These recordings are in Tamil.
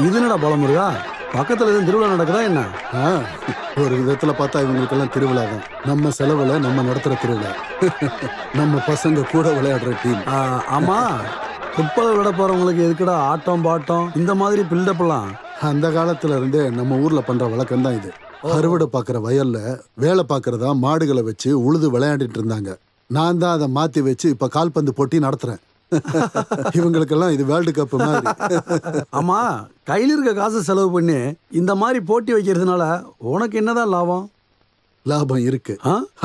இது என்னடா பலமுருகா, பக்கத்துல எதுவும் திருவிழா நடக்குதா என்ன? ஒரு விதத்துல பார்த்தா இவங்களுக்கெல்லாம் திருவிழா தான். நம்ம செலவுல நம்ம நடத்துற திருவிழா. நம்ம பசங்க கூட விளையாடுற டீம். ஆமா, ஃபுட்பால் விளையாட போறவங்களுக்கு எதுக்குடா ஆட்டம் பாட்டம் இந்த மாதிரி பில்டப் எல்லாம்? அந்த காலத்துல இருந்தே நம்ம ஊர்ல பண்ற வழக்கம் தான் இது. அறுவடை பாக்குற வயல்ல வேலை பாக்குறதா மாடுகளை வச்சு உழுது விளையாடிட்டு இருந்தாங்க. நான் தான் அதை மாத்தி வச்சு இப்ப கால்பந்து போட்டி நடத்துறேன். இவங்களுக்கெல்லாம் இது வேர்ல்டு கப் மாதிரி. ஆமா, கையில் இருக்க காசு செலவு பண்ணி இந்த மாதிரி போட்டி வைக்கிறதுனால உனக்கு என்னதான் லாபம்? லாபம் இருக்கு,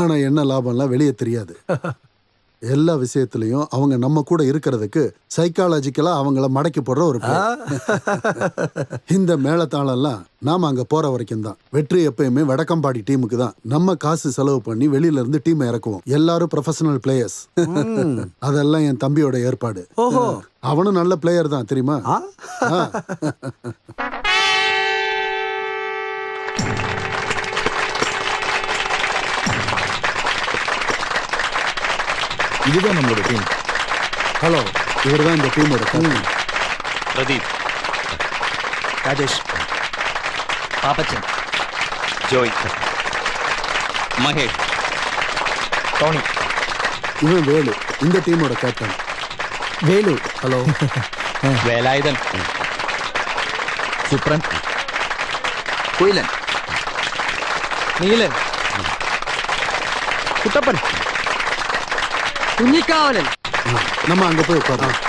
ஆனா என்ன லாபம்லாம் வெளியே தெரியாது. எல்லா விஷயத்திலையும் அவங்க நம்ம கூட இருக்கிறதுக்கு சைக்காலஜிக்கலா அவங்கள மடக்கி போடுற ஒரு இந்த மேளத்தாளம் எல்லாம் நாம அங்க போற வரைக்கும் தான். வெற்றி எப்பயுமே வடக்கம்பாடி டீமுக்கு தான். நம்ம காசு செலவு பண்ணி வெளியில இருந்து டீம் இறக்குவோம். எல்லாரும் ப்ரொஃபஷனல் பிளேயர்ஸ். அதெல்லாம் என் தம்பியோட ஏற்பாடு. அவனும் நல்ல பிளேயர் தான் தெரியுமா? இதுதான் நம்மளோட டீம். ஹலோ, இவர் தான் இந்த டீமோட கேப்டன். பிரதீப், ராஜேஷ், பாப்பச்சன், ஜோய், மகேஷ், டோனி. இவன் வேலு, இந்த டீமோட கேப்டன். வேலு. ஹலோ. வேலாயுதன், சுப்ரன், குயிலன், நீலன், குட்டப்பன், குஞ்சிக்காவலன். நம்ம அங்க போய் உட்காரோம்.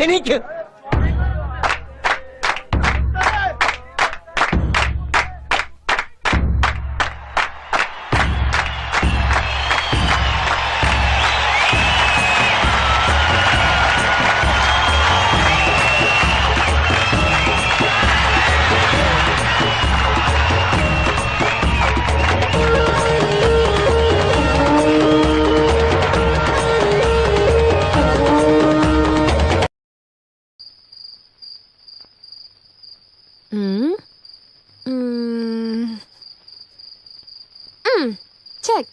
എനിക്ക് செக்.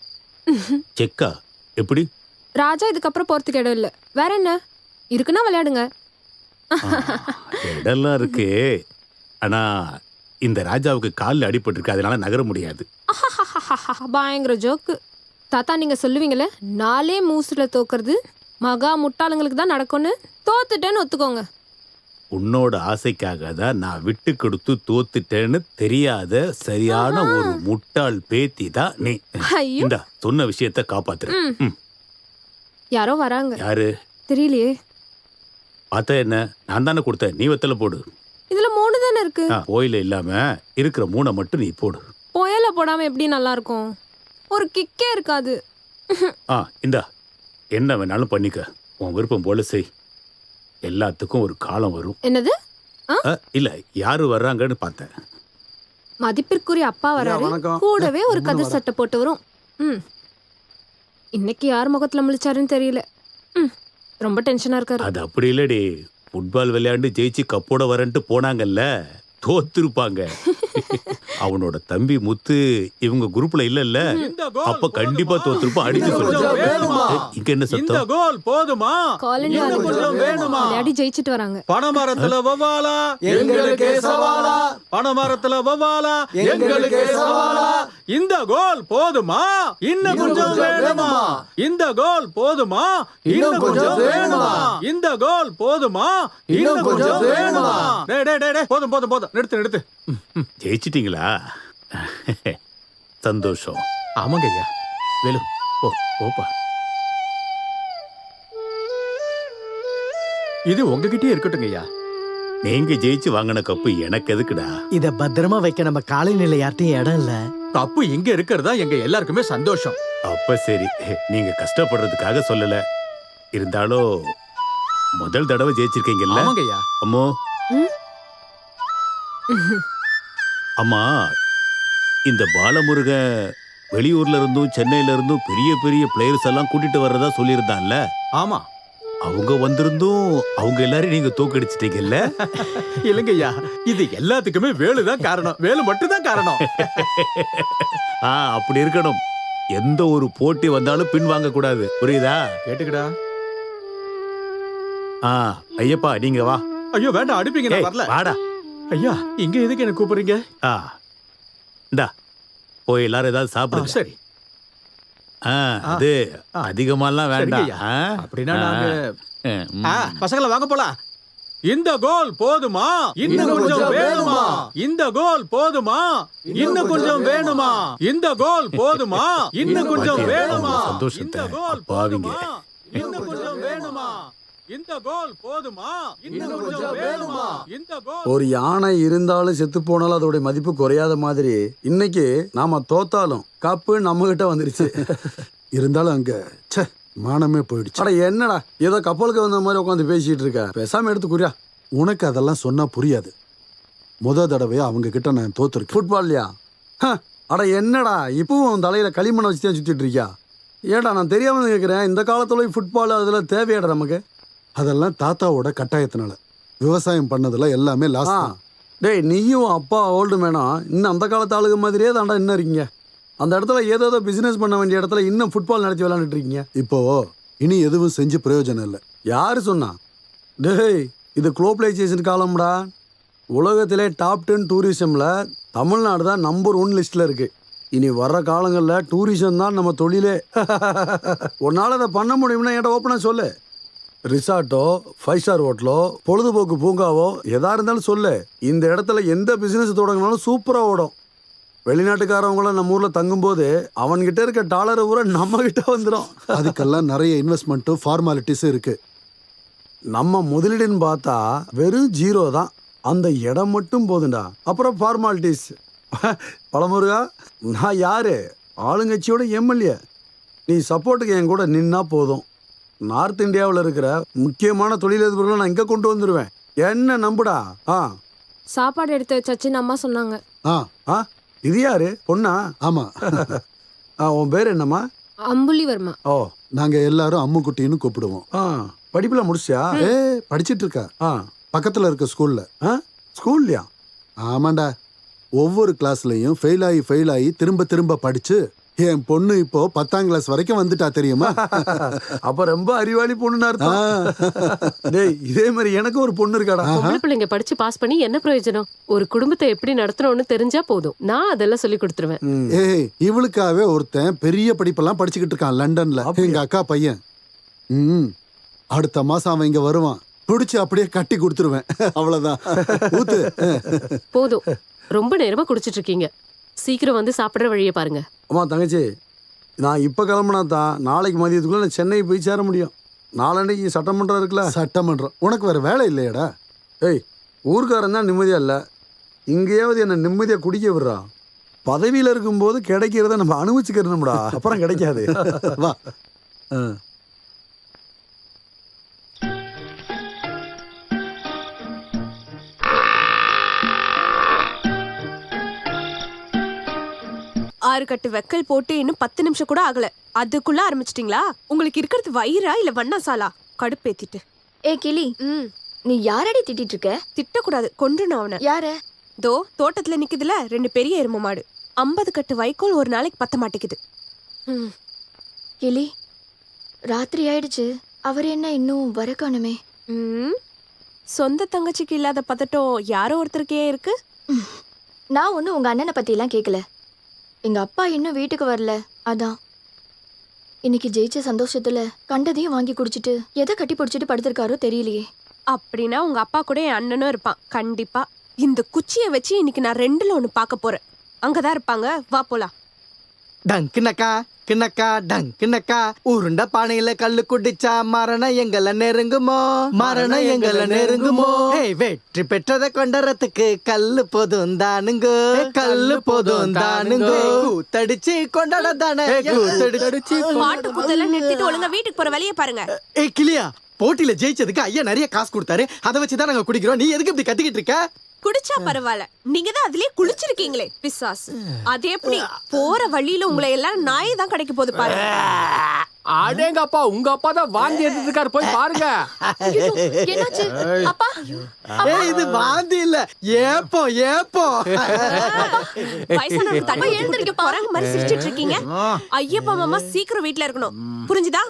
செக்கா? எப்படி? ராஜா இதுக்கப்புறம் போறதுக்கு இடம் இல்ல. வேற என்ன இருக்குன்னா விளையாடுங்க. இடம்லாம் இருக்கு. ஆனா இந்த ராஜாவுக்கு காலில் அடிபட்டு இருக்கு, அதனால நகர முடியாது. பயங்கர ஜோக்கு. தாத்தா நீங்க சொல்லுவீங்களே 4 மூசுல தோக்குறது மகா முட்டாளுங்களுக்கு தான் நடக்கும்னு. தோத்துட்டேன்னு ஒத்துக்கோங்க. உன்னோட ஆசைக்காக தான் நான் விட்டு கொடுத்து தோத்துட்டேன்னு தெரியாத சரியான ஒரு முட்டாள் பேத்தி தான் நீ. ஐயோ இந்த சொன்ன விஷயத்த காப்பாத்துற. ம். யாரோ வராங்க. யாரு? தெரியலையே. பார்த்தா என்ன? நான் தானே கொடுத்தேன், நீ வெத்தல போடு. இதுல 3 தானே இருக்கு. கோயில இல்லாம இருக்கிற 3 மட்டும் நீ போடு. புயல போடாம எப்படி நல்லா இருக்கும்? ஒரு கிக்கே இருக்காது. இந்தா என்ன வேணாலும் பண்ணிக்க, உன் விருப்பம் போல செய். எல்லாத்துக்கும் ஒரு காலம் வரும். என்னது? இல்ல யாரு வர்றாங்கன்னு பார்த்தேன். மதிப்பிற்குரிய அப்பா வராரு. வணக்கம். கூடவே ஒரு கதிர் சட்டை போட்டு வரும். இன்னைக்கு யார் முகத்துல முழிச்சாருன்னு தெரியல. ரொம்ப டென்ஷனா இருக்காரு. அது அப்படி இல்லடி, ஃபுட்பால் விளையாண்டு ஜெயிச்சு கப்போட வரன்ட்டு போனாங்கல்ல, தோத்துருப்பாங்க. அவனோட தம்பி முத்து இவங்க குரூப்ல இல்லல்ல, அப்ப கண்டிப்பா தோத்துருப்பான். அடிச்சு சொல்லு. இங்க என்ன சத்தம்? கோல் போதுமா? காலனி விளையாடி ஜெயிச்சிட்டு வராங்க. பணமரத்துல வவாலா எங்களுக்கு சவாலா, பணமரத்துல வவாலா எங்களுக்கு சவாலா. இந்த கோல் போதுமா? இன்னும் கொஞ்சம் வேணுமா? இந்த கோல் போதுமா? இன்னும் கொஞ்சம் வேணுமா? இந்த கோல் போதுமா? இன்னும் கொஞ்சம் வேணுமா? டேய் டேய் டேய், போதும் போதும் போதும், நிறுத்து நிறுத்து. ஜெயிச்சிட்டீங்களா? சந்தோஷம். ஆமாங்க ஐயா. வேலு போப்பா. இது உங்ககிட்டயே இருக்கட்டுங்க ஐயா. நீங்க ஜெயிச்சு வாங்கின கப்பு எனக்கு எதுக்குடா? இத பத்திரமா வைக்க நம்ம காலைநிலை யார்ட்டையும் இடம் இல்ல. கப்பு இங்க இருக்கிறதா எங்க எல்லாருக்குமே சந்தோஷம். அப்ப சரி, நீங்க கஷ்டப்படுறதுக்காக சொல்லல. இருந்தாலும் முதல் தடவை ஜெயிச்சிருக்கீங்கல்ல? ஆமாங்க ஐயா. அம்மோ அம்மா, இந்த பாலமுருகன் வெளியூர்ல இருந்தும் சென்னையில இருந்தும் பெரிய பெரிய பிளேயர்ஸ் எல்லாம் கூட்டிட்டு வர்றதா சொல்லியிருந்தான்ல? ஆமா. அவங்க வந்திருந்தும் அவங்க எல்லாரையும் நீங்க தோக்கடிச்சிட்டீங்கல்ல? இல்லைங்கய்யா, இது எல்லாத்துக்குமே வேலுதான் காரணம். வேலு மட்டும் தான் காரணம். அப்படி இருக்கணும். எந்த ஒரு போட்டி வந்தாலும் பின் வாங்க கூடாது, புரியுதா? கேட்டுக்கடா. ஐயப்பா நீங்க வா. ஐயோ வேண்டாம், அடிப்பீங்க, நான் வரல. வாடா. ஐயா இங்க எதுக்கு என்ன கூப்பிடுறீங்க? இந்தா போய் எல்லாரும் ஏதாவது சாப்பிடுங்க. சரி. அது அதிகமாலாம் வேண்டாம். அப்படின்னா நாங்க பசங்களை வாங்க போலாம். இந்த கோல் போதுமா? இன்னும் கொஞ்சம் வேணுமா? இந்த கோல் போதுமா? இன்னும் கொஞ்சம் வேணுமா? இந்த கோல் போதுமா? இன்னும் கொஞ்சம் வேணுமா? சந்தோஷத்தை பாவிங்க. இன்னும் கொஞ்சம் வேணுமா? இந்த கோல் போதுமா? இன்னும் கொஞ்சம் வேணுமா? இந்த கோல். ஒரு யானை இருந்தாலும் செத்து போனாலும் அதோட மதிப்பு குறையாத மாதிரி இன்னைக்கு நாம தோத்தாலும் கப்பு நம்ம கிட்ட வந்துருச்சு. இருந்தாலும் அங்க மானமே போயிடுச்சு. அட என்னடா ஏதோ கப்பலுக்கு வந்த மாதிரி உட்காந்து பேசிட்டு இருக்க, பேசாம எடுத்துக்குறியா? உனக்கு அதெல்லாம் சொன்னா புரியாது. தடவையா அவங்க கிட்ட நான் தோத்துருக்கேன். ஃபுட்பால்லையா? அட என்னடா இப்பவும் உன் தலையில களிமண்ணை வச்சு தான் சுத்திட்டு இருக்கியா? ஏடா நான் தெரியாம கேட்கிறேன், இந்த காலத்துல ஃபுட்பால் அதுல தேவையாடா நமக்கு? அதெல்லாம் தாத்தாவோட கட்டாயத்தினால. விவசாயம் பண்ணதுல எல்லாமே லாஸ். டேய் நீயும் அப்பா ஓல்டு மேனா இன்னும் அந்த காலத்து ஆளுங்க மாதிரியே தாண்டா இன்னும் இருக்கீங்க. அந்த இடத்துல ஏதோ பிசினஸ் பண்ண வேண்டிய இடத்துல இன்னும் ஃபுட்பால் நடத்தி விளையாண்டுட்டு இருக்கீங்க. இப்போ இனி எதுவும் செஞ்சு பிரயோஜனம் இல்லை. யாரு சொன்னா? டேய் இது குளோபலைசேஷன் காலம்டா. உலகத்திலே டாப் 10 டூரிசம்ல தமிழ்நாடு தான் நம்பர் 1 லிஸ்ட்ல இருக்கு. இனி வர்ற காலங்களில் டூரிசம் தான் நம்ம தொழிலே. உன்னால அதை பண்ண முடியும்னா என்கிட்ட ஓப்பனாக சொல்லு. ரிசார்ட்டோ 5 ஸ்டார் ஹோட்டலோ பொழுதுபோக்கு பூங்காவோ எதா இருந்தாலும் சொல்லு. இந்த இடத்துல எந்த பிசினஸ் தொடங்கினாலும் சூப்பரா ஓடும். வெளிநாட்டுக்காரவங்கள நம்ம ஊர்ல தங்கும்போது அவன்கிட்ட இருக்க டாலரை பூரா நம்ம கிட்ட வந்துடும். அதுக்கெல்லாம் நிறைய இன்வெஸ்ட்மெண்ட்டும் ஃபார்மாலிட்டிஸும் இருக்கு. நம்ம முதலீடுன்னு பார்த்தா வெறும் 0 தான். அந்த இடம் மட்டும் போதுண்டா, அப்புறம் ஃபார்மாலிட்டிஸ். பழமுருகா, நான் யாரு? ஆளுங்கட்சியோட எம்எல்ஏ. நீ சப்போர்ட்டுக்கு என் கூட நின்னா போதும். நார்த் இந்தியாவில் இருக்கிற முக்கியமான தொழிலதிபர்களை நான் இங்கே கொண்டு வந்துடுவேன். என்ன நம்புடா. சாப்பாடு எடுத்து வச்சாச்சுன்னு அம்மா சொன்னாங்க. இது யாரு? பொண்ணா? ஆமா. உன் பேர் என்னம்மா? அம்புலிவர்மா. ஓ, நாங்க எல்லாரும் அம்முக்குட்டின்னு கூப்பிடுவோம். படிப்புல முடிச்சியா? படிச்சிட்டு இருக்கா பக்கத்துல இருக்க ஸ்கூல்ல. ஸ்கூல்லையா? ஆமாண்டா. ஒவ்வொரு கிளாஸ்லயும் ஃபெயில் ஆகி திரும்ப திரும்ப படிச்சு என் பொண்ணு இப்போ 10ஆம் கிளாஸ் வரைக்கும் வந்துட்டா தெரியுமா? அப்ப ரொம்ப அறிவாளி பொண்ணுன்னு அர்த்தம். டேய் இதே மாதிரி எனக்கு ஒரு பொண்ணு இருக்காடா. பொம்பளை பிள்ளைங்க படிச்சு பாஸ் பண்ணி என்ன பிரயோஜனம்? ஒரு குடும்பத்தை எப்படி நடத்தணும்னு தெரிஞ்சா போதும். நான் அதெல்லாம் சொல்லி கொடுத்துருவேன். ஏய், இவளுக்காவே ஒருத்தன் பெரிய படிப்பெல்லாம் படிச்சுக்கிட்டு இருக்கான் லண்டன்ல. எங்க அக்கா பையன். அடுத்த மாசம் அவன் இங்க வருவான். பிடிச்சு அப்படியே கட்டி கொடுத்துருவேன். அவ்வளவுதான். ஊத்து. போதும், ரொம்ப நேரமா குடிச்சிட்டு இருக்கீங்க. சீக்கிரம் வந்து சாப்பிடுற வழியை பாருங்க. அம்மா தங்கச்சி, நான் இப்ப கிளம்புனா தான் நாளைக்கு மதியத்துக்குள்ள நான் சென்னை போய் சேர முடியும். நாளன்னைக்கு சட்டமன்றம் இருக்குல்ல. சட்டமன்றம் உனக்கு வேற வேலை இல்லையாடா? ஏய், ஊர்க்காரன் தான் நிம்மதியா இல்ல, இங்கேயாவது என்ன நிம்மதியா குடிக்க விடுறா. பதவியில இருக்கும்போது கிடைக்கிறத நம்ம அனுபவிச்சுக்கிறோம்டா, அப்புறம் கிடைக்காது. வா. ஆறு கட்டு வெக்கல் போட்டு இன்னும் 10 நிமிஷம் கூட ஆகல, அதுக்குள்ள ஆரம்பிச்சிட்டீங்களா? உங்களுக்கு இருக்கிறது வயிறா இல்ல வண்ணாசாலா? கடுப்பேத்திட்டு. ஏ கிளி, நீ யாரடி திட்டிட்டு இருக்க? திட்டக்கூடாது, கொன்றுணும் அவனை. யார? தோ தோட்டத்துல நிக்குதுல 2 பெரிய எரும மாடு. 50 கட்டு வைக்கோல் ஒரு நாளைக்கு பத்த மாட்டேங்குது. கிளி, ராத்திரி ஆயிடுச்சு, அவர் என்ன இன்னும் வர காணுமே? சொந்த தங்கச்சிக்கு இல்லாத பதட்டம் யாரோ ஒருத்தருக்கே இருக்கு. நான் ஒன்னும் உங்க அண்ணனை பத்தி எல்லாம் கேட்கல. எங்க அப்பா இன்னும் வீட்டுக்கு வரல, அதான். இன்னைக்கு ஜெயிச்ச சந்தோஷத்துல கண்டதையும் வாங்கி குடிச்சிட்டு எதை கட்டி பிடிச்சிட்டு படுத்திருக்காரோ தெரியலையே. அப்படின்னா உங்க அப்பா கூட என் அண்ணனும் இருப்பான் கண்டிப்பா. இந்த குச்சியை வச்சு இன்னைக்கு நான் 2ல் 1 பார்க்க போறேன். அங்கதான் இருப்பாங்க, வா போலாம். டங்குனக்கா கிண்ணக்கா டங்குனக்கா, உருண்ட பானையில கல்லு குடிச்சா மரணம் எங்கள நெருங்குமோ, மரணம் எங்கள நெருங்குமோ. வெற்றி பெற்றதை கொண்டறதுக்கு கல்லு போதும் தானுங்கோ, கல்லு போதும் தானுங்கோ. கூத்தடிச்சு கொண்டாட தானே, கூத்தடிச்சு. மாட்டு குத்தெல்லாம் நிறுத்திட்டு ஒழுங்கா வீட்டுக்கு போற வழியை பாருங்க. ஏய் கிளியா, போட்டியில ஜெயிச்சதுக்கு ஐயா நிறைய காசு கொடுத்தாரு, அதை வச்சுதான் நாங்க குடிக்கிறோம். நீ எதுக்கு இப்படி கத்திக்கிட்டு இருக்க? குடிச்சா பரவாயில்ல, நீங்க தான் அதுலயே குளிச்சிருக்கீங்களே பிசாஸ். அது எப்படி? போற வழியில உங்களை எல்லாம் நாய் தான் கிடைக்க போகுது பாருங்க. அடேங்க அப்பா, உங்க அப்பா தான் வாந்தி எடுத்துட்டு இருக்காரு, போய் பாருங்க. என்னாச்சு அப்பா? ஏய், இது வாந்தி இல்ல, ஏப்போ ஏப்போ. வயசானவங்க தண்ணி எழுந்திருக்க போறாங்க மாதிரி சிரிச்சிட்டு இருக்கீங்க. ஐயப்பா மாமா சீக்கிரம் வீட்டுல இருக்கணும், புரிஞ்சுதா?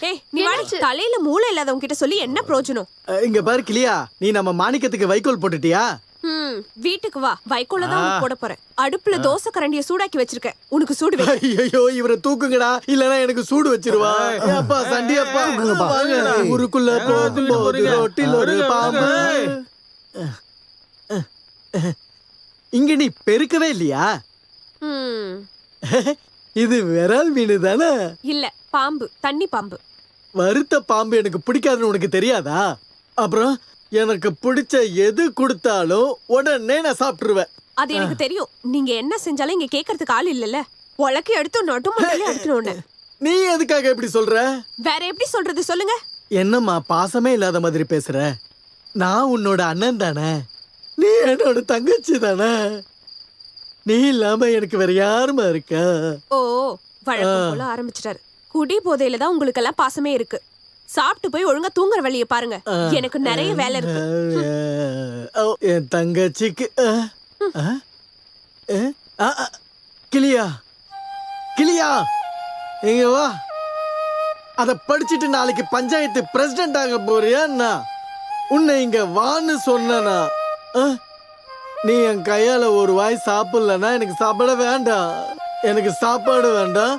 ஏய், நீ வாடி. தலையில மூளை இல்லாதவங்க கிட்ட சொல்லி என்ன பிரயோஜனம்? இங்க பாரு கிளியா, நீ நம்ம மாணிக்கத்துக்கு வைக்கோல் போட்டுட்டியா? வீட்டுக்கு வா, வைக்கோல தான் போட போறேன். அடுப்புல தோசை கரண்டிய சூடாக்கி வச்சிருக்கேன், உனக்கு சூடு வை. ஐயோ, இவரை தூக்குங்கடா, இல்லனா எனக்கு சூடு வச்சிருவா. அப்பா சண்டியப்பா, ஊருக்குள்ள போகும்போது ரோட்டில் ஒரு பாம்பு. இங்க நீ பெருக்கவே இல்லையா? இது விரல் மீன் தானே? இல்ல, பாம்பு, தண்ணி பாம்பு. வறுத்த பாம்பு எனக்கு பிடிக்காதுன்னு உனக்கு தெரியாதா? அப்புறம் எனக்கு பிடிச்ச எது கொடுத்தாலும் உடனே நான் சாப்பிட்டுருவேன். அது எனக்கு தெரியும். நீங்க என்ன செஞ்சாலும் இங்க கேக்குறதுக்கு ஆள் இல்லல்ல. உலக்கி எடுத்து நொட்டு முட்டையில எடுத்துனோன்னு. நீ எதுக்காக எப்படி சொல்ற? வேற எப்படி சொல்றது சொல்லுங்க? என்னம்மா பாசமே இல்லாத மாதிரி பேசுற? நான் உன்னோட அண்ணன் தானே, நீ என்னோட தங்கச்சி தானே. நீ இல்லாம எனக்கு வேற யாருமா இருக்கா? ஓ, வழக்கம் போல ஆரம்பிச்சிட்டாரு. குடி போதையில தான் உங்களுக்கு எல்லாம் பாசமே இருக்கு. சாப்பிட்டு போய் ஒழுங்கா தூங்குற வழிய பாருங்க, எனக்கு நிறைய வேலை இருக்கு. என் தங்கச்சிக்கு கிளியா, கிளியா இங்க வா. அத படிச்சுட்டு நாளைக்கு பஞ்சாயத்து பிரசிடென்ட் ஆக போறியா? உன்னை இங்க வான்னு சொன்னா நீ என் கையால ஒரு வாய் சாப்பிடலன்னா எனக்கு சாப்பிட வேண்டாம். எனக்கு சாப்பாடு வேண்டாம்,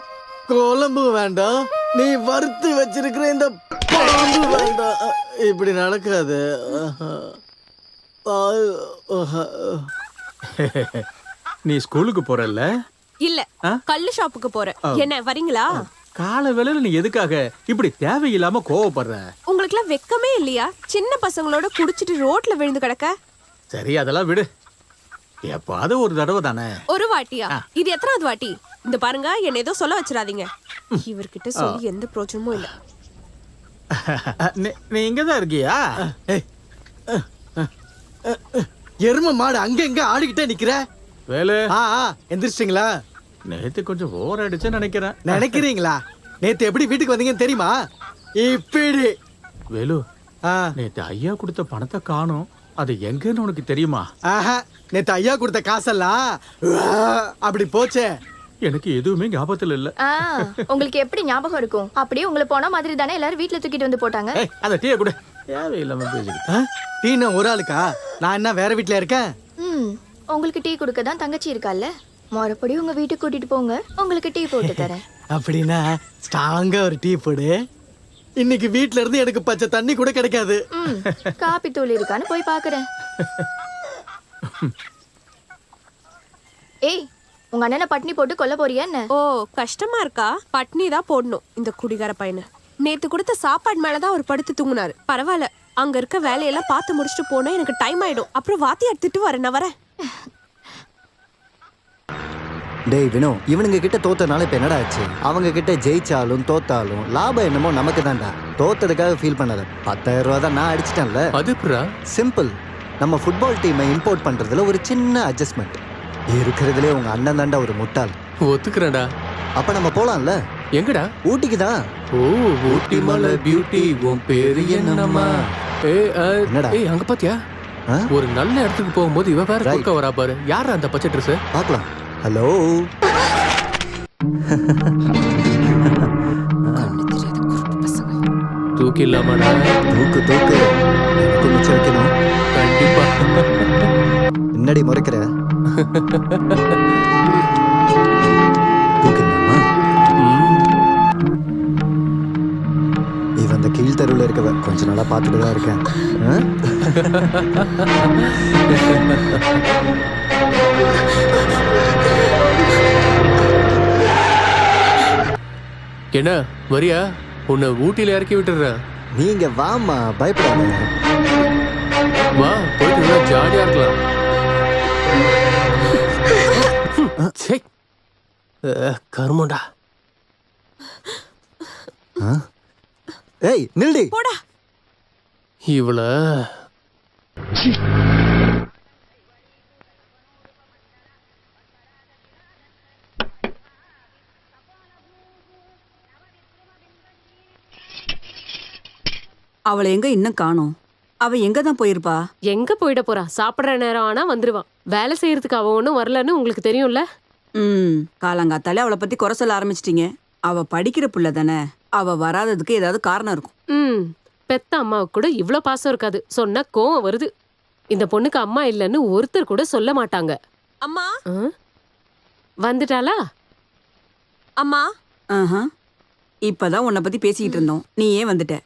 குழம்பு வேண்டாம், நீ வறுத்து வச்சிருக்கிற இந்த பாம்பு வேண்டாம். இப்படி நடக்காது. நீ ஸ்கூலுக்கு போறல்ல? இல்ல, கல்லு ஷாப்புக்கு போறேன். என்ன வரீங்களா? கால வேளையில நீ எதுக்காக இப்படி தேவையில்லாம கோவப்படுற? உங்களுக்கு எல்லாம் வெக்கமே இல்லையா? சின்ன பசங்களோட குடிச்சிட்டு ரோட்ல விழுந்து கிடக்க. சரி, அதெல்லாம் விடு. எப்பாவது ஒரு தடவை தானே. ஒரு வாட்டியா? இது எத்தனாவது வாட்டி? இந்த பாருங்க, என்ன ஏதோ சொல்ல வச்சிடாதீங்க. இவர்கிட்ட சொல்லி எந்த பிரோஜனமும் இல்ல. நீ இங்கதான் இருக்கியா? எரும மாடு அங்க எங்க ஆடிக்கிட்டே நிக்கிற? வேலு, எந்திரிச்சிட்டீங்களா? நேத்து கொஞ்சம் ஓவர் அடிச்சு நினைக்கிறேன். நினைக்கிறீங்களா? நேத்து எப்படி வீட்டுக்கு வந்தீங்கன்னு தெரியுமா? இப்படி. வேலு, நேத்து ஐயா கொடுத்த பணத்தை காணோம், அது எங்கன்னு உனக்கு தெரியுமா? நேத்து ஐயா கொடுத்த காசெல்லாம் அப்படி போச்சே. எனக்கு எதுவுமே ஞாபகத்துல இல்ல. உங்களுக்கு எப்படி ஞாபகம் இருக்கும்? அப்படியே உங்களை போன மாதிரி தானே எல்லாரும் வீட்ல தூக்கிட்டு வந்து போட்டாங்க. அத டீ கூட தேவையில்லாம பேசிக்கிட்டு. டீனா ஒரு ஆளுக்கா? நான் என்ன வேற வீட்ல இருக்கேன்? உங்களுக்கு டீ கொடுக்க தான் தங்கச்சி இருக்கால்ல, மறுபடி உங்க வீட்டுக்கு கூட்டிட்டு போங்க, உங்களுக்கு டீ போட்டு தரேன். அப்படின்னா ஸ்ட்ராங்கா ஒரு டீ போடு. இன்னைக்கு வீட்ல இருந்து எனக்கு பச்சை தண்ணி கூட கிடைக்காது. காப்பி தூள் இருக்கான்னு போய் பாக்குறேன். ஏய், உங்க அண்ணனை பட்னி போட்டு கொல்ல போறியா என்ன? ஓ, கஷ்டமா இருக்கா? பட்னி தான் போடணும் இந்த குடிகார பையனை. நேத்து கொடுத்த சாப்பாடு மேலதான் அவர் படுத்து தூங்குனாரு. பரவாயில்ல, அங்க இருக்க வேலையெல்லாம் பார்த்து முடிச்சுட்டு போனா எனக்கு டைம் ஆயிடும். அப்புறம் வாத்தி எடுத்துட்டு வரேன். நான் வரேன். டேய் வினோ, இவனுங்க கிட்ட தோத்தனால இப்ப என்னடா ஆச்சு? அவங்க கிட்ட ஜெயிச்சாலும் தோத்தாலும் லாபம் என்னமோ நமக்கு தான்டா. தோத்ததுக்காக ஃபீல் பண்ணாத. 10,000 ரூபா தான் நான் அடிச்சிட்டேன்ல. அது எப்படா? சிம்பிள். நம்ம ஃபுட்பால் டீமை இம்போர்ட் பண்றதுல ஒரு சின்ன அட்ஜஸ்ட்மெண்ட். இருக்கிறதுலே உங்க அண்ணன் தாண்டா ஒரு முட்டாள். ஒத்துக்கிறேன்டா. அப்ப நம்ம போலாம்ல? எங்கடா? ஊட்டிக்கு தான். ஓ, ஊட்டி மலை பியூட்டி உன் பேரு என்னம்மா? என்னடா? ஏய், அங்க பாத்தியா? ஒரு நல்ல இடத்துக்கு போகும்போது இவ வேற குறுக்க வரா பாரு. யாரா அந்த பச்சை ட்ரெஸ்? பார்க்கலாம். ஹலோ. தூக்கி இல்லாமடா. தூக்கு தூக்கு. எனக்கு மிச்சம் வைக்கணும். கண்டிப்பா. என்னடி முறைக்கிற? இவன் அந்த கீழ் தெருவில் இருக்கவ கொஞ்ச நாளா பார்த்துட்டு தான் இருக்கேன். என்ன வரியா? உன்னை ஊட்டியில இறக்கி விட்டுறேன். நீங்க வாமா, பயப்படாத. வா, போயிட்டு ஜாலியா இருக்கலாம். கருமண்டா. ஏய் நில்டி. போடா. இவள அவளை எங்க இன்னும் காணோம்? அவ எங்க தான் போயிருப்பா? எங்க போயிட போறா? சாப்பிடுற நேரம் ஆனா வந்துருவான். வேலை செய்யறதுக்கு அவ ஒண்ணும் வரலன்னு உங்களுக்கு தெரியும்ல. காலங்காத்தாலே அவளை பத்தி குறை சொல்ல ஆரம்பிச்சிட்டீங்க. அவ படிக்கிற புள்ள தானே, அவ வராததுக்கு ஏதாவது காரணம் இருக்கும். பெத்த அம்மாவுக்கு கூட இவ்ளோ பாசம் இருக்காது. சொன்னா கோவம் வருது. இந்த பொண்ணுக்கு அம்மா இல்லைன்னு ஒருத்தர் கூட சொல்ல மாட்டாங்க. அம்மா வந்துட்டாளா? அம்மா. இப்பதான் உன்னை பத்தி பேசிக்கிட்டு இருந்தோம், நீ ஏன் வந்துட்ட?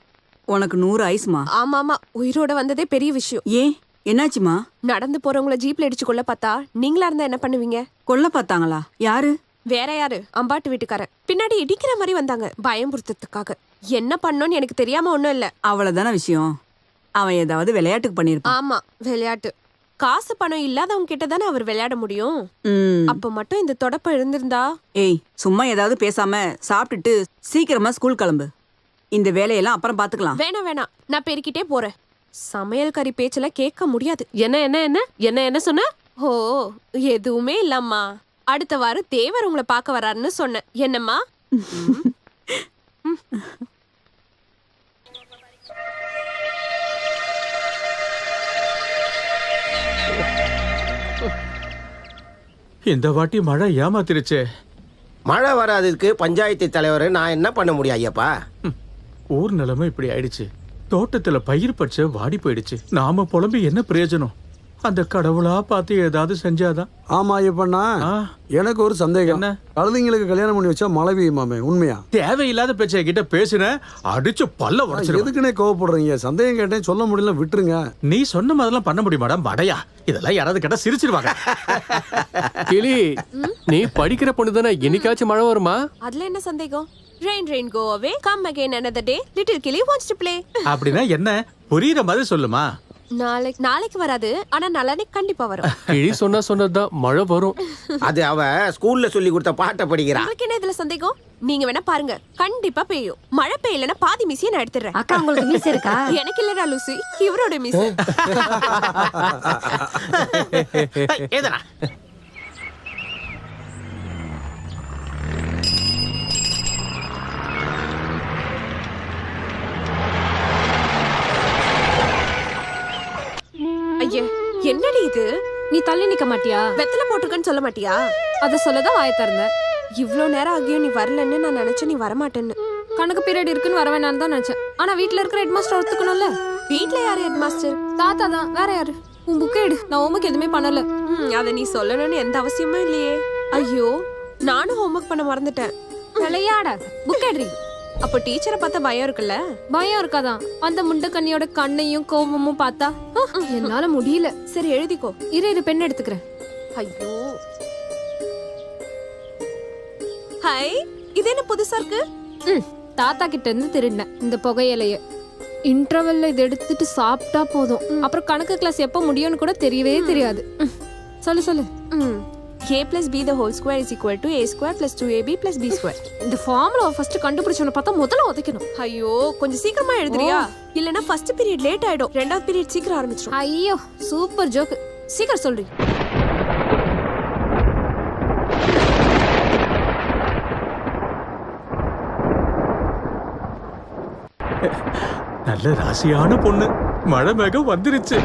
உனக்கு 100 ஐஸ்மா. ஆமா ஆமா, உயிரோட வந்ததே பெரிய விஷயம். ஏன், என்னாச்சுமா? நடந்து போறவங்கள ஜீப்ல அடிச்சு கொல்ல பார்த்தா நீங்களா இருந்தா என்ன பண்ணுவீங்க? கொல்ல பார்த்தாங்களா? யாரு? வேற யாரு? அம்பாட்டு வீட்டுக்காரன். பின்னாடி இடிக்கிற மாதிரி வந்தாங்க பயம்புறுத்ததுக்காக. என்ன பண்ணோன்னு எனக்கு தெரியாம ஒண்ணும் இல்ல. அவ்வளவுதான விஷயம். அவன் ஏதாவது விளையாட்டுக்கு பண்ணிருப்பான். ஆமா, விளையாட்டு. காசு பணம் இல்லாதவங்க கிட்ட தானே அவர் விளையாட முடியும். அப்ப மட்டும் இந்த தொடப்ப இருந்திருந்தா. ஏய், சும்மா ஏதாவது பேசாம சாப்பிட்டுட்டு சீக்கிரமா ஸ்கூல் கிளம்பு. இந்த வேலையெல்லாம் அப்புறம் பாத்துக்கலாம். வேணாம் வேணாம், நான் பெருக்கிட்டே போறேன். சமையல் கறி பேச்சுல கேட்க முடியாது. என்ன என்ன என்ன என்ன என்ன சொன்ன? ஓ, எதுவுமே இல்லம்மா. அடுத்த வாரம் தேவர் உங்களை பார்க்க வராருன்னு சொன்னேன். என்னம்மா? இந்த வாட்டி மழை ஏமாத்திருச்சே. மழை வராததுக்கு பஞ்சாயத்து தலைவர் நான் என்ன பண்ண முடியும் ஐயப்பா? ஊர் நிலைமை இப்படி ஆயிடுச்சு. தோட்டத்துல பயிர் பச்சை வாடி போயிடுச்சு. நாம புலம்பி என்ன பிரயோஜனம்? அந்த கடவுளா பார்த்து ஏதாவது செஞ்சாதான். ஆமா ஐயப்பண்ணா, எனக்கு ஒரு சந்தேகம். என்ன? கழுதைங்களுக்கு கல்யாணம் பண்ணி வச்சா மழை பெய்யுமாமே, உண்மையா? தேவையில்லாத பேச்சை கிட்ட பேசுன அடிச்சு பல்ல உடைச்சிரு. எதுக்குன்னே கோவப்படுறீங்க? சந்தேகம் கேட்டேன், சொல்ல முடியல, விட்டுருங்க. நீ சொன்ன மாதிரிலாம் பண்ண முடியுமாடா மடையா? இதெல்லாம் யாராவது கேட்டா சிரிச்சிருவாங்க. கிளி, நீ படிக்கிற பொண்ணு தானே, என்னைக்காச்சும் மழை வருமா? அதுல என்ன சந்தேகம்? Rain, rain, go away. Come again another day. Little Killy wants to play. அப்படினா என்ன? புரியுற மாதிரி சொல்லுமா. நாளைக்கு வராது, ஆனா நாளைக்கு கண்டிப்பா வரும். கிளி சொன்னதான் மழை வரும். அது அவ ஸ்கூல்ல சொல்லி கொடுத்த பாட்டை படிக்கிறா. உங்களுக்கு என்ன இதுல சந்தேகம்? நீங்க வேணா பாருங்க, கண்டிப்பா பெய்யும். மழை பெய்யலனா பாதி மீசியை நான் எடுத்துறேன். அக்கா, உங்களுக்கு மீசை இருக்கா? எனக்கு இல்லடா லூசி, இவரோட மீசை. ஏதனா ஐயே, என்னடி இது? நீ தள்ளி நிக்க மாட்டியா? வெத்தலை போட்டுருக்கன்னு சொல்ல மாட்டியா? அத சொல்லதான் வாய திறந்த. இவ்ளோ நேரம் ஆகியும் நீ வரலன்னு நான் நினைச்சேன் நீ வரமாட்டேன்னு. கணக்கு பீரியட் இருக்குன்னு வர வேணான்னு தான் நினைச்சேன். ஆனா வீட்ல இருக்கிற ஹெட் மாஸ்டர் ஒத்துக்கணும்ல. வீட்ல யாரு ஹெட் மாஸ்டர்? தாத்தா தான், வேற யாரு? உன் புக்கை எடு, நான் ஹோம்ஒர்க் எதுவுமே பண்ணல. அத நீ சொல்லணும்னு எந்த அவசியமும் இல்லையே. ஐயோ, நானும் ஹோம்ஒர்க் பண்ண மறந்துட்டேன். விளையாடாத, புக் எடுறி. அப்போ டீச்சரை பார்த்தா பயம் இருக்குல்ல? பயம் இருக்காதான்? அந்த முண்டக்கண்ணியோட கண்ணையும் கோபமும் பார்த்தா என்னால முடியல. சரி எழுதிக்கோ. இரு பெண் எடுத்துக்கிறேன். ஐயோ, ஹை, இது என்ன புதுசா இருக்கு? தாத்தா கிட்ட இருந்து திருடினேன் இந்த புகையிலைய. இன்டர்வெல்ல இதை எடுத்துட்டு சாப்பிட்டா போதும். அப்புறம் கணக்கு கிளாஸ் எப்ப முடியும்னு கூட தெரியவே தெரியாது. சொல்லு. a plus b the whole square is equal to a square plus 2ab plus b square. இந்த ஃபார்முலா ஃபர்ஸ்ட் கண்டுபிடிச்சவன பார்த்தா முதல்ல உதைக்கணும். ஐயோ, கொஞ்சம் சீக்கிரமா எழுதுறியா? இல்லனா ஃபர்ஸ்ட் பீரியட் லேட் ஆயிடும், ரெண்டாவது பீரியட் சீக்கிரம் ஆரம்பிச்சிரும். ஐயோ, சூப்பர் ஜோக். சீக்கிரம் சொல்றீ. நல்ல ராசியான பொண்ணு. மழை மேகம் வந்துருச்சு.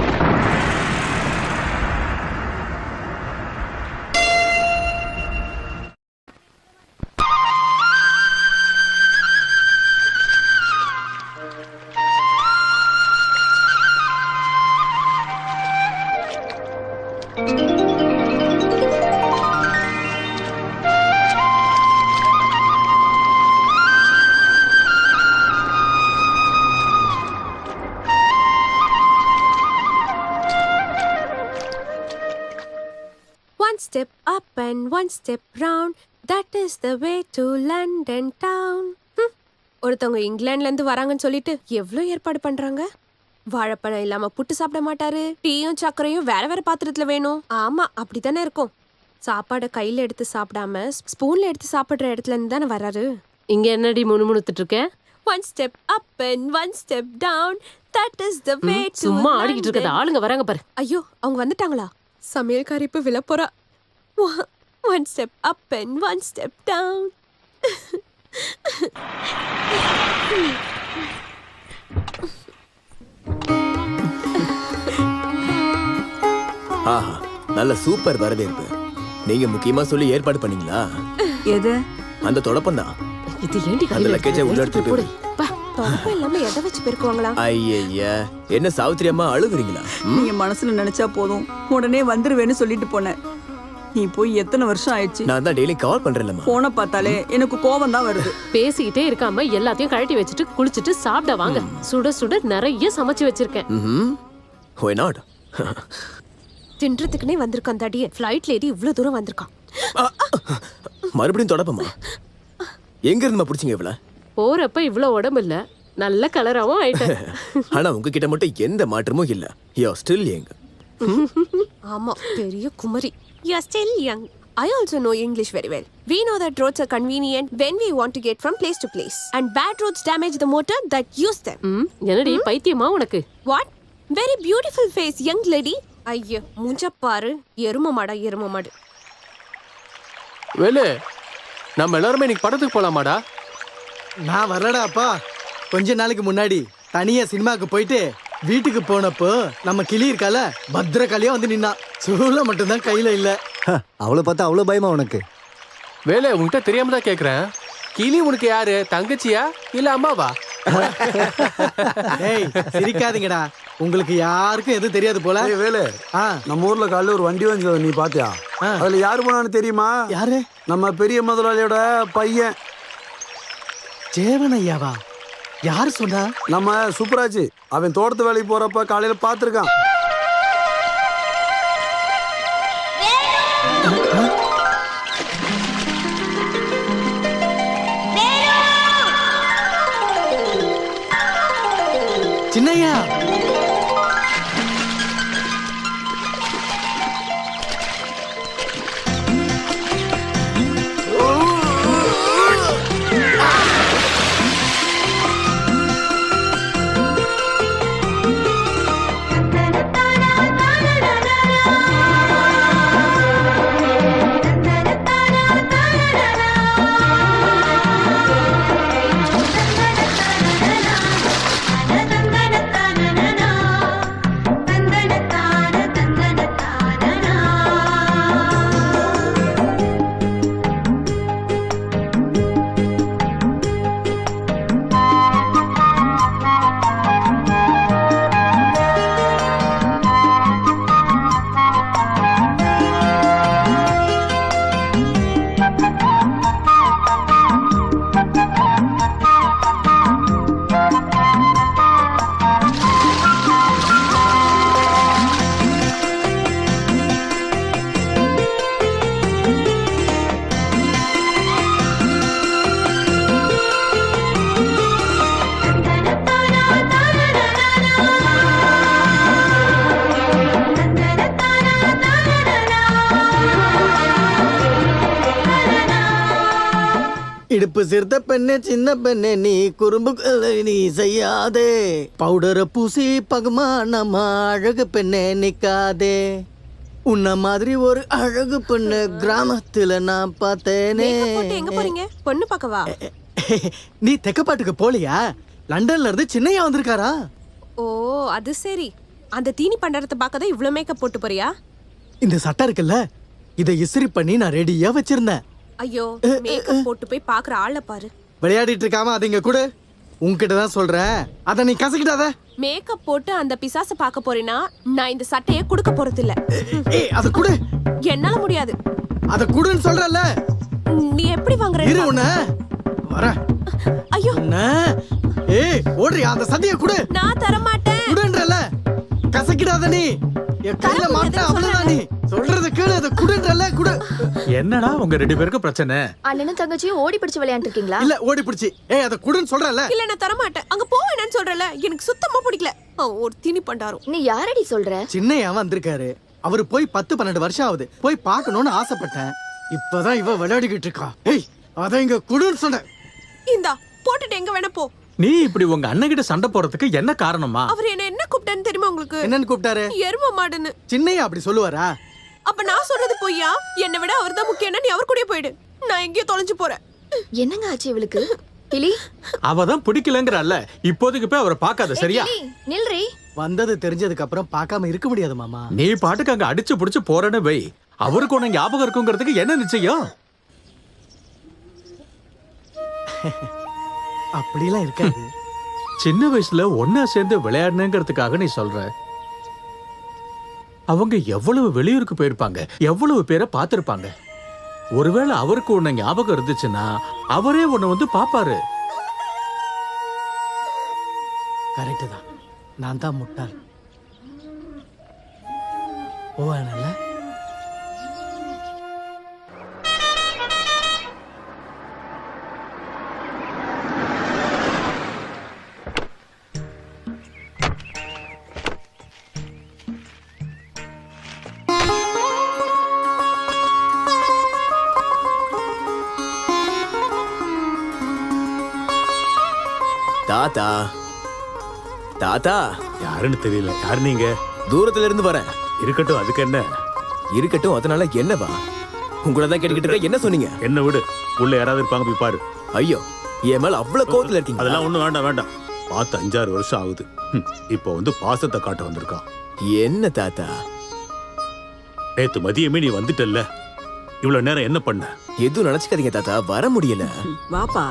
One step up and one step round, that is the way to London town. ஒருத்தவங்க இங்கிலாந்துல இருந்து வராங்கன்னு சொல்லிட்டு எவ்வளவு ஏற்பாடு பண்றாங்க. வாழைப்பழம் இல்லாம புட்டு சாப்பிட மாட்டாரு. டீயும் சர்க்கரையும் வேற வேற பாத்திரத்துல வேணும். ஆமா, அப்படித்தானே இருக்கும். சாப்பாடை கையில எடுத்து சாப்பிடாம ஸ்பூன்ல எடுத்து சாப்பிடுற இடத்துல இருந்து தானே வராரு. இங்க என்னடி முணுமுணுத்துட்டு இருக்க? One step up and one step down, that is the way to சும்மா ஆடிக்கிட்டு இருக்கத ஆளுங்க வராங்க பாரு. ஐயோ, அவங்க வந்துட்டாங்களா? சமையல்காரி இப்ப விழப்போறா. One step up and one step down. ஆஹா, நல்ல சூப்பர் வரவேற்பு. நீங்க முக்கியமா சொல்லி ஏற்பாடு பண்ணீங்களா? எது? அந்த தொடப்பம் தான். இது ஏண்டி அந்த லக்கேஜை உள்ள எடுத்துட்டு போய். தொடப்பம் இல்லாம எதை வச்சு பெருக்குவாங்களா? ஐயா, என்ன சாவித்திரி அம்மா அழுகுறீங்களா? நீங்க மனசுல நினைச்சா போதும், உடனே வந்துருவேன்னு சொல்லிட்டு போனேன். நீ போய் எத்தனை வருஷம் ஆயிடுச்சு? நான் தான் டெய்லி கால் பண்றேன்லம்மா. போனை பார்த்தாலே எனக்கு கோபம் தான் வருது. பேசிக்கிட்டே இருக்காம எல்லாத்தையும் கழட்டி வச்சுட்டு குளிச்சுட்டு சாப்பிட வாங்க. சுட சுட நிறைய சமைச்சு வச்சிருக்கேன். Why not? தின்றதுக்குனே வந்திருக்கான் தடிய. ஃப்ளைட்ல ஏறி இவ்வளவு தூரம் வந்திருக்கான். மறுபடியும் தொடப்பமா? எங்க இருந்துமா புடிச்சீங்க இவ்வளவு? போறப்ப இவ்வளவு உடம்பு இல்ல, நல்ல கலராவும் ஆயிட்டேன். ஆனா உங்ககிட்ட மட்டும் எந்த மாற்றமும் இல்ல. You are still young. ஆமா, பெரிய Kumari. You are still young. I also know English very well. We know that roads are convenient when we want to get from place to place. And bad roads damage the motor that use them. என்னடி பைத்தியமா உனக்கு? What? Very beautiful face, young lady. ஐயோ, மூஞ்ச பாரு. எரும மாடு. வேலு, நம்ம எல்லாருமே இன்னைக்கு படத்துக்கு போலாமாடா? நான் வரலடா அப்பா. கொஞ்ச நாளைக்கு முன்னாடி தனியா சினிமாக்கு போயிட்டு வீட்டுக்கு போனப்போ நம்ம கிளி இருக்கால, பத்திரகாளியா வந்து நின்னா. சூழ மட்டும்தான் கையில இல்ல. அவளை பார்த்தா அவ்வளவு பயமா உனக்கு? வேலை உன்கிட்ட தெரியாம தான் கேக்குறேன். கிளி உனக்கு யாரு? தங்கச்சியா இல்ல அம்மாவா? ஏய், சிரிக்காதீங்கடா. உங்களுக்கு யாருக்கும் எதுவும் தெரியாது போல. வேலு, நம்ம ஊர்ல காலையில ஒரு வண்டி வந்து நீ பாத்தியா? அதுல யாரு போனான்னு தெரியுமா? யாரு? நம்ம பெரிய முதலாளியோட பையன் ஜேவன் ஐயாவா? யாரு சொன்னா? நம்ம சூப்பராஜ். அவன் தோட்டத்து வேலைக்கு போறப்ப காலையில பாத்துருக்கான். சின்னையா, இடுப்பு சிறுத்த பெண்ணே சின்ன பெண்ணே நீ குறும்பு நீ செய்யாதே பவுடரை பூசி பகுமானமா அழகு பெண்ணே நிக்காதே உன்ன மாதிரி ஒரு அழகு பெண்ணு கிராமத்துல நான் பார்த்தேனே. எங்க போறீங்க? பொண்ணு பார்க்கவா? நீ தெக்கப்பாட்டுக்கு போலியா? லண்டன்ல இருந்து சின்னையா வந்திருக்காரா? ஓ அது சரி. அந்த தீனி பண்டரத்தை பார்க்க தான் இவ்வளவு மேக்கப் போட்டு போறியா? இந்த சட்டை இருக்குல்ல, இதை இஸ்திரி பண்ணி நான் ரெடியா வச்சிருந்தேன். ஐயோ, மேக்கப் போட்டு போய் பாக்குற ஆளை பாரு. விளையாடிட்டு இருக்காம அதை இங்க கூட உன்கிட்ட தான் சொல்றேன். அத நீ கசக்கிட்டாத. மேக்கப் போட்டு அந்த பிசாச பார்க்க போறேனா நான் இந்த சட்டையை கொடுக்க போறது இல்ல. ஏய் அத குடு. என்னால முடியாது. அத குடுன்னு சொல்றல. நீ எப்படி வாங்குற? இரு உன்ன வர. ஐயோ ஏய் ஓடுறியா? அந்த சட்டையை குடு. நான் தர மாட்டேன். குடுன்றல. கசக்கிடாத நீ. என் கையில மாட்ட அவ்வளவுதான். நீ சொல்றது கேளு. அத குடுன்றல. குடு. என்னடா உங்க ரெண்டு பேருக்கு பிரச்சனை? அண்ணனும் தங்கச்சியும் ஓடி பிடிச்சு விளையாண்டு இருக்கீங்களா? இல்ல ஓடி பிடிச்சி. ஏய் அத குடுன்னு சொல்றல. இல்ல நான் தர மாட்டேன். அங்க போ வேணாம்னு சொல்றல. எனக்கு சுத்தமா பிடிக்கல. ஒரு தீனி பண்டாரம். நீ யாரடி சொல்ற? சின்னையா வந்திருக்காரு. அவரு போய் 10-12 வருஷம் ஆகுது. போய் பார்க்கணும்னு ஆசைப்பட்டேன். இப்பதான் இவ விளையாடிக்கிட்டு இருக்கா. ஏய் அத இங்க குடுன்னு சொன்ன. இந்தா போட்டுட்டு எங்க வேணா போ. நீ இப்படி உங்க அண்ணன் கிட்ட சண்டை போறதுக்கு என்ன காரணமா? அவர் என்ன கூப்பிட்டான்னு தெரியுமா உங்களுக்கு? என்னன்னு கூப்பிட்டாரு? எரும மாடுன்னு. சின்னையா அப்படி சொல்லுவாரா? அப்ப நான் சொல்றது பொய்யா? என்னை விட அவர்தான் முக்கியம். நீ அவர் கூடயே போயிடு. நான் எங்கேயோ தொலைஞ்சு போறேன். என்னங்க ஆச்சு இவளுக்கு? கிளி அவதான் பிடிக்கலங்கறல்ல. இப்போதைக்கு போய் அவரை பார்க்காத சரியா? நில்றி. வந்தது தெரிஞ்சதுக்கு அப்புறம் பார்க்காம இருக்க முடியாது மாமா. நீ பாட்டுக்கு அங்க அடிச்சு புடிச்சு போறேன்னு வை. அவருக்கு உன ஞாபகம் இருக்குங்கிறதுக்கு என்ன நிச்சயம்? அப்படிலாம் இருக்காது. சின்ன வயசுல ஒன்னா சேர்ந்து விளையாடணுங்கிறதுக்காக நீ சொல்ற. அவங்க எவ்வளவு வெளியூருக்கு போயிருப்பாங்க, எவ்வளவு பேரை பார்த்திருப்பாங்க. ஒருவேளை அவருக்கு உன்னை ஞாபகம் இருந்துச்சுன்னா அவரே உன்னை வந்து பாப்பாரு. கரெக்ட் தான். நான் தான் முட்டாள். போவானல்ல. தாத்தா தாத்தா யாருன்னு தெரியல. யாரு நீங்க? தூரத்துல இருந்து வரேன். இருக்கட்டும், அதுக்கு என்ன? இருக்கட்டும், அதனால என்னவா? உங்களை தான் கேட்டுக்கிட்டு இருக்க. என்ன சொன்னீங்க? என்ன விடு, உள்ள யாராவது இருப்பாங்க, போய் பாரு. ஐயோ, என் மேல அவ்வளவு கோவத்துல இருக்கீங்க. அதெல்லாம் ஒண்ணும் வேண்டாம் வேண்டாம். பார்த்து 5-6 வருஷம் ஆகுது. இப்போ வந்து பாசத்தை காட்ட வந்திருக்கான். என்ன தாத்தா? நேத்து மதியமே நீ வந்துட்டல்ல, இவ்வளவு நேரம் என்ன பண்ண? எதுவும் நினைச்சுக்காதீங்க தாத்தா, வர முடியல. வாப்பா.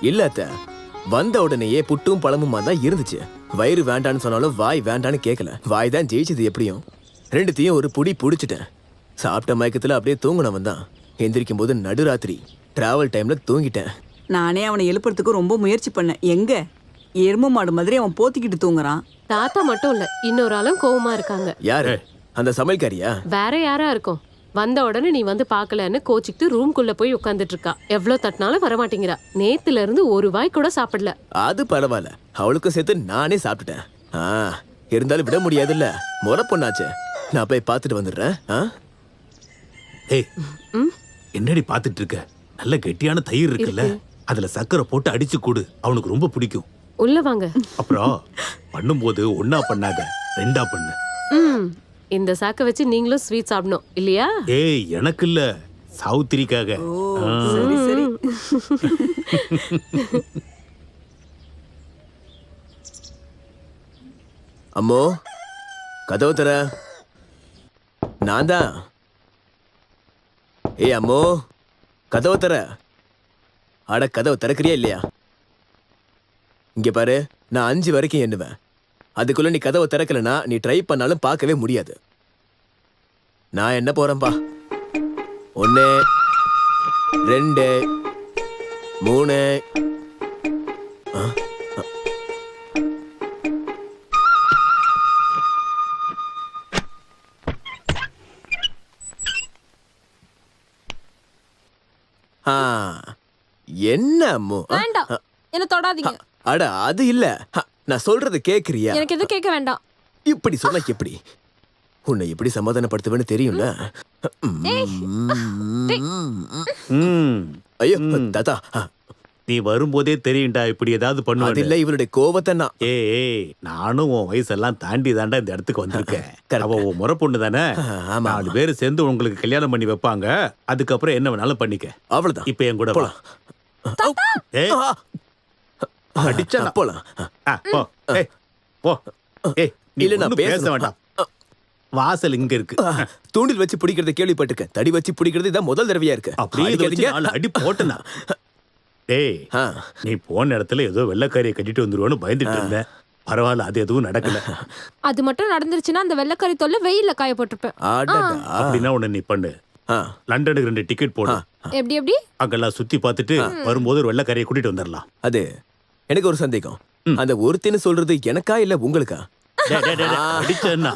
இல்ல அத்த, வந்த உடனேயே புட்டும் பழமுமா தான் இருந்துச்சு. வயிறு வேண்டான்னு சொன்னாலும் வாய் வேண்டான்னு கேட்கல. வாய் தான் ஜெயிச்சது. எப்படியும் ரெண்டுத்தையும் ஒரு புடி புடிச்சிட்டேன். சாப்பிட்ட மயக்கத்துல அப்படியே தூங்கினவன் தான். எந்திரிக்கும் போது நடுராத்திரி டிராவல் டைம்ல தூங்கிட்டேன். நானே அவனை எழுப்புறதுக்கு ரொம்ப முயற்சி பண்ணேன். எங்க எரும மாடு மாதிரி அவன் போத்திக்கிட்டு தூங்குறான். தாத்தா மட்டும் இல்ல, இன்னொரு ஆளும் கோவமா இருக்காங்க. யாரு? அந்த சமையல்காரியா? வேற யாரா இருக்கும்? வந்த உடனே நீ வந்து பாக்கலன்னு கோச்சிக்கிட்டு ரூம்குள்ள போய் உட்காந்துட்டு இருக்கா. எவ்வளவு தட்டினாலும் வரமாட்டேங்கிறா. நேத்துல இருந்து ஒரு வாய் கூட சாப்பிடல. அது பரவாயில்ல, அவளுக்கும் சேர்த்து நானே சாப்பிட்டுட்டேன். இருந்தாலும் விட முடியாதுல்ல, முறை பொண்ணாச்சு. நான் போய் பார்த்துட்டு வந்துடுறேன். ஏய், என்னடி பார்த்துட்டு இருக்க? நல்ல கெட்டியான தயிர் இருக்குல்ல, அதுல சக்கரை போட்டு அடிச்சு கூடு. அவனுக்கு ரொம்ப பிடிக்கும். உள்ள வாங்க. அப்புறம் பண்ணும்போது ஒன்னா பண்ணாத, 2ஆ பண்ணு. இந்த சாக்க வச்சு நீங்களும் ஸ்வீட் சாப்பிடணும் இல்லையா? ஏய், எனக்கு இல்ல, சாவுத்திரிக்காக. சரி சரி. அம்மோ, கதவு தர. நான் தான். ஏய் அம்மோ, கதவு தர. அட, கதவு திறக்கிறியா இல்லையா? இங்க பாரு, நான் 5 வரைக்கும் எண்ணுவேன். அதுக்குள்ள நீ கதவை திறக்கலனா நீ ட்ரை பண்ணாலும் பார்க்கவே முடியாது. நான் என்ன போறேன்பா. 1 2 3. என்ன அம்மு? வேண்டாம், என்ன தொடாதீங்க. அட, அது இல்ல, நான் சொல்றது கேக்குறியா? எனக்கு எதுவும் கேட்க வேண்டாம். இப்படி சொன்னா எப்படி? உன்னை எப்படி சமாதானப்படுத்துவேன்னு தெரியும்ல. ஐயோ தாத்தா நீ வரும்போதே தெரியும்டா இப்படி ஏதாவது அது பண்ணுவாங்க. இல்ல இவருடைய கோவத்தை நான் ஏய் நானும் உன் வயசெல்லாம் தாண்டி தாண்டா இந்த இடத்துக்கு வந்திருக்கேன். அவ உன் முறை பொண்ணு தானே. 4 பேர் சேர்ந்து உங்களுக்கு கல்யாணம் பண்ணி வைப்பாங்க. அதுக்கப்புறம் என்ன வேணாலும் பண்ணிக்க. அவ்வளவுதான். இப்ப என் கூட வா. ஏய் அடிச்சா போலாம். போ. ஏய் போ. ஏய் நீ இல்ல, நான் ஒண்ணும் பேச பேசணும். வேண்டாம். வாசல் இங்க இருக்கு. தூண்டில் வச்சு பிடிக்கிறத கேள்விப்பட்டிருக்கேன். தடி வச்சு பிடிக்கிறது இதான் முதல் தடவையா இருக்கு. அப்படியே இதை வச்சு 4 அடி போட்டனா. டேய் நீ போன இடத்துல ஏதோ வெள்ளைக்காரியை கட்டிட்டு வந்துருவான்னு பயந்துட்டு இருந்தேன். பரவாயில்ல, அது எதுவும் நடக்கல. அது மட்டும் நடந்துருச்சுன்னா அந்த வெள்ளைக்கறி தொல்லை வெயில்ல காய போட்டிருப்பேன். அப்படின்னா உன்னை நீ பண்ணு, லண்டனுக்கு 2 டிக்கெட் போடு. எப்படி எப்படி அங்கெல்லாம் சுத்தி பார்த்துட்டு வரும்போது ஒரு வெள்ளைக்காரியை கூட்டிட்டு வந்துடலாம். அது எனக்கு ஒரு சந்தேகம். அந்த ஒருத்தின்னு சொல்றது எனக்கா இல்ல உங்களுக்கா? அடிச்சா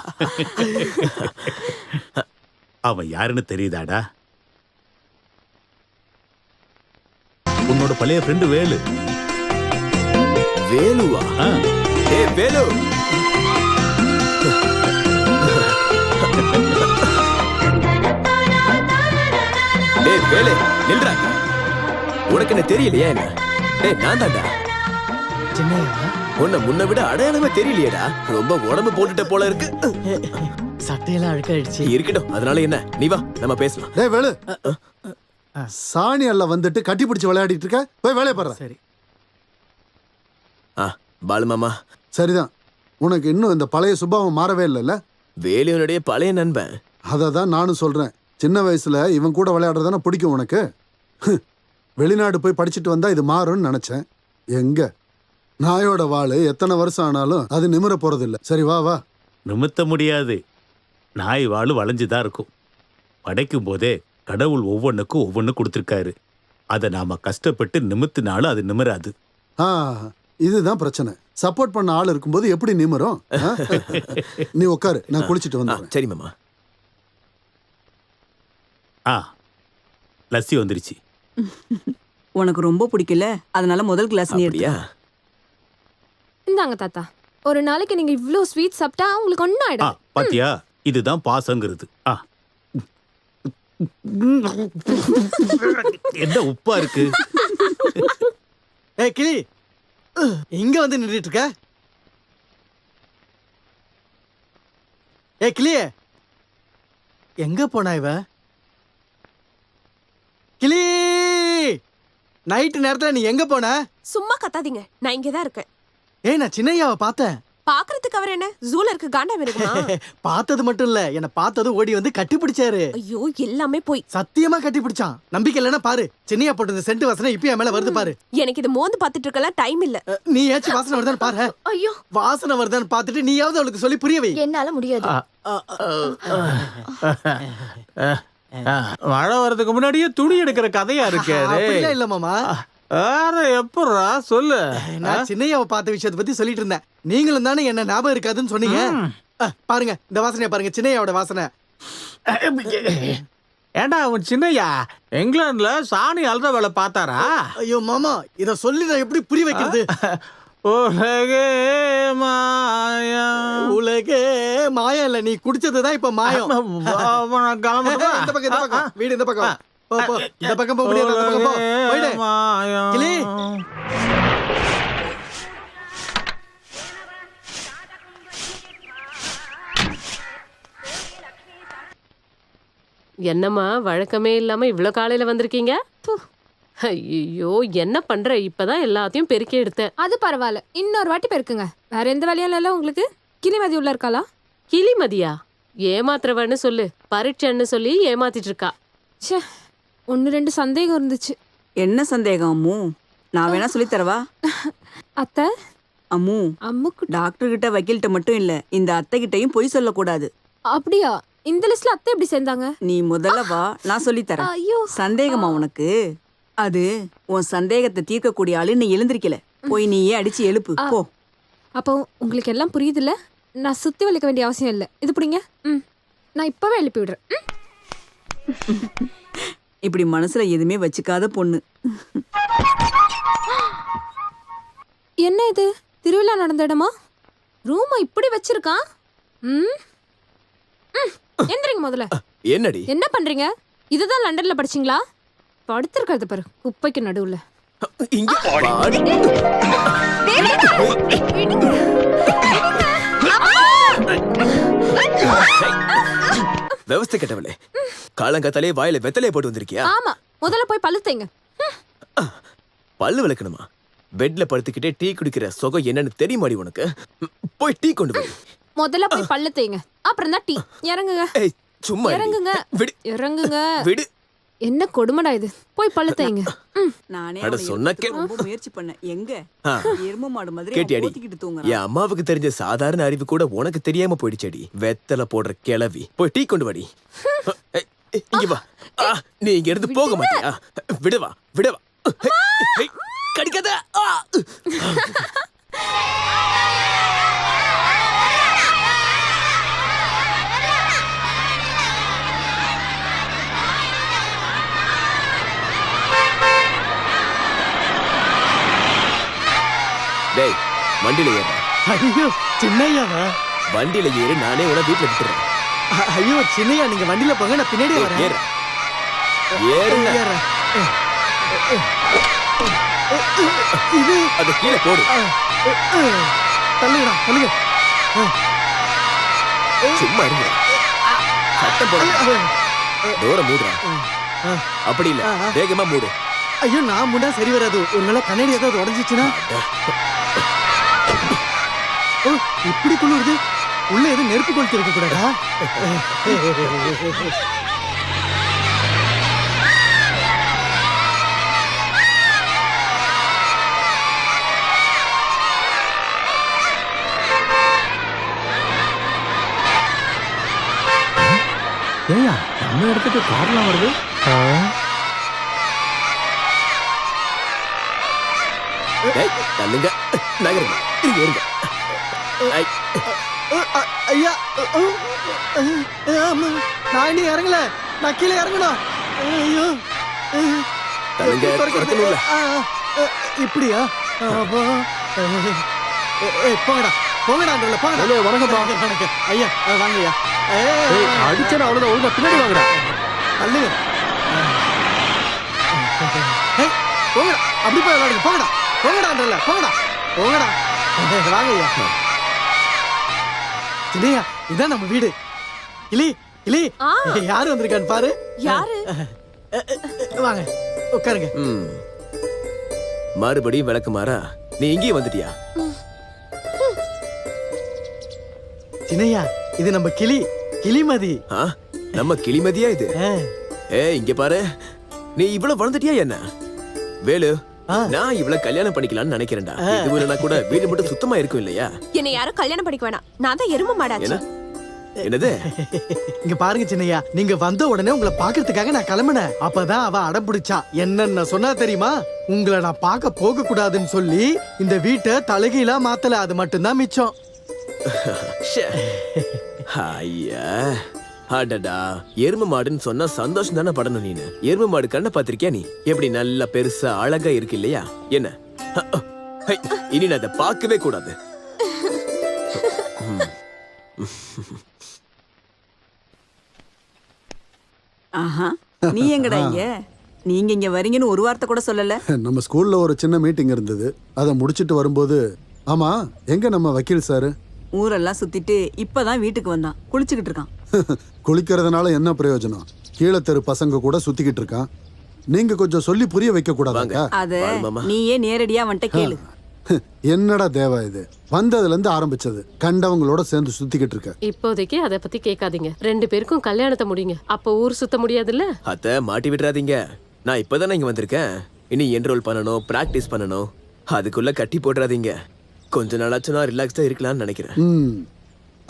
அவன் யாருன்னு தெரியுதாடா? உன்னோட பழைய ஃப்ரெண்டு வேலு. வேலுவா? ஏய் வேலு, டேய் வேலு நில்றா. உனக்கு என்ன தெரியலையா என்ன? டேய் நான் தான்டா. உன்னை முன்ன விட அடையாளமே தெரியலையேடா. ரொம்ப உடம்பு போட்டுட்ட போல இருக்கு. சட்டையெல்லாம் அழுக்காயிடுச்சு. இருக்கட்டும், அதனால என்ன, நீ வா நம்ம பேசலாம். டேய் வேலு, சாணி அல்ல வந்துட்டு கட்டி பிடிச்சு விளையாடிட்டு இருக்க, போய் வேலையை பாரு. சரி பாலு மாமா. சரிதான், உனக்கு இன்னும் இந்த பழைய சுபாவம் மாறவே இல்லைல்ல? வேலுவனுடைய பழைய நண்பன். அதை தான் நானும் சொல்றேன். சின்ன வயசுல இவன் கூட விளையாடுறதானே பிடிக்கும் உனக்கு. வெளிநாடு போய் படிச்சுட்டு வந்தா இது மாறும்னு நினைச்சேன். எங்க நாயோட வாழு எத்தனை வருஷம் ஆனாலும் அது நிமிர போறது இல்ல. சரி வா வா. நிமித்த முடியாது. நாய் வாழு வளைஞ்சுதான் இருக்கும். படைக்கும் போதே கடவுள் ஒவ்வொன்றுக்கும் ஒவ்வொன்று கொடுத்துருக்காரு. அதை நாம கஷ்டப்பட்டு நிமித்தினாலும் அது நிமிராது. இதுதான் பிரச்சனை. சப்போர்ட் பண்ண ஆள் இருக்கும்போது எப்படி நிமிரும்? நீ உட்காரு, நான் குளிச்சுட்டு வந்தேன். சரி மாமா. லஸ்ஸி வந்துருச்சு. உனக்கு ரொம்ப பிடிக்கல, அதனால முதல் கிளாஸ் நீ எடுத்தியா? இந்தாங்க தாத்தா, ஒரு நாளைக்கு நீங்க இவ்ளோ ஸ்வீட் சாப்பிட்டா உங்களுக்கு ஒன்னும் ஆயிடும். பாத்தியா, இதுதான் பாசங்கிறது. என்ன உப்பா இருக்கு? ஏய் கிளி, இங்க வந்து நின்றுட்டு இருக்க. ஏய் கிளியே, எங்க போனா இவ? கிளி, நைட்டு நேரத்துல நீ எங்க போன? சும்மா கத்தாதீங்க, நான் இங்கதான் இருக்கேன். ஏய் நான் சின்னையாவை பார்த்தேன். பாக்குறதுக்கு அவர் என்ன ஜூல இருக்கு காண்டாம இருக்குமா? பார்த்தது மட்டும் இல்ல, என்ன பார்த்தது ஓடி வந்து கட்டி பிடிச்சாரு. ஐயோ எல்லாமே போய். சத்தியமா கட்டி பிடிச்சான். நம்பிக்கை இல்லைன்னா பாரு, சின்னையா போட்டு சென்ட் வாசனை இப்ப என் மேல வருது பாரு. எனக்கு இது மோந்து பாத்துட்டு இருக்கலாம் டைம் இல்ல. நீ ஏச்சு வாசனை வருதான்னு பாரு. ஐயோ வாசனை வருதான்னு பாத்துட்டு நீயாவது அவளுக்கு சொல்லி புரிய வை. என்னால முடியாது. மழை வர்றதுக்கு முன்னாடியே துணி எடுக்கிற கதையா இருக்கு. அப்படிலாம் இல்ல மாமா. எப்படா சொல்லு. நான் சின்னையாவை பார்த்த விஷயத்தை பத்தி சொல்லிட்டு இருந்தேன். நீங்களும் தானே என்ன ஞாபகம் இருக்காதுன்னு சொன்னீங்க. பாருங்க இந்த வாசனையா பாருங்க, சின்னையாவோட வாசனை. ஏண்டா அவன் சின்னையா இங்கிலாந்துல சாணி அல்ற வேலை பார்த்தாரா? ஐயோ மாமா, இத சொல்லி நான் எப்படி புரிய வைக்கிறது? உலகே மாயா. உலகே மாயா இல்ல, நீ குடிச்சதுதான் இப்ப மாயம். இந்த பக்கம், இந்த பக்கம் வீடு, இந்த பக்கம் போ போ. இந்த பக்கம் போக முடியாது, அந்த பக்கம் போ. போயிடு கிளி. என்னம்மா வழக்கமே இல்லாம இவ்ளோ காலையில வந்திருக்கீங்க? ஐயோ என்ன பண்ற, இப்பதான் எல்லாத்தையும் பெருக்கி எடுத்தேன். அது பரவாயில்ல, இன்னொரு வாட்டி பெருக்குங்க. வேற எந்த வேலையும் இல்ல உங்களுக்கு? கிளிமதி உள்ள இருக்காளா? கிளிமதியா? ஏமாத்துறவன்னு சொல்லு, பரீட்சைன்னு சொல்லி ஏமாத்திட்டு இருக்கா. ச்சே, 1-2 சந்தேகம் இருந்துச்சு. என்ன சந்தேகம் அம்மு? நான் வேணா சொல்லி தரவா? அத்தை அம்மு, அம்முக்கு டாக்டர் கிட்ட வக்கீல்கிட்ட மட்டும் இல்ல, இந்த அத்தை கிட்டையும் பொய் சொல்லக்கூடாது. அப்படியா? இந்த லிஸ்ட்ல அத்தை எப்படி சேர்ந்தாங்க? நீ முதல்ல வா, நான் சொல்லி தரேன். ஐயோ, சந்தேகமா உனக்கு? அது உன் சந்தேகத்தை தீர்க்கக்கூடிய ஆளு நீ எழுந்திருக்கல. போய் நீயே அடிச்சு எழுப்பு போ. அப்போ உங்களுக்கு எல்லாம் புரியுதுல்ல? நான் சுத்தி வலிக்க வேண்டிய அவசியம் இல்லை. இது பிடிங்க. நான் இப்பவே எழுப்பி விடுறேன். இப்படி மனசுல எதுவுமே வச்சுக்காத பொண்ணு. என்ன இது, திருவிழா நடந்த இடமா? ரூமா இப்படி வச்சிருக்கான். எந்திரிங்க முதல்ல. என்னடி என்ன பண்றீங்க? இதுதான் லண்டன்ல படிச்சீங்களா? படுத்திருக்கிறது பாரு குப்பைக்கு நடுவுல. இங்க வாடி. व्यवस्था கெட்டவளே, காலங்காத்தாலே வாயில வெத்தலைய போட்டு வந்திருக்கியா? ஆமா, முதல்ல போய் பல்லு தேய்ங்க. பல்லு விளக்கணுமா? பெட்ல படுத்துக்கிட்டே டீ குடிக்கிற சுகம் என்னன்னு தெரியுமாடி உனக்கு? போய் டீ கொண்டு வா. முதல்ல போய் பல்லு தேய்ங்க, அப்புறம் தான் டீ. இறங்குங்க. ஏய் சும்மா இறங்குங்க. விடு. இறங்குங்க. விடு. என்ன கொடுமைடா இது. போய் பல்லு தேய்ங்க. நானே அட சொன்னா ரொம்ப முயற்சி பண்ணேன். எங்க எரும மாடு மாதிரி கேட்டியாடி? போத்திக்கிட்டு தூங்குறா. என் அம்மாவுக்கு தெரிஞ்ச சாதாரண அறிவு கூட உனக்கு தெரியாம போயிடுச்சடி. வெத்தலை போடுற கிளவி. போய் டீ கொண்டு வாடி. இங்க வா. நீ இங்க இருந்து போக மாட்டியா? விடுவா விடுவா. கடிக்காத. டேய் வண்டியில ஏறு. ஐயோ சின்னையாவா? வண்டியில ஏறு, நானே உன வீட்டுல விட்டுறேன். ஐயோ சின்னையா, நீங்க வண்டியில போங்க, நான் பின்னாடியே வரேன். ஏறு. ஏறு. இது அது கீழே போடு. தள்ளுங்கடா தள்ளுங்க. சும்மா இருங்க. சத்தம் போட. டோரை மூடுறா. அப்படி இல்ல, வேகமா மூடு. ஐயோ நான் முன்னா சரி வராது. ஒருவேளை கண்ணாடி ஏதாவது உடஞ்சிச்சுன்னா? ஓ இப்படி குளிருது. உள்ள எதுவும் நெருப்பு கொளுத்தி இருக்க கூடாதா? ஏயா நம்ம இடத்துக்கு கார்லாம் வருது? தள்ளுங்க. நகருங்க. இருங்க இருங்க. ஐயா ஆமா, நான் இன்னும் இறங்கல. நான் கீழே இறங்கணும். ஐயோ தள்ளுங்க. திறக்கணும்ல. இப்படியா? போங்கடா போங்கடா. போங்கடா. வணக்கம்ப்பா. வணக்கம் ஐயா. வாங்க ஐயா. அடிச்சா அவ்வளவுதான். ஒழுங்கா பின்னாடி வாங்கடா. அல்லுங்க. போங்கடா. அப்படி போய் விளையாடுங்க. போங்கடா போங்கடான்றல. போங்கடா போங்கடா. வாங்க ஐயா. இல்லையா, இதான் நம்ம வீடு. இலி இலி யாரு வந்திருக்கான்னு பாரு. யாரு? வாங்க உட்காருங்க. மறுபடியும் விளக்கு மாறா. நீ இங்கேயே வந்துட்டியா? சின்னையா, இது நம்ம கிளிமதி. நம்ம கிளிமதியா இது? இங்க பாரு, நீ இவ்வளவு வளர்ந்துட்டியா என்ன? வேலு, நான் இவ்வளவு கல்யாணம் பண்ணிக்கலாம்னு நினைக்கிறேன்டா. இது இல்லைனா கூட வீடு மட்டும் சுத்தமா இருக்கும் இல்லையா? என்னை யாரும் கல்யாணம் பண்ணிக்க வேணாம். நான் தான் எரும மாடாச்சு. என்னது? இங்க பாருங்க சின்னையா, நீங்க வந்த உடனே உங்களை பாக்குறதுக்காக நான் கிளம்பினேன். அப்பதான் அவ அடம் பிடிச்சா. என்னன்னு சொன்னா தெரியுமா? உங்களை நான் பார்க்க போக கூடாதுன்னு சொல்லி இந்த வீட்டை தலைகீழா மாத்தல. அது மட்டும்தான் மிச்சம். ஐயா அடடா, எரும மாடுன்னு சொன்னா சந்தோஷம் தானே படணும் நீனு. எரும மாடு கண்ணை பாத்திருக்கியா நீ? எப்படி நல்லா பெருசா அழகா இருக்கு இல்லையா? என்ன இனி நான் அதை பார்க்கவே கூடாது. ஆஹா, நீ எங்கடா இங்க? நீங்க இங்க வரீங்கன்னு ஒரு வார்த்தை கூட சொல்லல. நம்ம ஸ்கூல்ல ஒரு சின்ன மீட்டிங் இருந்தது. அதை முடிச்சிட்டு வரும்போது, ஆமா எங்க நம்ம வக்கீல் சாரு? ஊரெல்லாம் சுத்திட்டு இப்பதான் வீட்டுக்கு வந்தான். குளிச்சுக்கிட்டு இருக்கான். குளிக்கிறதுனால என்ன பிரயோஜனம்? கீழே தெரு பசங்க கூட சுத்திக்கிட்டு இருக்கான். நீங்க கொஞ்சம் சொல்லி புரிய வைக்க கூடாதாங்க? அத நீயே நேரடியா வந்துட்ட கேளு. என்னடா தேவா இது? வந்ததுல இருந்து ஆரம்பிச்சது கண்டவங்களோட சேர்ந்து சுத்திக்கிட்டு இருக்க. இப்போதைக்கு அத பத்தி கேட்காதீங்க. 2 பேருக்கும் கல்யாணத்தை முடிங்க. அப்ப ஊர் சுத்த முடியாதுல்ல? அத மாட்டி விட்டுறாதீங்க. நான் இப்பதானே இங்க வந்திருக்கேன். இனி என்ரோல் பண்ணணும், பிராக்டிஸ் பண்ணணும். அதுக்குள்ள கட்டி போட்டுறாதீங்க. கொஞ்ச நாளாச்சும் நான் ரிலாக்ஸ்டா இருக்கலாம்னு நினைக்கிறேன்.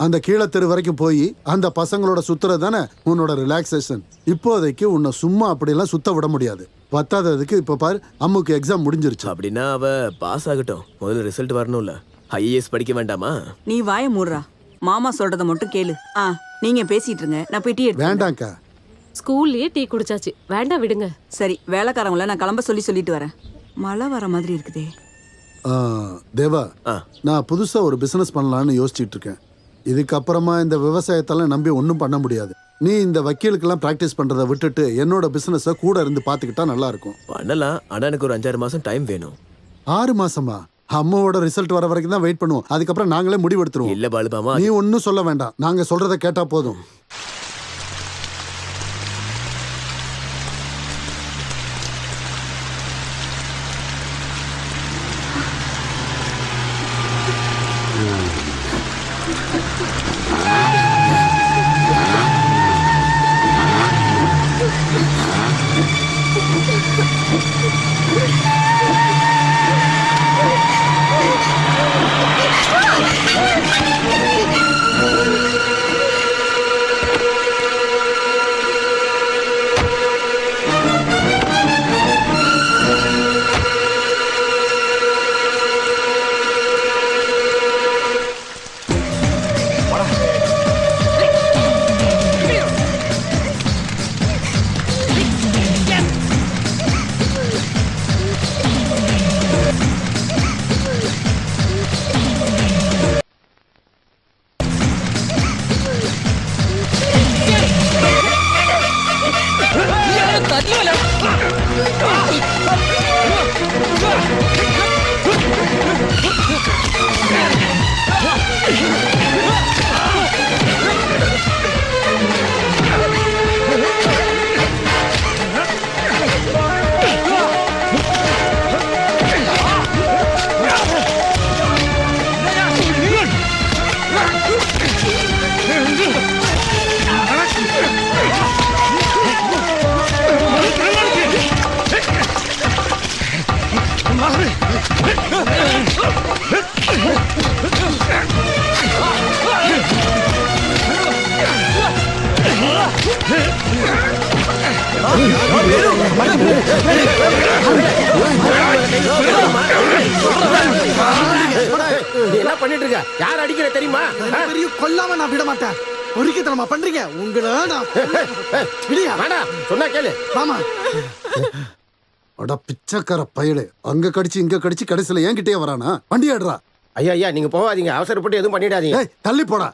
அந்த கீழே தெரு வரைக்கும் போய் அந்த பசங்களோட சுத்துறது தானே உன்னோட ரிலாக்ஸேஷன். இப்போதைக்கு உன்னை சும்மா அப்படியெல்லாம் சுத்த விட முடியாது. பத்தாததுக்கு இப்ப பாரு, அம்முக்கு எக்ஸாம் முடிஞ்சிருச்சு. அப்படின்னா அவ பாஸ் ஆகட்டும். முதல்ல ரிசல்ட் வரணும்ல. ஐஏஎஸ் படிக்க வேண்டாமா? நீ வாய மூடுறா. மாமா சொல்றத மட்டும் கேளு. நீங்க பேசிட்டு இருங்க, நான் போய் டீ எடுத்து. வேண்டாம்க்கா. ஸ்கூல்லயே டீ குடிச்சாச்சு. வேண்டாம் விடுங்க. சரி, வேலைக்காரங்கள நான் கிளம்ப சொல்லிட்டு வரேன். மழை வர மாதிரி இருக்குதே. தேவா, நான் புதுசா ஒரு பிசினஸ் பண்ணலான்னு யோசிச்சுட்டு இருக்கேன். இதுக்கப்புறமா இந்த விவசாயத்தெல்லாம் நம்பி ஒன்றும் பண்ண முடியாது. நீ இந்த வக்கீலுக்கெல்லாம் பிராக்டிஸ் பண்றதை விட்டுட்டு என்னோட பிசினஸ கூட இருந்து பாத்துக்கிட்டா நல்லா இருக்கும். பண்ணலாம், ஆனா எனக்கு ஒரு 5-6 மாசம் டைம் வேணும். 6 மாசமா? அம்மாவோட ரிசல்ட் வர வரைக்கும் தான் வெயிட் பண்ணுவோம். அதுக்கப்புறம் நாங்களே முடிவெடுத்துருவோம். இல்ல பாலுமாமா, நீ ஒன்னும் சொல்ல வேண்டாம், நாங்க சொல்றத கேட்டா போதும். என்ன பண்ணிட்டு இருக்க? யார் அடிக்கிற தெரியுமா? கொல்லாம நான் விட மாட்டேன். பொறுக்கித்தனமா பண்றீங்க உங்களை. சொன்னா கேளு. ஆமா. அட பிச்சைக்கார பயலே, அங்க கடிச்சு இங்க கடிச்சு கடைசியில என்கிட்டயே வரானா? வண்டி ஆடுறா. ஐயா நீங்க போகாதீங்க, அவசரப்பட்டு எதுவும் பண்ணிடாதீங்க. தள்ளி போடா.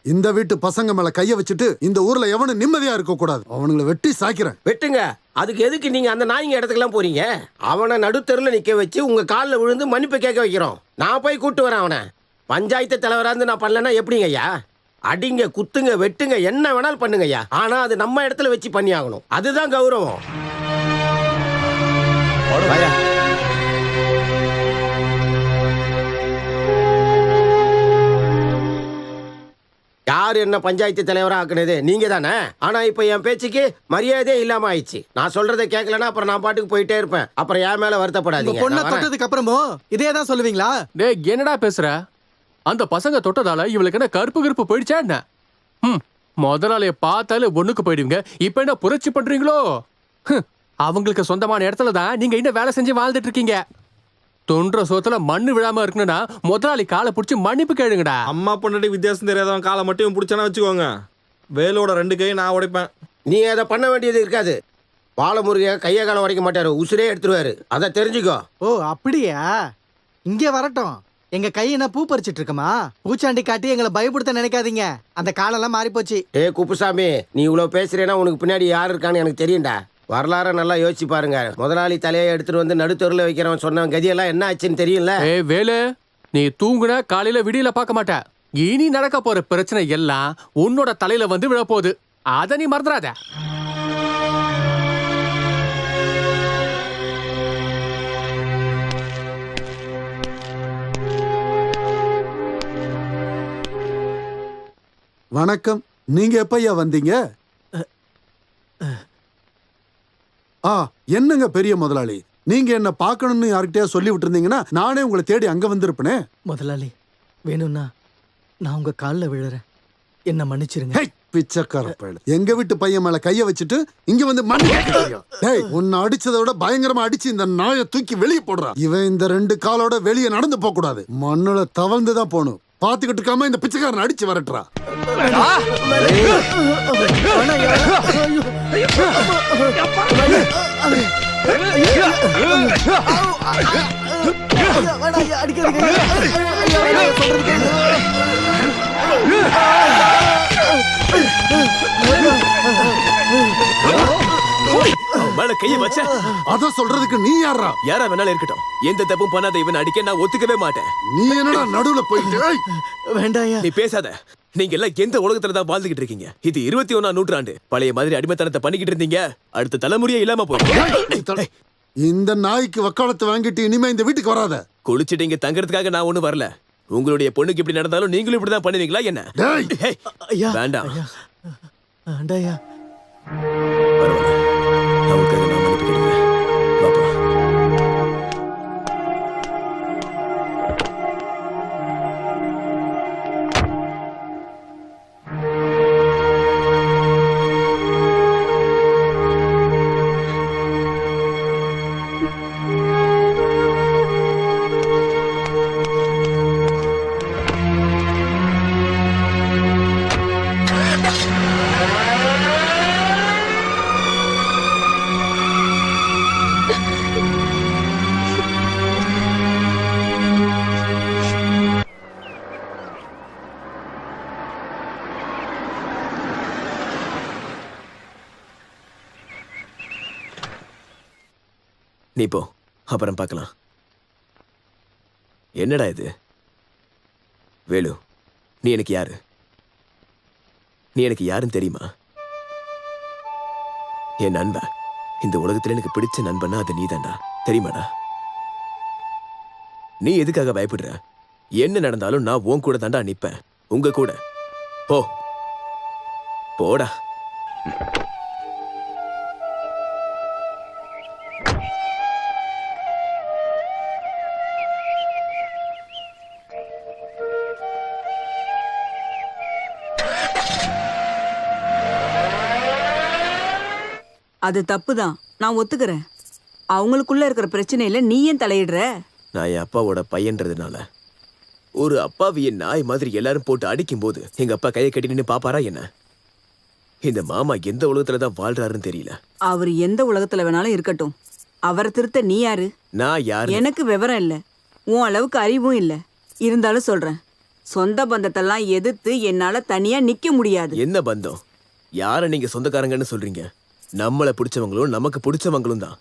இந்த வீட்டு பசங்க மேல கைய வச்சுட்டு இந்த ஊர்ல எவனும் நிம்மதியா இருக்க கூடாது. அவனுங்களை வெட்டி சாய்க்கிறேன். வெட்டுங்க. அதுக்கு எதுக்கு நீங்க அந்த நாய்ங்க இடத்துக்குலாம் போறீங்க? அவனை நடுத்தெருல நிக்க வச்சு உங்க காலில் விழுந்து மன்னிப்பு கேட்க வைக்கிறோம். நான் போய் கூட்டு வரேன் அவனை. பஞ்சாயத்து தலைவரா இருந்து நான் பண்ணலன்னா எப்படிங்க ஐயா? அடிங்க, குத்துங்க, வெட்டுங்க, என்ன வேணாலும் பண்ணுங்க ஐயா. ஆனா அது நம்ம இடத்துல வச்சு பண்ணி ஆகணும். அதுதான் கௌரவம். யார் என்ன பஞ்சாயத்து தலைவரா ஆக்குனது? நீங்க தானே. ஆனா இப்ப என் பேச்சுக்கு மரியாதையே இல்லாம ஆயிடுச்சு. நான் சொல்றதை கேட்கலன்னா அப்புறம் நான் பாட்டுக்கு போயிட்டே இருப்பேன். அப்புறம் என் மேல வருத்தப்படாதீங்க. பொண்ணை தொட்டதுக்கு அப்புறமும் இதே தான் சொல்லுவீங்களா? டேய் என்னடா பேசுற? அந்த பசங்க தொட்டதால இவளுக்கு என்ன கருப்பு போயிடுச்சா என்ன? முதலாளிய பார்த்தாலே ஒண்ணுக்கு போயிடுவீங்க. இப்ப என்ன புரட்சி பண்றீங்களோ? அவங்களுக்கு சொந்தமான இடத்துல தான் நீங்க இன்னும் வேலை செஞ்சு வாழ்ந்துட்டு இருக்கீங்க. தொன்ற சோத்துல மண்ணு விழாம இருக்கணும்னா முதலாளி காலை பிடிச்சி மன்னிப்பு கேளுங்கடா. அம்மா பொண்ணாடி வித்தியாசம் தெரியாதவன் காலை மட்டும் பிடிச்சானா வச்சுக்கோங்க, வேலோட 2 கையை நான் உடைப்பேன். நீ அதை பண்ண வேண்டியது இருக்காது. பாலமுருக கையை காலம் உடைக்க மாட்டாரு, உசுரே எடுத்துருவாரு. அதை தெரிஞ்சுக்கோ. ஓ அப்படியா? இங்கே வரட்டும். எங்க கை என்ன பூ பறிச்சிட்டு இருக்கமா? பூச்சாண்டி காட்டி எங்களை பயப்படுத்த நினைக்காதீங்க. அந்த காலெல்லாம் மாறி போச்சு. குப்புசாமி, நீ இவ்வளவு பேசுறேன்னா உனக்கு பின்னாடி யாரு இருக்கான்னு எனக்கு தெரியும்டா. வரலாற நல்லா யோசிச்சு பாருங்க. முதலாளி தலையை எடுத்துட்டு வந்து நடுத்தொருல வைக்கிறவன் சொன்ன கதியெல்லாம் என்ன ஆச்சுன்னு தெரியும்ல. வேலு, நீ தூங்குன காலையில விடியல பார்க்க மாட்ட. இனி நடக்க போற பிரச்சனை எல்லாம் உன்னோட தலையில வந்து விழப்போகுது. அத நீ மறந்துடாத. வணக்கம். நீங்க எப்பையா வந்தீங்க? என்னங்க பெரிய முதலாளி, நீங்க என்ன பார்க்கணும்னு யார்கிட்டயா சொல்லி விட்டு இருந்தீங்கன்னா நானே உங்களை தேடி அங்க வந்திருப்பேனே. முதலாளி, வேணும்னா நான் உங்க காலில் விழுறேன், என்ன மன்னிச்சிருங்க. பிச்சைக்கார பயல, எங்க வீட்டு பையன் மேல கைய வச்சுட்டு இங்க வந்து மன்னிப்பு. உன்னை அடிச்சதை விட பயங்கரமா அடிச்சு இந்த நாயை தூக்கி வெளியே போடுறா. இவன் இந்த 2 காலோட வெளியே நடந்து போக கூடாது, மண்ணுல தவழ்ந்துதான் போகணும். பாத்துக்கிட்டு இருக்காம இந்த பிச்சைக்காரன் அடிச்சு வரட்டுறா. அடிக்க மேல கைய வச்ச அத சொல்றதுக்கு நீ யாரா? யாரா வேணாலும் இருக்கட்டும், எந்த தப்பும் பண்ணாத இவன் அடிக்க நான் ஒத்துக்கவே மாட்டேன். நீ என்னடா நடுவுல போயிட்டு? ஏய், வேண்டாயா. நீ பேசாத. நீங்க எல்லாம் எந்த உலகத்துல தான் வாழ்ந்துகிட்டு இருக்கீங்க? இது 21ஆம் நூற்றாண்டு. பழைய மாதிரி அடிமைத்தனத்தை பண்ணிக்கிட்டு இருந்தீங்க, அடுத்த தலைமுறையே இல்லாம போயிடும். இந்த நாய்க்கு வக்காலத்து வாங்கிட்டு இனிமே இந்த வீட்டுக்கு வராத. குளிச்சுட்டு இங்க தங்கறதுக்காக நான் ஒண்ணும் வரல. உங்களுடைய பொண்ணுக்கு இப்படி நடந்தாலும் நீங்களும் இப்படிதான் பண்ணுவீங்களா என்ன? டேய், ஐயா வேண்டாம். வேண்டாயா. பரவாயில்ல, அவளுக்காக நான் மன்னிப்பு கேட்டுக்கிறேன். பாப்பா. நீ போ, அப்புறம் பார்க்கலாம். என்னடா இது? வேலு, நீ எனக்கு யாரு? நீ எனக்கு யாருன்னு தெரியுமா? என் நண்பன். இந்த உலகத்துல எனக்கு பிடிச்ச நண்பனா அது நீதான்டா, தெரியுமாடா? நீ எதுக்காக பயப்படுற? என்ன நடந்தாலும் நான் உன் கூட தாண்டா நிப்பேன், உங்க கூட. போ போடா. அது தப்புதான், நான் ஒத்துக்கிறேன். அவங்களுக்குள்ள இருக்கிற பிரச்சனையில நீ ஏன் தலையிடுற? நான் என் அப்பாவோட பையன்றதுனால ஒரு அப்பாவிய நாய் மாதிரி எல்லாரும் போட்டு அடிக்கும் போது எங்க அப்பா கையை கட்டி நின்று பாப்பாரா என்ன? இந்த மாமா எந்த உலகத்துலதான் வாழ்றாருன்னு தெரியல. அவர் எந்த உலகத்துல வேணாலும் இருக்கட்டும், அவரை திருத்த நீ யாரு? நான் யாரு? எனக்கு விவரம் இல்ல, உன் அளவுக்கு அறிவும் இல்ல. இருந்தாலும் சொல்றேன், சொந்த பந்தத்தெல்லாம் எதிர்த்து என்னால தனியா நிக்க முடியாது. என்ன பந்தம்? யார நீங்க சொந்தக்காரங்கன்னு சொல்றீங்க? நம்மளை பிடிச்சவங்களும் நமக்கு பிடிச்சவங்களும் தான்.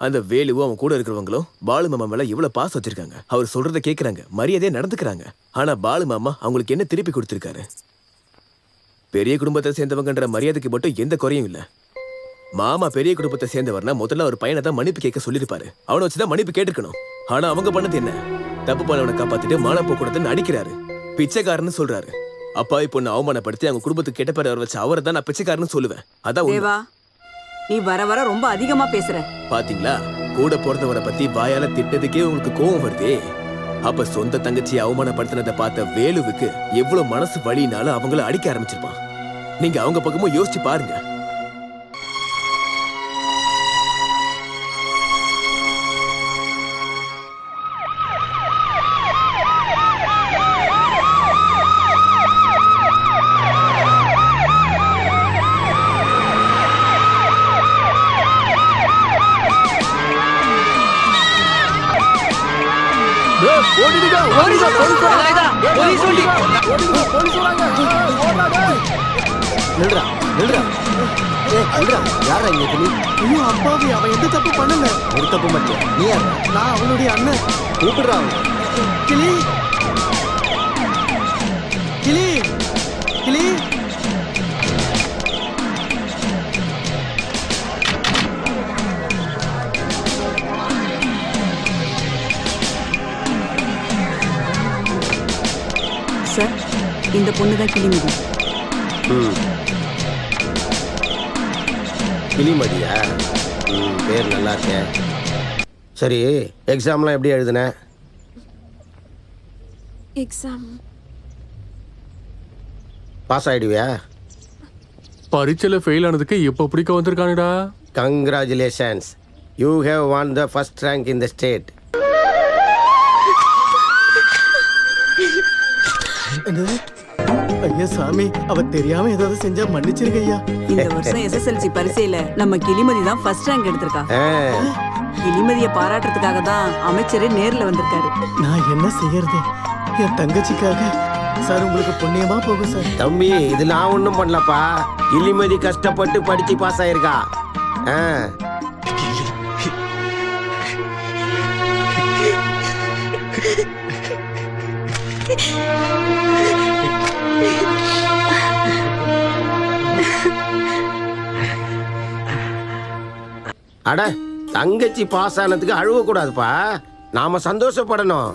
அந்த வேலுவும் அவன் கூட இருக்கிறவங்களும் பாலு மாமா மேல இவ்வளவு பாசம் வச்சிருக்காங்க. அவர் சொல்றதை கேட்கறாங்க, மரியாதையா நடந்துக்கிறாங்க. ஆனா பாலு மாமா அவங்களுக்கு என்ன திருப்பி கொடுத்திருக்காரு? பெரிய குடும்பத்தை சேர்ந்தவங்கன்ற மரியாதைக்கு மட்டும் எந்த குறையும் இல்ல. மாமா பெரிய குடும்பத்தை சேர்ந்தவர்னா முதல்ல ஒரு பையனை தான் மன்னிப்பு கேட்க சொல்லிருப்பாரு. அவனை வச்சுதான் மன்னிப்பு கேட்டுக்கணும். ஆனா அவங்க பண்ணது என்ன? தப்பு பண்ணவனை காப்பாத்திட்டு மானப்போ கூடன்னு அடிக்கிறாரு, பிச்சைக்காரன்னு சொல்றாரு. அப்பாவி பொண்ணு அவமானப்படுத்தி அவங்க குடும்பத்துக்கு கெட்ட பேர் வச்சு அவரை தான் நான் பிச்சைக்காரன்னு சொல்லுவேன். அதான் உண்மை. தேவா, நீ வர வர ரொம்ப அதிகமா பேசுற. பாத்தீங்களா, கூட பிறந்தவரை பத்தி வாயால திட்டதுக்கே உங்களுக்கு கோவம் வருதே. அப்ப சொந்த தங்கச்சியை அவமானப்படுத்தினதை பார்த்த வேலுவுக்கு எவ்வளவு மனசு வலினாலும் அவங்கள அடிக்க ஆரம்பிச்சிருப்பான். நீங்க அவங்க பக்கமும் யோசிச்சு பாருங்க. நில்றா நில்றா. யாரா இங்க கிளி? ஐயோ அப்பாவி, அவன் எந்த தப்பு பண்ணல. ஒரு தப்பு மட்டும். நீ யாரா? நான் அவனுடைய அண்ணன். கூப்பிடுறா. கிளி கிளி கிளி. சார், இந்த பொண்ணுதான் கிளிமதி. கிளிமதியா? பேர் நல்லா இருக்கே. சரி, எக்ஸாம்லாம் எப்படி எழுதுன? எக்ஸாம் பாஸ் ஆயிடுவியா? பரீட்சையில ஃபெயில் ஆனதுக்கு இப்ப பிடிக்க வந்திருக்கானுடா. Congratulations, you have won the first rank in the state. ஐயா சாமி, அவ தெரியாம ஏதாவது செஞ்சா மன்னிச்சிருங்க ஐயா. இந்த வருஷம் எஸ்எஸ்எல்சி பரீட்சையில நம்ம கிளிமதி தான் ஃபர்ஸ்ட் ரேங்க் எடுத்திருக்கா. கிளிமதியை பாராட்டுறதுக்காக தான் அமைச்சரே நேர்ல வந்திருக்காரு. நான் என்ன செய்யறது? என் தங்கச்சிக்காக. சார், உங்களுக்கு புண்ணியமா போகும் சார். தம்பி, இது நான் ஒன்றும் பண்ணலப்பா. கிளிமதி கஷ்டப்பட்டு படிச்சு பாஸ் ஆயிருக்கா. அட தங்கச்சி பாஸ் ஆனதுக்கு அழுவக்கூடாதுப்பா, நாம சந்தோஷப்படணும்.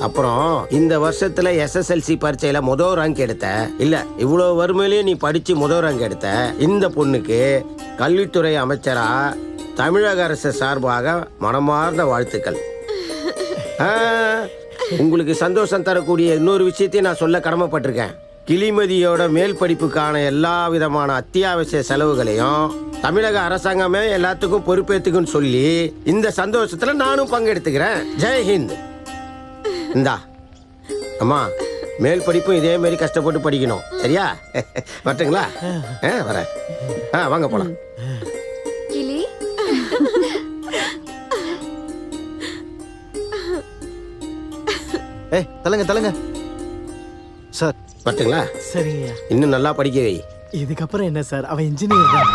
அப்புறம் இந்த வருஷத்துல SSLC பரீட்சையில முதல் ரேங்க் எடுத்த இல்ல, இவ்வளவு வறுமையிலேயே நீ படிச்சு முதல் ரேங்க் எடுத்த இந்த பொண்ணுக்கு கல்வித்துறை அமைச்சரா தமிழக அரசு சார்பாக மனமார்ந்த வாழ்த்துக்கள். உங்களுக்கு சந்தோஷம் தரக்கூடிய இன்னொரு விஷயத்தையும் நான் சொல்ல கடமைப்பட்டிருக்கேன். கிளிமதியோட மேல் படிப்புக்கான எல்லா விதமான அத்தியாவசிய செலவுகளையும் தமிழக அரசாங்கமே எல்லாத்துக்கும் பொறுப்பேற்றுக்குன்னு சொல்லி இந்த சந்தோஷத்துல நானும் பங்கெடுத்துக்கிறேன். ஜெய்ஹிந்த். இந்தா அம்மா, மேல் படிப்பும் இதே மாதிரி கஷ்டப்பட்டு படிக்கணும், சரியா? வரட்டுங்களா? வரேன். வாங்க போலாம். கிளி தலங்க தலங்க சார். வரட்டுங்களா? சரிங்க. இன்னும் நல்லா படிக்க வை. இதுக்கப்புறம் என்ன சார், அவன் இன்ஜினியர் தான்.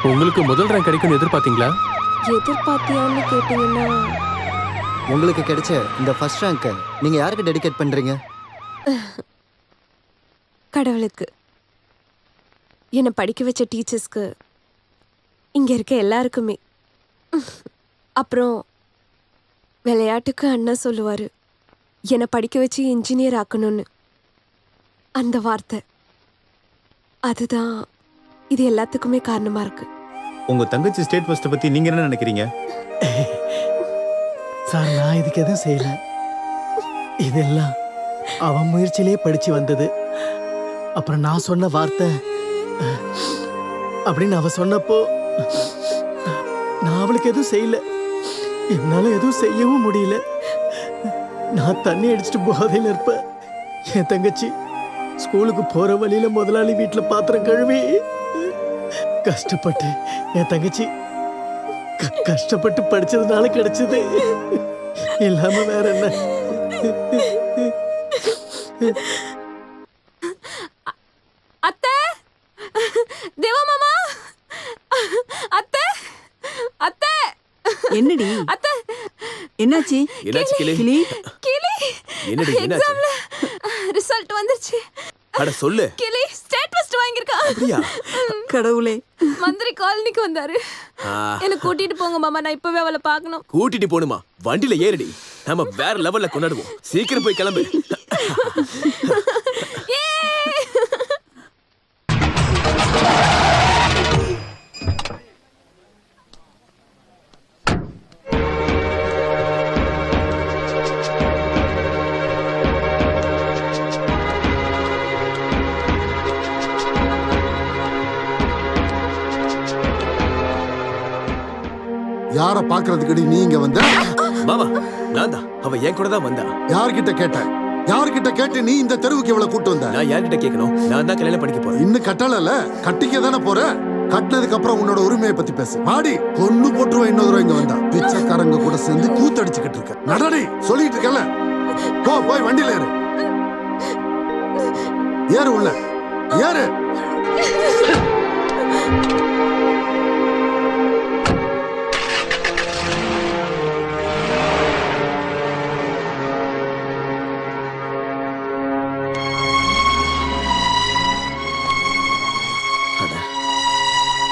உங்களுக்கு முதல் ரேங்க் கிடைக்கும்னு எதிர்பார்த்தீங்களா? எதிர்பார்த்தியான்னு கேட்டீங்கன்னா உங்களுக்கு கிடைச்ச இந்த ஃபர்ஸ்ட் ரேங்க்கை நீங்க யாருக்கு டெடிகேட் பண்றீங்க? கடவுளுக்கு, என்னை படிக்க வச்ச டீச்சர்ஸ்க்கு, இங்க இருக்க எல்லாருக்குமே. அப்புறம் விளையாட்டுக்கு அண்ணன் சொல்லுவாரு, என்னை படிக்க வச்சு இன்ஜினியர் ஆக்கணும்னு. அந்த வார்த்தை அதுதான் இது எல்லாத்துக்குமே காரணமா இருக்கு. உங்க தங்கச்சி ஸ்டேட் ஃபர்ஸ்ட் பத்தி நீங்க என்ன நினைக்கிறீங்க? சார், நான் இதுக்கு எதுவும் செய்யல. இதெல்லாம் அவன் முயற்சியிலே படிச்சு வந்தது. அப்புறம் நான் சொன்ன வார்த்தை அப்படின்னு அவ சொன்னப்போ நான் அவளுக்கு எதுவும் செய்யல. என்னால எதுவும் செய்யவும் முடியல. நான் தண்ணி அடிச்சுட்டு போதையில இருப்பேன். என் தங்கச்சி ஸ்கூலுக்கு போற வழியில முதலாளி வீட்டுல பாத்திரம் கழுவி கஷ்டப்பட்டு என் தங்கச்சி கஷ்டப்பட்டு படிச்சதுனால கிடைச்சது. இல்லாம வேற என்ன? அத்தை, தேவா மாமா, அத்தை, அத்தை. என்னடி அத்தை, என்னாச்சு கிளி? கிளி, என்னடி என்னாச்சு? எக்ஸாம்ல ரிசல்ட் வந்துருச்சு. அட சொல்லு. கிளி ஸ்டேட் ஃபர்ஸ்ட் வாங்கியிருக்கா. அப்படியா? கடவுளே. மந்திரி காலனிக்கு வந்தாரு. என்ன கூட்டிட்டு போங்க மாமா, நான் இப்பவே அவளை பார்க்கணும். கூட்டிட்டு போணுமா? வண்டியில ஏறடி, நம்ம வேற லெவல்ல கொண்டாடுவோம். சீக்கிரம் போய் கிளம்பு. யார பாக்குறதுக்கு நீ இங்க வந்த? மாமா, நான் தான். அவ என் கூட தான் வந்தா. யார்கிட்ட கேட்ட? யார்கிட்ட கேட்டு நீ இந்த தெருவுக்கு இவளை கூட்டு வந்த? நான் யார்கிட்ட கேட்கணும்? நான் தான் கல்யாணம் பண்ணிக்க போறேன். இன்னும் கட்டல, கட்டிக்க தானே போற. கட்டினதுக்கு அப்புறம் உன்னோட உரிமையை பத்தி பேசு. மாடி பொண்ணு போட்டுருவா. இன்னொரு தடவை இங்க வந்தா பிச்சைக்காரங்க கூட சேர்ந்து கூத்தடிச்சுக்கிட்டு இருக்க. நடடி, சொல்லிட்டு இருக்கல. போய் வண்டியில ஏறு. ஏறு உள்ள ஏறு.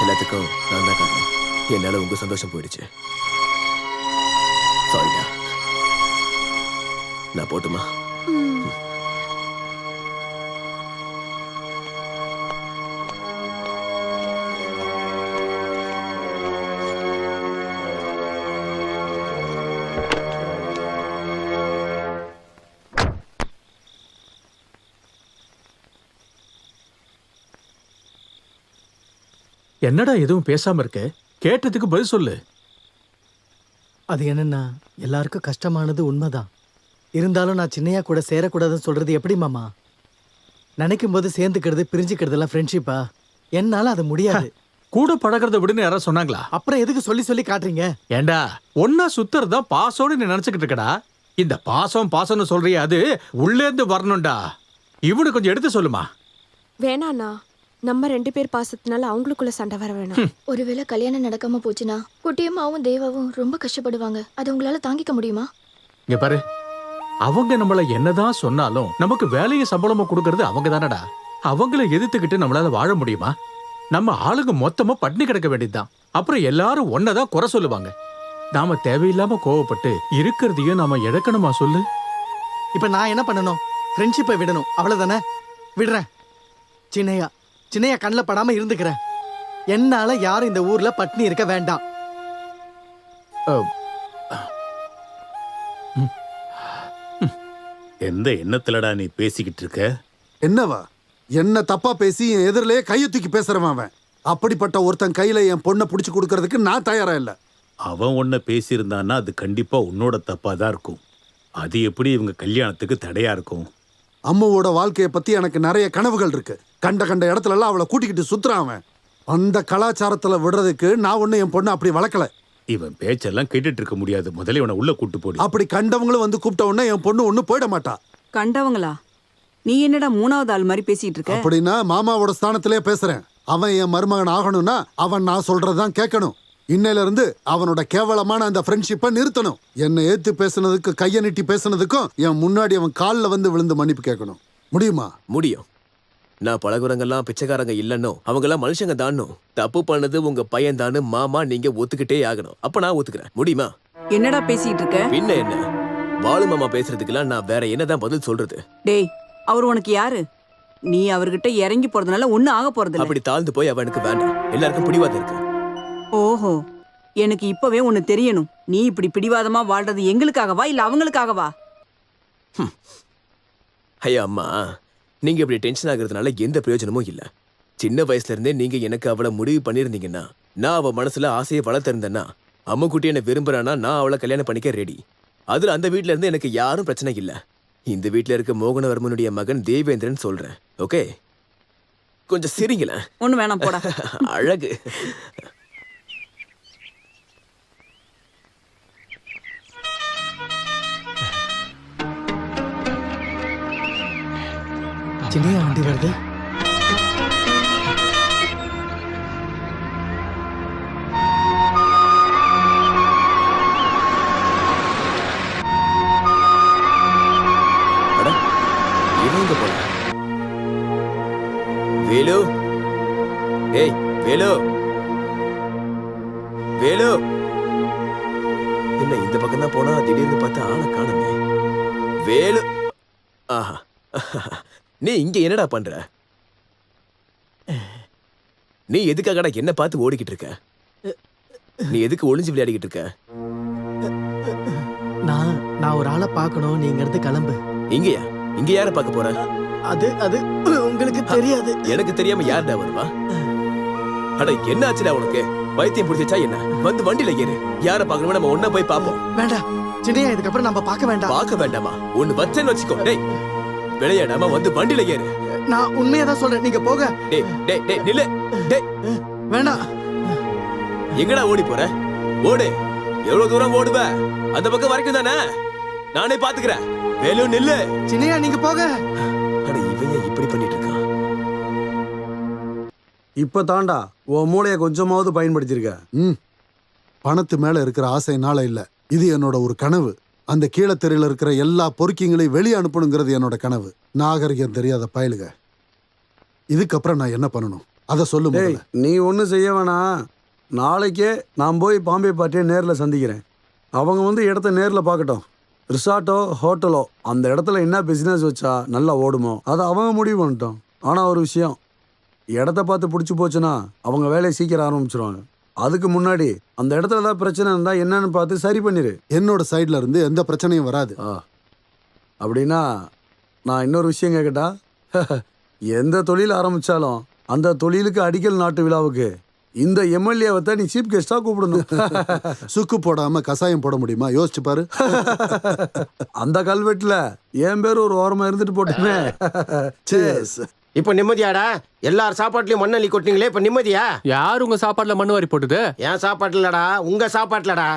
எல்லாத்துக்கும் நான் தான் காரணம். என்னால உங்க சந்தோஷம் போயிடுச்சு. சாரிடா. நான் போட்டுமா? என்னடா எதுவும் பேசாம இருக்க? கேட்டதுக்கு பதில் சொல்லு. அது என்னன்னா, எல்லாருக்கும் கஷ்டமானது உண்மைதான். இருந்தாலும் நான் சின்னையா கூட சேரக்கூடாதுன்னு சொல்றது எப்படி மாமா? நினைக்கும் போது சேர்ந்துக்கிறது பிரிஞ்சுக்கிறதுலாம் ஃப்ரெண்ட்ஷிப்பா? என்னால அது முடியாது. கூட பழகிறத விடுன்னு யாராவது சொன்னாங்களா? அப்புறம் எதுக்கு சொல்லி சொல்லி காட்டுறீங்க? ஏண்டா, ஒன்னா சுத்துறதா பாசோடு நீ நினைச்சுக்கிட்டு இருக்கடா. இந்த பாசம்னு சொல்றியா, அது உள்ளேந்து வரணும்டா. இவனு கொஞ்சம் எடுத்து சொல்லுமா. வேணாண்ணா, நம்ம 2 பேர் பாசத்தினால அவங்களுக்குள்ள சண்டை வர வேணாம். ஒருவேளை கல்யாணம் நடக்காம போச்சுன்னா குட்டியம்மாவும் தேவாவும் ரொம்ப கஷ்டப்படுவாங்க. அதை உங்களால தாங்கிக்க முடியுமா? இங்க பாரு, அவங்க நம்மள என்னதான் சொன்னாலும் நமக்கு வேலையை சம்பளமா கொடுக்கறது அவங்க தானடா. அவங்கள எதிர்த்துக்கிட்டு நம்மளால வாழ முடியுமா? நம்ம ஆளுங்க மொத்தமா பட்டினி கிடக்க வேண்டியதுதான். அப்புறம் எல்லாரும் ஒன்னதான் குறை சொல்லுவாங்க. நாம தேவையில்லாம கோவப்பட்டு இருக்கிறதையும் நாம இழக்கணுமா சொல்லு? இப்ப நான் என்ன பண்ணணும்? ஃப்ரெண்ட்ஷிப்பை விடணும், அவ்வளவுதானே? விடுறேன். சின்னையா சின்னையா கண்ணில் படாம இருந்துக்கிறேன். என்னால யாரும் இந்த ஊர்ல பட்டினி இருக்க வேண்டாம். எந்த எண்ணத்துலடா நீ பேசிக்கிட்டு இருக்க? என்னவா? என்ன தப்பா பேசி என் எதிரிலேயே கையை தூக்கி பேசுறவன் அவன். அப்படிப்பட்ட ஒருத்தன் கையில என் பொண்ணை பிடிச்சு கொடுக்கறதுக்கு நான் தயாரா இல்ல. அவன் ஒன்ன பேசியிருந்தான்னா அது கண்டிப்பா உன்னோட தப்பா தான் இருக்கும். அது எப்படி இவங்க கல்யாணத்துக்கு தடையா இருக்கும்? அம்மாவோட வாழ்க்கையை பத்தி எனக்கு நிறைய கனவுகள் இருக்கு. கண்ட கண்ட இடத்துல எல்லாம் அவளை கூட்டிக்கிட்டு சுத்துறான் அவன். அந்த கலாச்சாரத்துல விடுறதுக்கு நான் ஒண்ணு என் பொண்ணை அப்படி வளர்க்கல. இவன் பேச்செல்லாம் கேட்டுட்டு இருக்க முடியாது. முதல்ல இவனை உள்ள கூட்டு போடு. அப்படி கண்டவங்களும் வந்து கூப்பிட்ட உடனே என் பொண்ணு ஒண்ணு போயிட மாட்டா. கண்டவங்களா? நீ என்னடா மூணாவது ஆள் மாதிரி பேசிட்டு இருக்க? அப்படின்னா மாமாவோட ஸ்தானத்திலே பேசுறேன். அவன் என் மருமகன் ஆகணும்னா அவன் நான் சொல்றதுதான் கேட்கணும். இன்னையில இருந்து அவனோட கேவலமான அந்த ஃப்ரெண்ட்ஷிப்பை நிறுத்தணும். என்னை ஏத்து பேசுனதுக்கு, கையை நீட்டி பேசுனதுக்கும் என் முன்னாடி அவன் காலில் வந்து விழுந்து மன்னிப்பு கேட்கணும். முடியுமா? முடியும். நான் பழகுறவங்கெல்லாம் பிச்சைக்காரங்க இல்லைன்னோ, அவங்கெல்லாம் மனுஷங்க தானோ, தப்பு பண்ணது உங்க பையன் தானு மாமா நீங்க ஒத்துக்கிட்டே ஆகணும். அப்ப நான் ஒத்துக்கிறேன். முடியுமா? என்னடா பேசிட்டு இருக்க? பின்ன என்ன? பாலு மாமா பேசுறதுக்கெல்லாம் நான் வேற என்னதான் பதில் சொல்றது? டேய், அவர் உனக்கு யாரு? நீ அவர்கிட்ட இறங்கி போறதுனால ஒன்னும் ஆக போறது இல்ல. அப்படி தாழ்ந்து போய் அவனுக்கு வேண்டாம். எல்லாருக்கும் பிடிவாதம் இருக்கு. ஓஹோ, எனக்கு இப்பவே ஒண்ணு தெரியணும். நீ இப்படி பிடிவாதமா வாழ்றது எங்களுக்காகவா இல்ல அவங்களுக்காகவா? ஐயா அம்மா, நீங்க இப்படி டென்ஷன் ஆகுறதுனால எந்த பிரயோஜனமும் இல்ல. சின்ன வயசுல இருந்தே நீங்க எனக்கு அவளை முடிவு பண்ணிருந்தீங்கன்னா, நான் அவ மனசுல ஆசையை வளர்த்திருந்தேன்னா, அம்மா குட்டி என்ன விரும்புறானா நான் அவளை கல்யாணம் பண்ணிக்க ரெடி. அதுல அந்த வீட்டுல இருந்து எனக்கு யாரும் பிரச்சனை இல்ல. இந்த வீட்டுல இருக்க மோகனவர்மனுடைய மகன் தேவேந்திரன் சொல்றேன். ஓகே, கொஞ்சம் சிரிங்களேன். ஒண்ணு வேணாம் போடா. அழகு. சின்னையா வண்டி வருது. வேலு, ஏய் வேலு, வேலு, என்ன இந்த பக்கம் தான் போனா திடீர்னு பார்த்தா ஆளை காணுமே. வேலு, ஆஹா, நீ இங்க என்னடா பண்ற? நீ எதுக்காகடா என்ன பார்த்து ஓடிக்கிட்டு இருக்க? நீ எதுக்கு ஒளிஞ்சு விளையாடிக்கிட்டு இருக்க? நான் ஒரு ஆளை பார்க்கணும். நீங்க இருந்து கிளம்பு. இங்கயா? இங்க யார பார்க்க போற? அது அது உங்களுக்கு தெரியாது. எனக்கு தெரியாம யாருடா வருவா? அட என்ன ஆச்சுடா உனக்கு? வைத்தியம் பிடிச்சா என்ன? வந்து வண்டியில ஏறு. யார பார்க்கணுமோ நம்ம ஒண்ணா போய் பாப்போம். வேண்டாம் சின்னையா, இதுக்கப்புறம் நம்ம பார்க்க வேண்டாம். பார்க்க வேண்டாமா? ஒண்ணு வச்சேன்னு வச்சுக்கோ. டேய், விளையாடாம வந்து வண்டியில ஏறு. நான் உண்மையா தான் சொல்றேன். நீங்க போக. டேய் டேய் டேய் நில்லு. டேய் வேண்டாம். எங்கடா ஓடி போற? ஓடு. எவ்வளவு தூரம் ஓடுவ? அந்த பக்கம் வரைக்கும் தானே? நானே பாத்துக்கிறேன். வேலு நில்லு. சின்னையா நீங்க போக. அட இவன் இப்படி பண்ணிட்டு இருக்கான். இப்ப தாண்டா உன் மூளையை கொஞ்சமாவது பயன்படுத்தியிருக்க. பணத்து மேல இருக்கிற ஆசைனால இல்ல, இது என்னோட ஒரு கனவு. அந்த கீழத்தெருவில் இருக்கிற எல்லா பொறுக்கிங்களையும் வெளியே அனுப்பணுங்கிறது என்னோட கனவு. நாகரிகம் தெரியாத பயலுக. இதுக்கப்புறம் நான் என்ன பண்ணணும் அதை சொல்லு. நீ ஒன்றும் செய்ய வேணாம். நாளைக்கே நான் போய் பாம்பே பார்ட்டியை நேரில் சந்திக்கிறேன். அவங்க வந்து இடத்த நேரில் பார்க்கட்டும். ரிசார்ட்டோ ஹோட்டலோ அந்த இடத்துல என்ன பிஸ்னஸ் வச்சா நல்லா ஓடுமோ அதை அவங்க முடிவு பண்ணிட்டோம். ஆனால் ஒரு விஷயம், இடத்த பார்த்து பிடிச்சி போச்சுன்னா அவங்க வேலையை சீக்கிரம் ஆரம்பிச்சிருவாங்க. அதுக்கு முன்னாடி அந்த இடத்துல ஏதாவது பிரச்சனை இருந்தால் என்னன்னு பார்த்து சரி பண்ணிடு. என்னோட சைட்ல இருந்து எந்த பிரச்சனையும் வராது. அப்படின்னா நான் இன்னொரு விஷயம் கேட்கட்டா? எந்த தொழில் ஆரம்பிச்சாலும் அந்த தொழிலுக்கு அடிக்கல் நாட்டு விழாவுக்கு இந்த எம்எல்ஏவை நீ சீஃப் கெஸ்டா கூப்பிடணும். சுக்கு போடாம கசாயம் போட முடியுமா? யோசிச்சு பாரு. அந்த கல்வெட்டுல என் பேர் ஒரு ஓரமா இருந்துட்டு போட்டுமே. இப்ப நிம்மதியாடா? எல்லார் சாப்பாட்டுலயும் மண்ணள்ளி கொட்டினீங்களே, இப்ப நிம்மதியா? யார் உங்க சாப்பாட்டுல மண்ணு வாரி போட்டுது? என் சாப்பாட்டுலடா, உங்க சாப்பாட்டுலடா.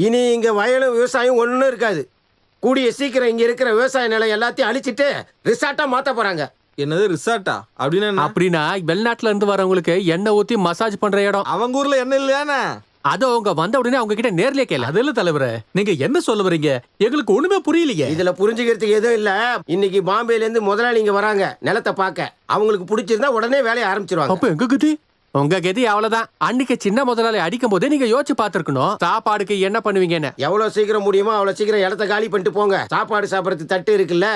இனி இங்க வயலும் விவசாயம் ஒண்ணும் இருக்காது. கூடிய சீக்கிரம் இங்க இருக்கிற விவசாய நிலம் எல்லாத்தையும் அழிச்சிட்டு ரிசார்ட்டா மாத்த போறாங்க. என்னது ரிசார்ட்டா? அப்படின்னா அப்படின்னா வெளிநாட்டுல இருந்து வரவங்களுக்கு எண்ணெய் ஊத்தி மசாஜ் பண்ற இடம். அவங்க ஊர்ல எண்ணெய் இல்லையானே? அது அவங்க வந்த உடனே அவங்க கிட்ட நேர்லயே கேள. அது இல்ல தலைவரே, நீங்க என்ன சொல்ல வரீங்க? எங்களுக்கு ஒண்ணுமே புரியலையே. இதுல புரிஞ்சுக்கிறதுக்கு எதுவும் இல்ல. இன்னைக்கு பாம்பேல இருந்து முதலாளி இங்க வராங்க நிலத்தை பார்க்க. அவங்களுக்கு பிடிச்சிருந்தா உடனே வேலையை ஆரம்பிச்சிருவாங்க. அப்ப எங்க கதி? உங்க கதி அவ்வளவுதான். அன்னைக்கு சின்ன முதலாளி அடிக்கும் போதே நீங்க யோசிச்சு பாத்துருக்கணும் சாப்பாடுக்கு என்ன பண்ணுவீங்கன்னு. எவ்வளவு சீக்கிரம் முடியுமோ அவ்வளவு சீக்கிரம் இடத்த காலி பண்ணிட்டு போங்க. சாப்பாடு சாப்பிடறது தட்டு இருக்குல்ல,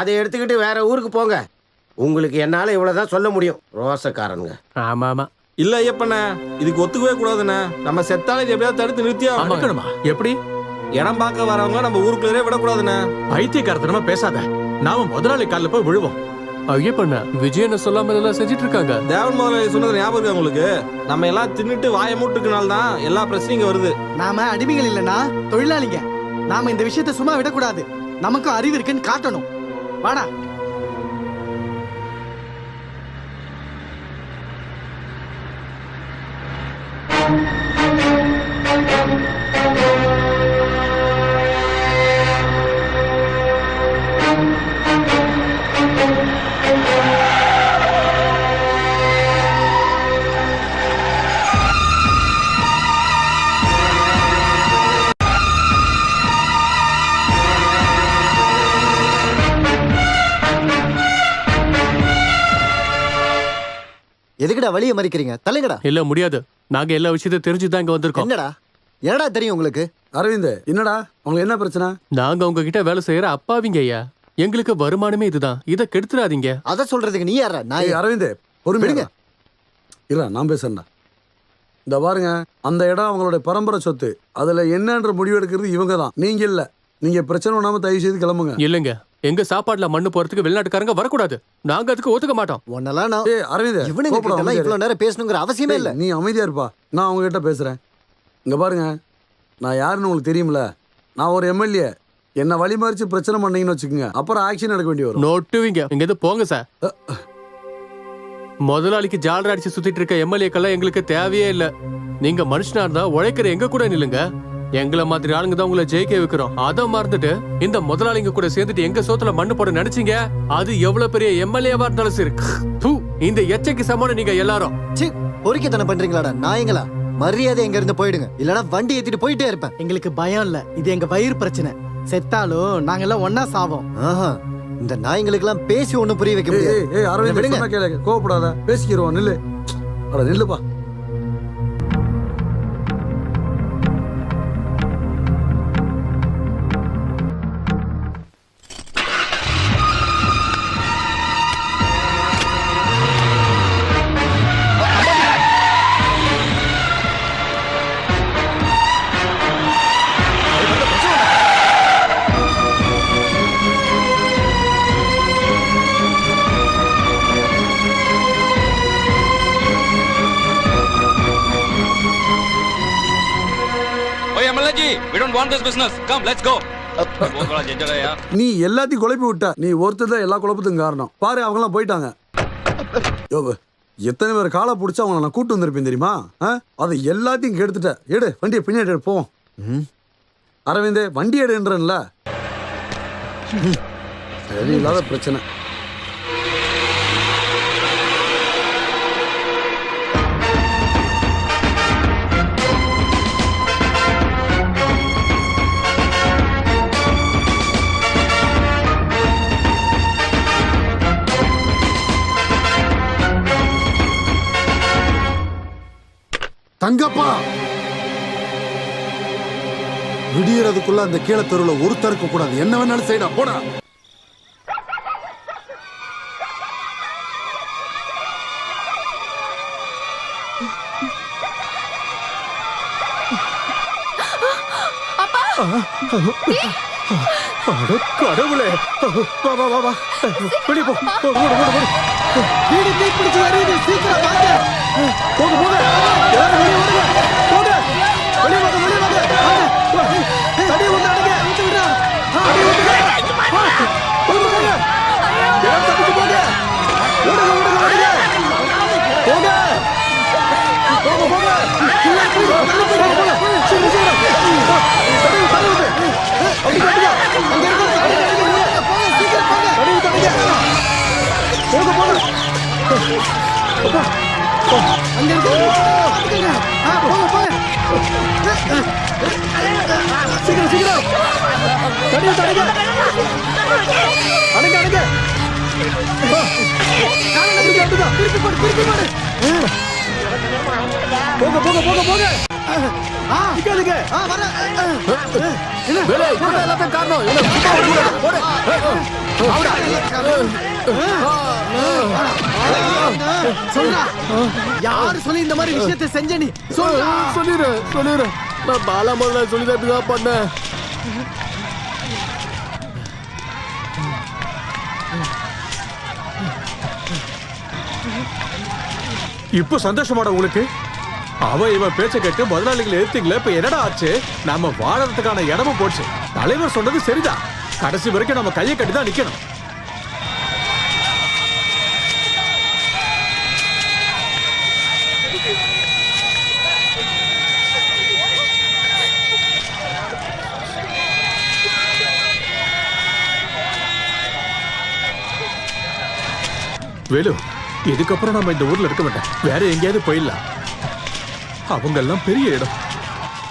அதை எடுத்துக்கிட்டு வேற ஊருக்கு போங்க. உங்களுக்கு என்னால இவ்வளவுதான் சொல்ல முடியும். ரோசக்காரனுங்க. ஆமா ஆமா. இல்ல ஐயப்பண்ண, இதுக்கு ஒத்துக்கவே கூடாதுண்ணே. நம்ம செத்தாலே இது எப்படியாவது தடுத்து நிறுத்தியா ஆமாக்கணுமா? எப்படி? இடம் பார்க்க வரவங்க நம்ம ஊருக்குள்ளே விடக்கூடாதுண்ணே. பைத்தியக்காரத்தனமா பேசாத. நாம முதலாளி காலில் போய் விழுவோம். ஐயப்பண்ண விஜயனை சொல்லாம இதெல்லாம் செஞ்சுட்டு இருக்காங்க. தேவன் முதலாளி சொன்னது ஞாபகம் இருக்கு உங்களுக்கு? நம்ம எல்லாம் தின்னுட்டு வாய மூட்டுக்குனால தான் எல்லா பிரச்சனையும் இங்க வருது. நாம அடிமைகள் இல்லைன்னா தொழிலாளிங்க. நாம இந்த விஷயத்தை சும்மா விடக்கூடாது. நமக்கும் அறிவு இருக்குன்னு காட்டணும். வாடா. எதுக்குடா வழியை மறிக்கிறீங்க? தலைங்கடா. இல்ல முடியாது. நாங்க எல்லா விஷயத்தையும் தெரிஞ்சுதான் இங்க வந்திருக்கோம். என்னடா என்னடா தெரியும் உங்களுக்கு? அரவிந்த், என்னடா உங்களுக்கு என்ன பிரச்சனை? நாங்க உங்ககிட்ட வேலை செய்யற அப்பாவிங்க ஐயா. எங்களுக்கு வருமானமே இதுதான். இதை கெடுத்துடாதீங்க. அத சொல்றதுக்கு நீ யாரா? நான் அரவிந்த் பொறுமைங்க. இல்ல நான் பேசுறேன்டா. இந்த பாருங்க, அந்த இடம் அவங்களுடைய பரம்பரை சொத்து. அதுல என்னன்ற முடிவு எடுக்கிறது இவங்க தான், நீங்க இல்ல. நீங்க பிரச்சனை பண்ணாம தயவு செய்து கிளம்புங்க. இல்லங்க, எங்க சாப்பாடுல மண்ணு போறதுக்கு வெளிநாட்டுக்காரங்க வரக்கூடாது. நாங்க அதுக்கு ஒத்துக்க மாட்டோம். ஒன்னலாம் நான் அரவிந்த், இவனுங்க கிட்ட இவ்வளவு நேரம் பேசணுங்கிற அவசியமே இல்ல. நீ அமைதியா இருப்பா, நான் அவங்க கிட்ட பேசுறேன். இங்க பாருங்க, நான் யாருன்னு உங்களுக்கு தெரியுமில. நான் ஒரு எம்எல்ஏ. என்ன வழிமறிச்சு பிரச்சனை பண்ணீங்கன்னு வச்சுக்கோங்க, அப்புறம் ஆக்ஷன் எடுக்க வேண்டி வரும். நோட்டுவீங்க. இங்க இருந்து போங்க சார். முதலாளிக்கு ஜாலரா அடிச்சு சுத்திட்டு இருக்க எம்எல்ஏக்கெல்லாம் எங்களுக்கு தேவையே இல்ல. நீங்க மனுஷனா இருந்தா உழைக்கிற எங்க கூட நில்லுங்க. எங்களை மாதிரி ஆளுங்க தான் உங்களை ஜெயிக்க வைக்கிறோம். அதை மறந்துட்டு இந்த முதலாளிங்க கூட சேர்ந்துட்டு எங்க சோத்துல மண்ணு போட நினைச்சீங்க. அது எவ்வளவு பெரிய எம்எல்ஏவா இருந்தாலும் சரி. இந்த எச்சைக்கு சமான நீங்க எல்லாரும் பொறுக்கித்தனம் பண்றீங்களாடா நாயங்களா? மரியாதை எங்க இருந்து போயிடுங்க, இல்லனா வண்டி ஏத்திட்டு போயிட்டே இருப்பேன். எங்களுக்கு பயம் இல்ல, இது எங்க வயிறு பிரச்சனை. செத்தாலும் நாங்கெல்லாம் ஒன்னா சாவோம். இந்த நாய்ங்களுக்கு எல்லாம் பேசி ஒண்ணும் புரிய வைக்க முடியாது. அரவிந்த், கோவப்படாத, பேசிக்கிறோம். நில்லு. அட நில்லுப்பா. நீ எல்லாத்தையும் குழப்பி விட்ட. நீ ஒருத்தர் தான் எல்லா குழப்பத்துக்கும் காரணம். பாரு, அவங்க எல்லாம் போயிட்டாங்க. எத்தனை பேர் காலை பிடிச்சா அவங்களை நான் கூட்டு வந்திருப்பேன் தெரியுமா? அதை எல்லாத்தையும் கெடுத்துட்ட. எடு வண்டியை, பின்னாடி எடு, போவோம். அரவிந்த், வண்டி எடுன்றல. இல்லாத பிரச்சனை. தங்கப்பா, விடியறதுக்குள்ள அந்த கீழே தெருவுல ஒருத்தருக்கு கூடாது. என்ன வேணாலும் செய்யடா, போடா. கடவுளே, வா வா வா வா, வெளியே போ. வீடு தீ பிடிச்சு வருது, சீக்கிரம் வாங்க. போங்க போங்க, எல்லாரும் வெளியே வாங்க. போங்க, வெளியே வாங்க, வெளியே வாங்க. தடி ஒண்ணு அடங்க, ஊத்து விடுறா. தடி ஊத்துங்க. போங்க போங்க, எல்லாரும் தப்பிச்சு போங்க. ஓடுங்க ஓடுங்க ஓடுங்க. போங்க போங்க போங்க. போங்க போங்க, சீக்கிரம் சீக்கிரம். தடி ஊத்து, தடி ஊத்து. அப்படி தடிங்க, அங்க இருக்க போங்க, சீக்கிரம் போங்க. தடி ஊத்து, தடிங்க. போங்க போங்க. அப்பா, அங்க இருக்க போங்க போங்க. போக போக போக போக எல்லாத்தையும் காரணம் யாரு சொல்லி இந்த மாதிரி விஷயத்தை செஞ்ச நீ சொல்லிடு நான் பாலா முதல்ல சொல்லிதான் பண்ணேன். இப்போ சந்தோஷமாடா உங்களுக்கு? அவ இவன் பேச்ச கேட்டு முதலாளிகளை எடுத்தீங்களே, இப்ப என்னடா ஆச்சு? நம்ம வாழறதுக்கான இடமும் போச்சு. தலைவர் சொன்னது சரிதான், கடைசி வரைக்கும் நம்ம கையை கட்டி தான் நிக்கணும். வேலு, இதுக்கப்புறம் நம்ம இந்த ஊர்ல இருக்க மாட்டேன், வேற எங்கேயாவது போயிடலாம். அவங்க எல்லாம் பெரிய இடம்,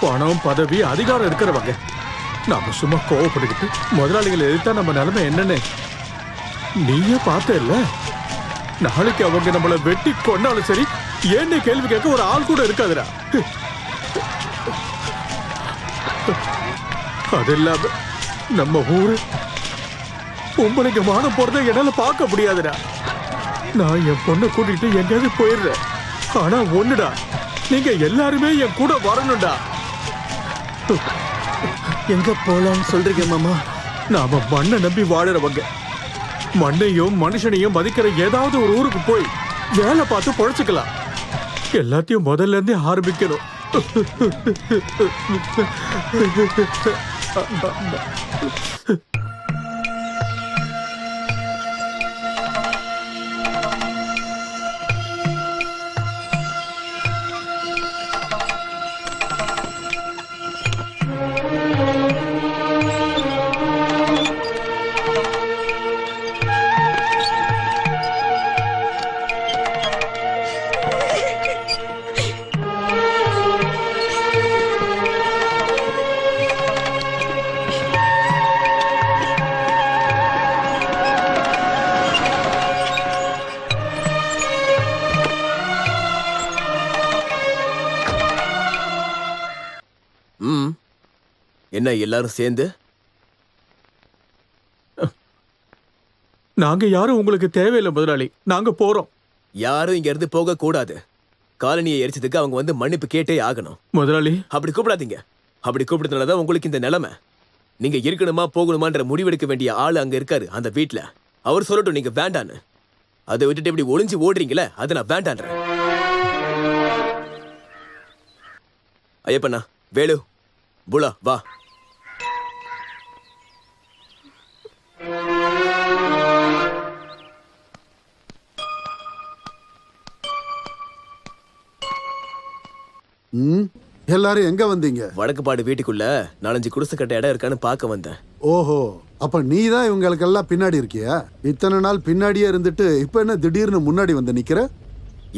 பணம் பதவி அதிகாரம் இருக்கிறவங்க. நாம சும்மா கோவப்பட்டுக்கிட்டு முதலாளிகளை எதிர்த்தா நம்ம நிலைமை என்னன்னு நீயே பார்த்த இல்ல? நாளைக்கு அவங்க நம்மளை வெட்டி கொண்டாலும் சரி, ஏன்னு கேள்வி கேட்க ஒரு ஆள் கூட இருக்காதுடா. அது இல்லாம நம்ம ஊரு பொம்பளைக்கு மானம் போறதை என்னால பார்க்க முடியாதுடா. நான் என் பொண்ணை கூட்டிட்டு எங்கேயாவது போயிடுறேன். ஆனா ஒண்ணுடா, நீங்க எல்லாருமே என் கூட வரணும்டா. எங்க போலான்னு சொல்றீங்க மாமா? நாம மண்ணை நம்பி வாழறவங்க. மண்ணையும் மனுஷனையும் மதிக்கிற ஏதாவது ஒரு ஊருக்கு போய் வேலை பார்த்து பொழைச்சுக்கலாம். எல்லாத்தையும் முதல்ல இருந்தே ஆரம்பிக்கணும். என்ன எல்லாரும் சேர்ந்து? நாங்க யாரும் உங்களுக்கு தேவையில்லை முதலாளி, நாங்க போறோம். யாரும் இங்க இருந்து போக கூடாது. காலனியை எரிச்சதுக்கு அவங்க வந்து மன்னிப்பு கேட்டே ஆகணும். முதலாளி அப்படி கூப்பிடாதீங்க. அப்படி கூப்பிடுறதுனாலதான் உங்களுக்கு இந்த நிலைமை. நீங்க இருக்கணுமா போகணுமான்ற முடிவெடுக்க வேண்டிய ஆளு அங்க இருக்காரு அந்த வீட்டுல. அவர் சொல்லட்டும் நீங்க வேண்டான்னு. அதை விட்டுட்டு இப்படி ஒளிஞ்சு ஓடுறீங்களே, அதை நான் வேண்டான்றேன். ஐயப்பண்ணா, வேலு, புலா, வா. எல்லாரும் எங்க வந்தீங்க? வடக்குப்பாடு வீட்டுக்குள்ள 4-5 குடிசை கட்ட இடம் இருக்கான்னு பார்க்க வந்தேன். ஓஹோ, அப்ப நீ தான் இவங்களுக்கெல்லாம் பின்னாடி இருக்கியா? இத்தனை நாள் பின்னாடியே இருந்துட்டு இப்ப என்ன திடீர்னு முன்னாடி வந்து நிக்கிற?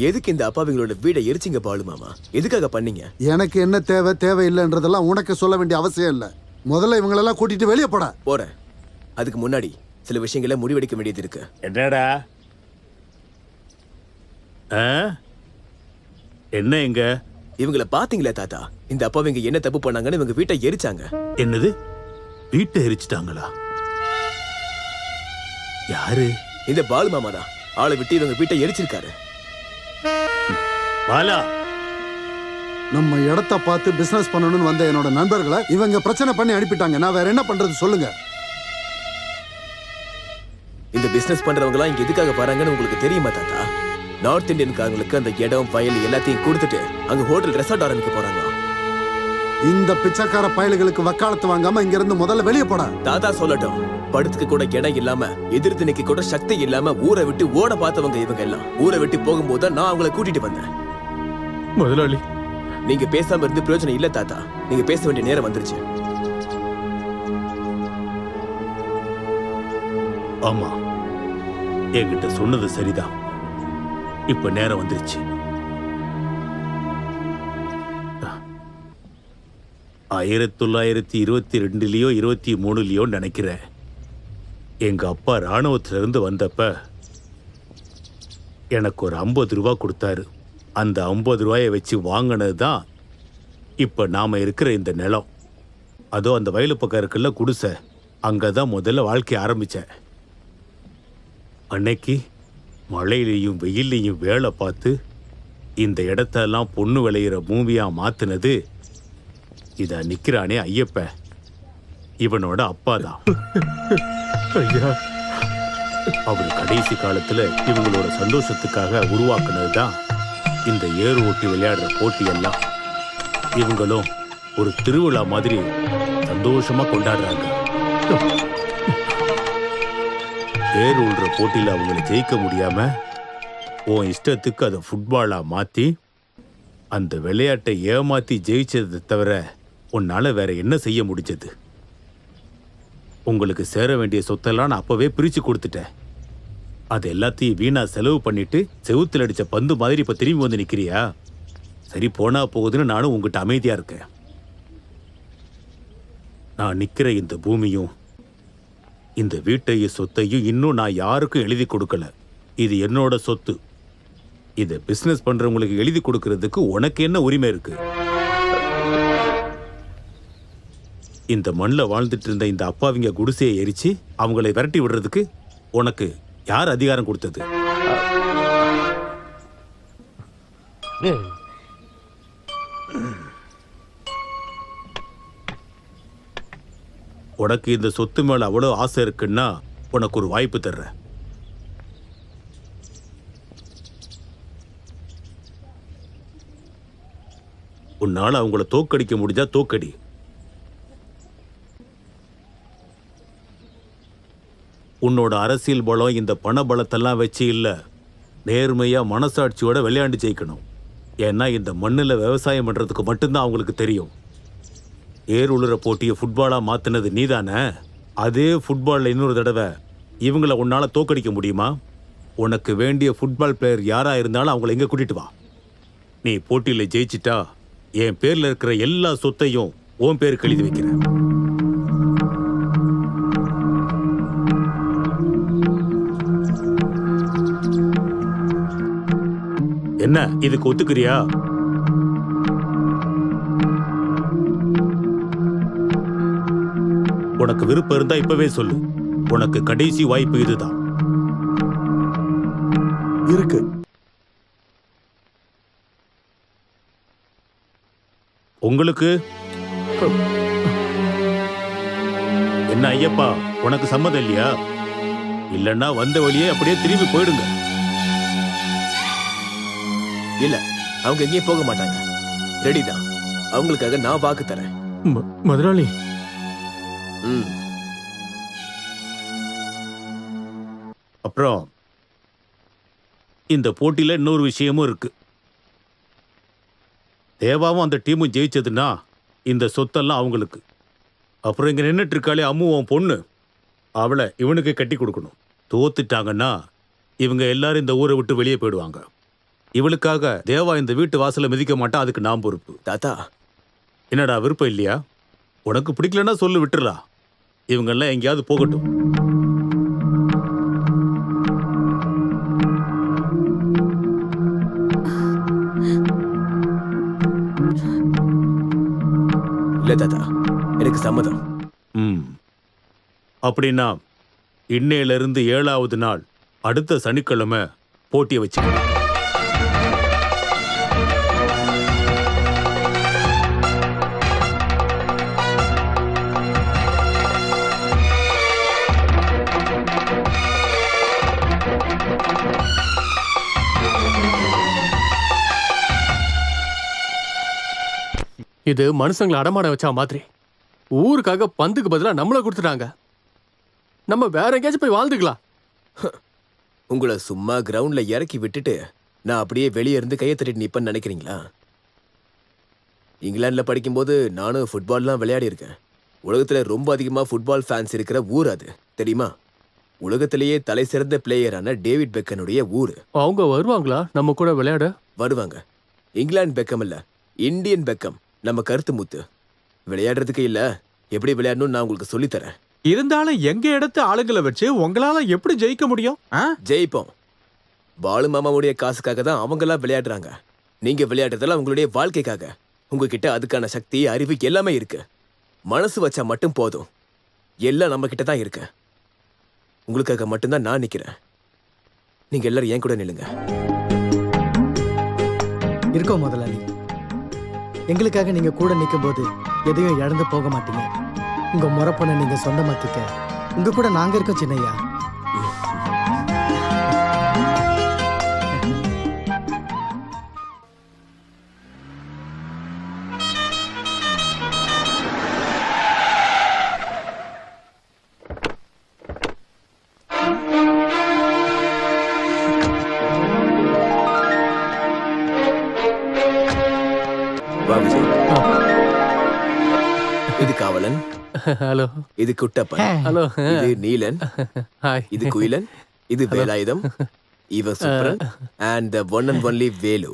எதுக்கு இந்த அப்பாவிங்களோட வீடை எரிச்சிங்க பாலு மாமா? எதுக்காக பண்ணீங்க? எனக்கு என்ன தேவை தேவையில்லைன்றதெல்லாம் உனக்கு சொல்ல வேண்டிய அவசியம் இல்லை. முதல்ல இவங்களெல்லாம் கூட்டிட்டு வெளியே போட போறேன். அதுக்கு முன்னாடி சில விஷயங்களை முடிவெடுக்க வேண்டியது இருக்கு. என்னடா? என்ன எங்க? இவங்கள பாத்தீங்களா தாத்தா? இந்த அப்பாவிங்க என்ன தப்பு பண்ணாங்கன்னு இவங்க வீட்டை எரிச்சாங்க. என்னது? வீட்டை எரிச்சிட்டாங்களா? யாரு? இந்த பாலு மாமா தான். ஆளை விட்டு இவங்க வீட்டை எரிச்சிருக்காரு. பாலா, நம்ம இடத்த பார்த்து பிசினஸ் பண்ணணும்னு வந்த என்னோட நண்பர்களை இவங்க பிரச்சனை பண்ணி அனுப்பிட்டாங்க. நான் வேற என்ன பண்றது சொல்லுங்க. இந்த பிசினஸ் பண்றவங்க எல்லாம் இங்க எதுக்காக வராங்கன்னு உங்களுக்கு தெரியுமா தாத்தா? நார்த் இந்தியன்காரங்களுக்கு அந்த இடம் வயல் எல்லாத்தையும் கொடுத்துட்டு அங்க ஹோட்டல் ரெசார்ட் ஆரம்பிக்க போறாங்க. இந்த பிச்சைக்கார பயலுகளுக்கு வக்காலத்து வாங்காம இங்க இருந்து முதல்ல வெளியே போட. தாத்தா சொல்லட்டும். படுத்துக்கு கூட இடம் இல்லாம, எதிர்த்து நிக்க கூட சக்தி இல்லாம ஊரை விட்டு ஓட பார்த்தவங்க இவங்க எல்லாம். ஊரை விட்டு போகும்போது நான் அவங்களை கூட்டிட்டு வந்தேன். முதலாளி, நீங்க பேசாம இருந்து பிரயோஜனம் இல்ல தாத்தா. நீங்க பேச வேண்டிய நேரம் வந்துருச்சு. ஆமா, என்கிட்ட சொன்னது சரிதான். இப்ப நேரம் வந்துருச்சு. 1922லயோ 23லயோ நினைக்கிறேன். எங்க அப்பா ராணுவத்துல இருந்து வந்தப்ப எனக்கு ஒரு 50 ரூபா கொடுத்தாரு. அந்த 50 ரூபாயை வச்சு வாங்கினது தான் இப்ப நாம இருக்கிற இந்த நிலம். அதோ அந்த வயலு பக்கம் இருக்குல்ல குடிசை, அங்கதான் முதல்ல வாழ்க்கைய ஆரம்பிச்சேன். அன்னைக்கு மழையிலையும் வெயிலையும் வேலை பார்த்து இந்த இடத்தெல்லாம் பொண்ணு விளையிற பூமியா மாத்துனது இத நிக்கிறானே ஐயப்ப, இவனோட அப்பா தான். அவர் கடைசி காலத்துல இவங்களோட சந்தோஷத்துக்காக உருவாக்குனது தான் இந்த ஏறு ஓட்டி விளையாடுற போட்டி எல்லாம். இவங்களும் ஒரு திருவிழா மாதிரி சந்தோஷமா கொண்டாடுறாங்க. ஏறு உள்ற போட்டியில அவங்களை ஜெயிக்க முடியாம உன் இஷ்டத்துக்கு அதை ஃபுட்பாலா மாத்தி அந்த விளையாட்டை ஏமாத்தி ஜெயிச்சதை தவிர உன்னால வேற என்ன செய்ய முடிஞ்சது? உங்களுக்கு சேர வேண்டிய சொத்தெல்லாம் நான் அப்பவே பிரிச்சு கொடுத்துட்டேன். அது எல்லாத்தையும் வீணா செலவு பண்ணிட்டு செவுத்துல அடிச்ச பந்து மாதிரி இப்ப திரும்பி வந்து நிக்கிறியா? சரி, போனா போகுதுன்னு நானும் உங்ககிட்ட அமைதியா இருக்கேன். நான் நிக்கிற இந்த பூமியும் இந்த வீட்டையும் சொத்தையும் இன்னும் நான் யாருக்கும் எழுதி கொடுக்கல. இது என்னோட சொத்து. இதை பிசினஸ் பண்றவங்களுக்கு எழுதி கொடுக்கறதுக்கு உனக்கு என்ன உரிமை இருக்கு? இந்த மண்ணில் வாழ்ந்துட்டு இருந்த இந்த அப்பாவிங்க குடிசையை எரிச்சு அவங்களை விரட்டி விடுறதுக்கு உனக்கு யார் அதிகாரம் கொடுத்தது? உனக்கு இந்த சொத்து மேல அவ்வளவு ஆசை இருக்குன்னா உனக்கு ஒரு வாய்ப்பு தர்றேன். உன்னால அவங்கள தோக்கடிக்க முடிஞ்சா தோக்கடி. உன்னோட அரசியல் பலம் இந்த பண பலத்தெல்லாம் வச்சு இல்ல, நேர்மையா மனசாட்சியோட விளையாண்டு ஜெயிக்கணும். ஏன்னா இந்த மண்ணில் விவசாயம் பண்றதுக்கு மட்டும்தான் அவங்களுக்கு தெரியும். ஏர் உளுற போட்டியை ஃபுட்பாலா மாத்தினது நீதானே? அதே ஃபுட்பால்ல இன்னொரு தடவை இவங்கள உன்னால தோக்கடிக்க முடியுமா? உனக்கு வேண்டிய ஃபுட்பால் பிளேயர் யாரா இருந்தாலும் அவங்கள எங்க கூட்டிட்டு வா. நீ போட்டியில ஜெயிச்சிட்டா என் பேர்ல இருக்கிற எல்லா சொத்தையும் உன் பேருக்கு எழுதி வைக்கிறேன். என்ன, இதுக்கு ஒத்துக்கிறியா? உனக்கு விருப்பம் இருந்தா இப்பவே சொல்லு. உனக்கு கடைசி வாய்ப்பு இதுதான். இருக்கு. உங்களுக்கு என்ன ஐயப்பா, உனக்கு சம்மதம் இல்லையா? இல்லன்னா வந்த வழியே அப்படியே திரும்பி போயிடுங்க. இல்ல, அவங்க எங்கேயும் போக மாட்டாங்க. ரெடி தான். அவங்களுக்காக நான் வாக்கு தரேன். முதலாளி, அப்புறம் இந்த போட்டியில இன்னொரு விஷயமும் இருக்கு. தேவாவும் அந்த டீமும் ஜெயிச்சதுன்னா இந்த சொத்தெல்லாம் அவங்களுக்கு. அப்புறம் இங்க நின்றுட்டு இருக்காளே அம்மு, உன் பொண்ணு, அவளை இவனுக்கு கட்டி கொடுக்கணும். தோத்துட்டாங்கன்னா இவங்க எல்லாரும் இந்த ஊரை விட்டு வெளியே போயிடுவாங்க. இவளுக்காக தேவா இந்த வீட்டு வாசலை மிதிக்க மாட்டா, அதுக்கு நான் பொறுப்பு. தாத்தா, என்னடா விருப்பம் இல்லையா? உனக்கு பிடிக்கலன்னா சொல்லு, விட்டுறலாம். இவங்கெல்லாம் எங்கேயாவது போகட்டும். இல்ல தாத்தா, எனக்கு சம்மதம். அப்படின்னா இன்னையில இருந்து 7வது நாள் அடுத்த சனிக்கிழமை போட்டியை வச்சுக்கலாம். இது மனுஷங்களை அடமான வச்சா மாதிரி ஊருக்காக பந்துக்கு பதிலா நம்மள கொடுத்துட்டாங்க. நம்ம வேற எங்கேயாச்சும் போய் வாழ்ந்துக்கலாம். உங்களை சும்மா கிரவுண்ட்ல இறக்கி விட்டுட்டு நான் அப்படியே வெளியே இருந்து கையை தட்டிட்டு நிப்பேன்னு நினைக்கிறீங்களா? இங்கிலாந்துல படிக்கும்போது நானும் ஃபுட்பால்லாம் விளையாடி இருக்கேன். உலகத்துல ரொம்ப அதிகமா ஃபுட்பால் ஃபேன்ஸ் இருக்கிற ஊர் அது, தெரியுமா? உலகத்திலேயே தலை சிறந்த பிளேயரான டேவிட் பெக்கனுடைய ஊர். அவங்க வருவாங்களா நம்ம கூட விளையாட? வருவாங்க. இங்கிலாந்து பெக்கம் இல்ல, இந்தியன் பெக்கம், நம்ம கருத்து முத்து. விளையாடுறதுக்கு இல்ல, எப்படி விளையாடணும்னு நான் உங்களுக்கு சொல்லித்தரேன். இருந்தாலும் எங்க இடத்து ஆளுங்களை வச்சு உங்களால எப்படி ஜெயிக்க முடியும்? ஜெயிப்போம். பாலு மாமாவுடைய காசுக்காக தான் அவங்களா விளையாடுறாங்க. நீங்க விளையாடுறதெல்லாம் உங்களுடைய வாழ்க்கைக்காக. உங்ககிட்ட அதுக்கான சக்தி, அறிவு எல்லாமே இருக்கு. மனசு வச்சா மட்டும் போதும். எல்லாம் நம்ம கிட்ட தான் இருக்கு. உங்களுக்காக மட்டும்தான் நான் நிக்கிறேன். நீங்க எல்லாரும் என் கூட நில்லுங்க. இருக்கோம் முதலாளி. எங்களுக்காக நீங்க கூட நிற்கும் போது எதையும் இழந்து போக மாட்டீங்க. உங்க முறப்பனை நீங்க சொந்தமாக்கிக்க உங்க கூட நாங்க இருக்கோம் சின்னையா. இது காவலன். ஹலோ. இது குட்டப்பன். ஹலோ. இது நீலன். ஹாய். இது குயிலன். இது வேலாயுதம். இவ Subran. And the one and only Velu.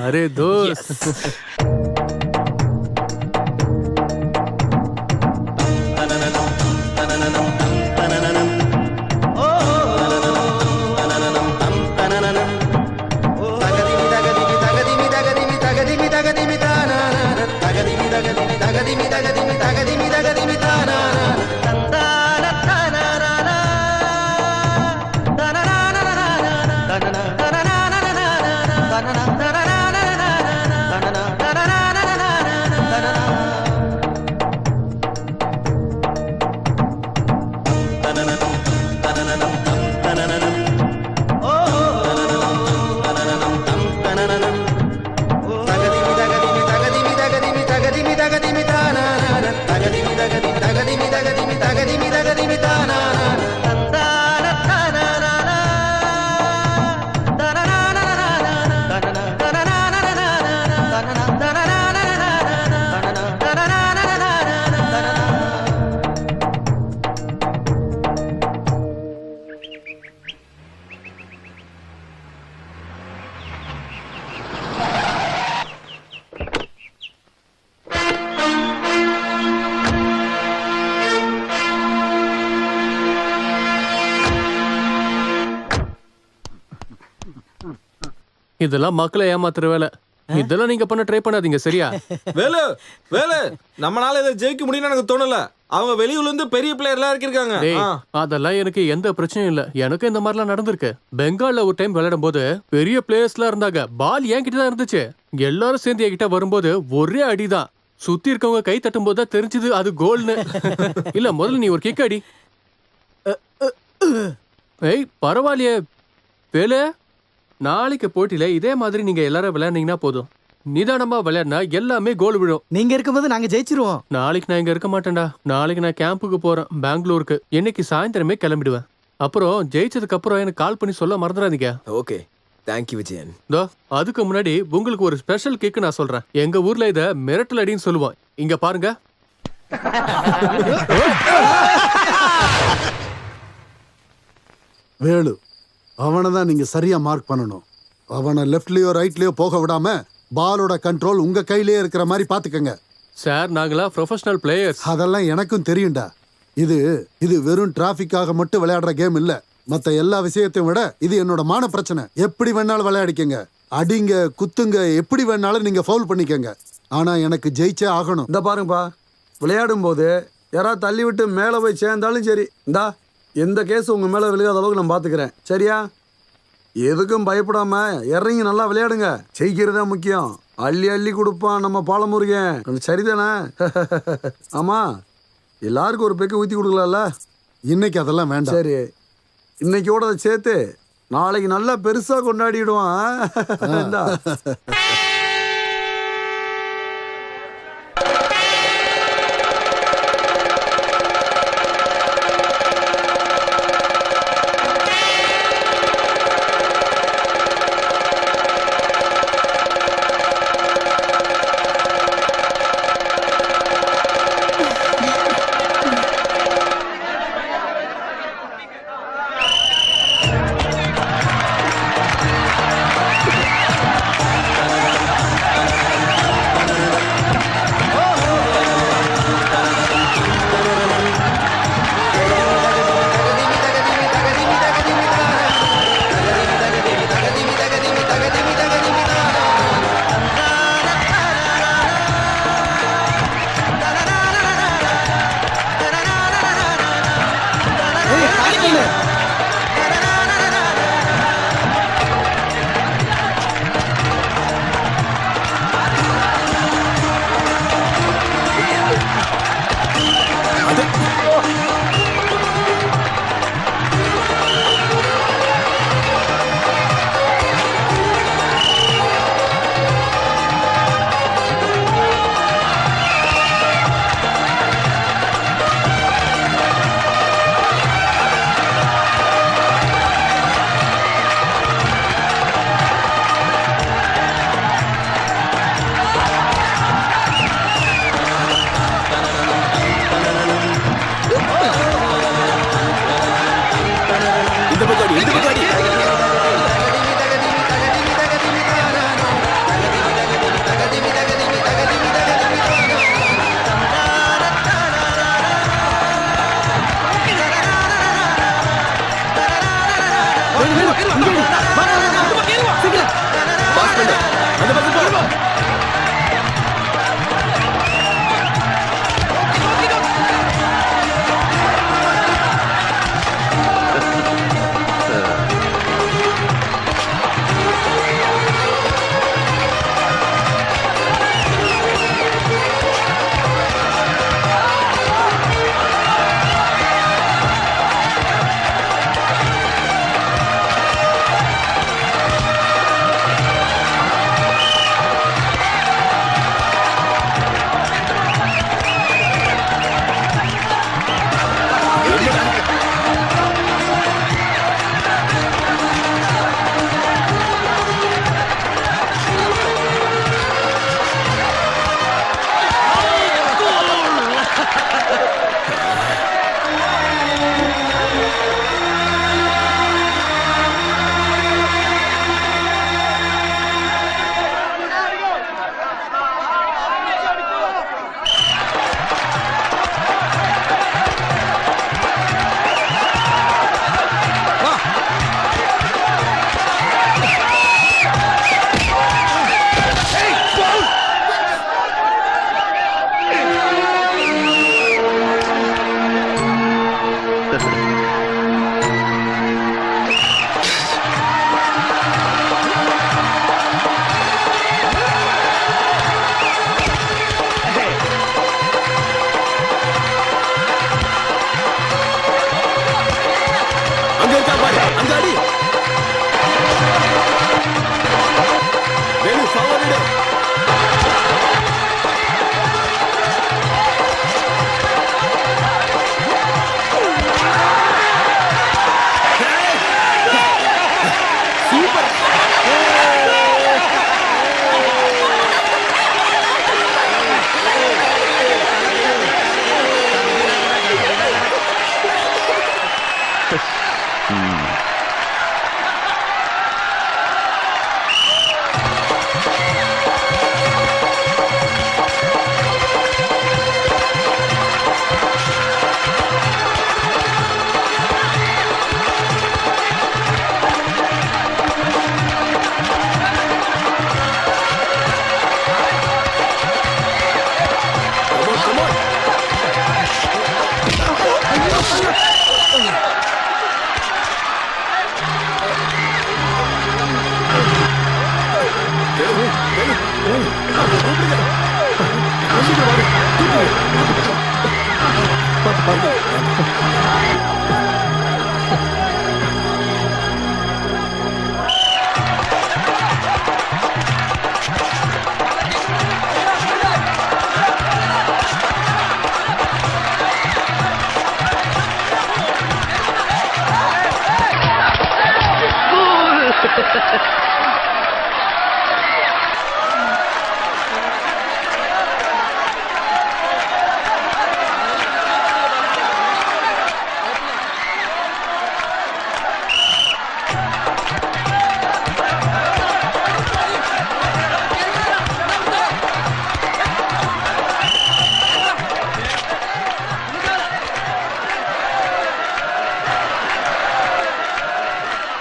அரே தோஸ்த். இதெல்லாம் மக்களை ஏமாத்துற வேலை. இதெல்லாம் நீங்க பண்ண ட்ரை பண்ணாதீங்க, சரியா? வேலு வேலு, நம்மளால இதை ஜெயிக்க முடியும்னு எனக்கு தோணல. அவங்க வெளியூர்ல இருந்து பெரிய பிளேயர்லாம் இருக்காங்க. அதெல்லாம் எனக்கு எந்த பிரச்சனையும் இல்ல. எனக்கு இந்த மாதிரிலாம் நடந்திருக்கு. பெங்கால்ல ஒரு டைம் விளையாடும் போது பெரிய பிளேயர்ஸ்லாம் இருந்தாங்க. பால் என்கிட்ட தான் இருந்துச்சு. எல்லாரும் சேர்ந்து என்கிட்ட வரும்போது ஒரே அடிதான். சுத்தி இருக்கவங்க கை தட்டும் போது தான் தெரிஞ்சது அது கோல்னு. இல்ல, முதல்ல நீ ஒரு கிக் அடி. ஏய், பரவாயில்லையே வேலு. நாளைக்கு போட்டியில இதே மாதிரி நீங்க எல்லாரும் விளையாடுனீங்கன்னா போதும். நிதானமா விளையாடினா எல்லாமே கோல் விழும். நீங்க இருக்கும்போது நாங்க ஜெயிச்சிருவோம். நாளைக்கு நான் இங்க இருக்க மாட்டேன்டா. நாளைக்கு நான் கேம்புக்கு போறேன், பெங்களூருக்கு. இன்னைக்கு சாயந்தரமே கிளம்பிடுவேன். அப்புறம் ஜெயிச்சதுக்கு அப்புறம் எனக்கு கால் பண்ணி சொல்ல மறந்துடாதீங்க. Okay, thank you Vijayan. அதுக்கு முன்னாடி உங்களுக்கு ஒரு ஸ்பெஷல் கிக் நான் சொல்றேன். எங்க ஊர்ல இத மிரட்டல் அடின்னு சொல்லுவோம். இங்க பாருங்க. வேலு, அவனை தான் நீங்க சரியா மார்க் பண்ணணும். அவனை லெஃப்ட்லயோ ரைட்லயோ போக விடாம பாலோட கண்ட்ரோல் உங்க கையிலேயே இருக்கிற மாதிரி பாத்துக்கங்க. சார், நாங்களா ப்ரொஃபஷனல் பிளேயர்ஸ். அதெல்லாம் எனக்கும் தெரியும்டா. இது வெறும் டிராஃபிக்காக மட்டும் விளையாடுற கேம் இல்ல. மத்த எல்லா விஷயத்தையும் விட இது என்னோட மான பிரச்சனை. எப்படி வேணாலும் விளையாடிக்கங்க, அடிங்க, குத்துங்க, எப்படி வேணாலும் நீங்க ஃபவுல் பண்ணிக்கங்க. ஆனா எனக்கு ஜெயிச்சே ஆகணும். இந்த பாருங்கப்பா, விளையாடும் போது யாராவது தள்ளி விட்டு மேலே போய் சேர்ந்தாலும் சரி, இந்தா எந்த கேஸ் உங்க மேல விழுகாத அளவுக்கு நான் பாத்துக்கிறேன், சரியா? எதுக்கும் பயப்படாம இறங்கி நல்லா விளையாடுங்க. ஜெயிக்கிறதா முக்கியம். அள்ளி அள்ளி கொடுப்பான் நம்ம பாலமுருகன், சரிதானே? ஆமா, எல்லாருக்கும் ஒரு பெக்கு ஊத்தி கொடுக்கலாம்ல. இன்னைக்கு அதெல்லாம் வேண்டாம். சரி, இன்னைக்கோட அதை சேர்த்து நாளைக்கு நல்லா பெருசா கொண்டாடிடுவான்.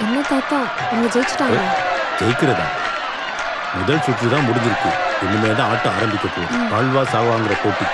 என்ன தாத்தா அவங்க ஜெயிச்சிட்டாங்க? ஜெயிக்கிறதா? முதல் சுற்று தான் முடிஞ்சிருக்கு. இனிமே தான் ஆட்டம் ஆரம்பிக்க போகுது. வாழ்வா சாவாங்கிற போட்டி.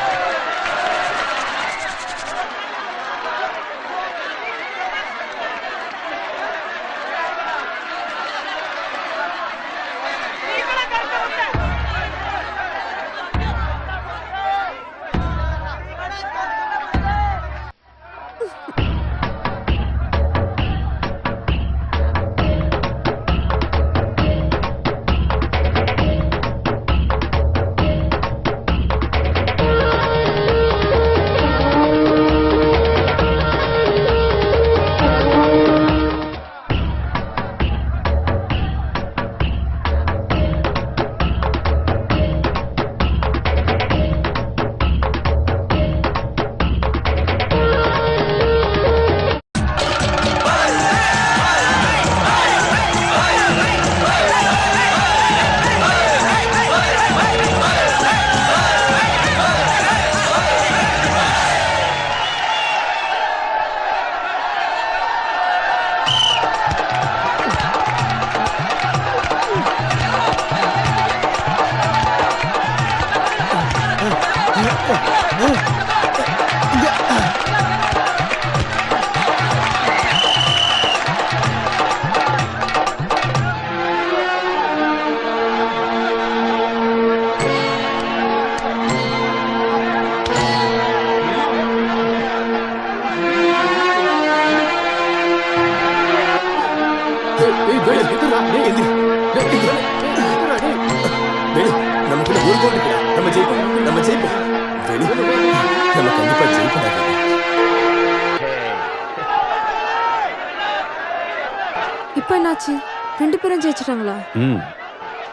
இப்போ என்னாச்சு? 2 பேரும் ஜெயிச்சிட்டாங்களா?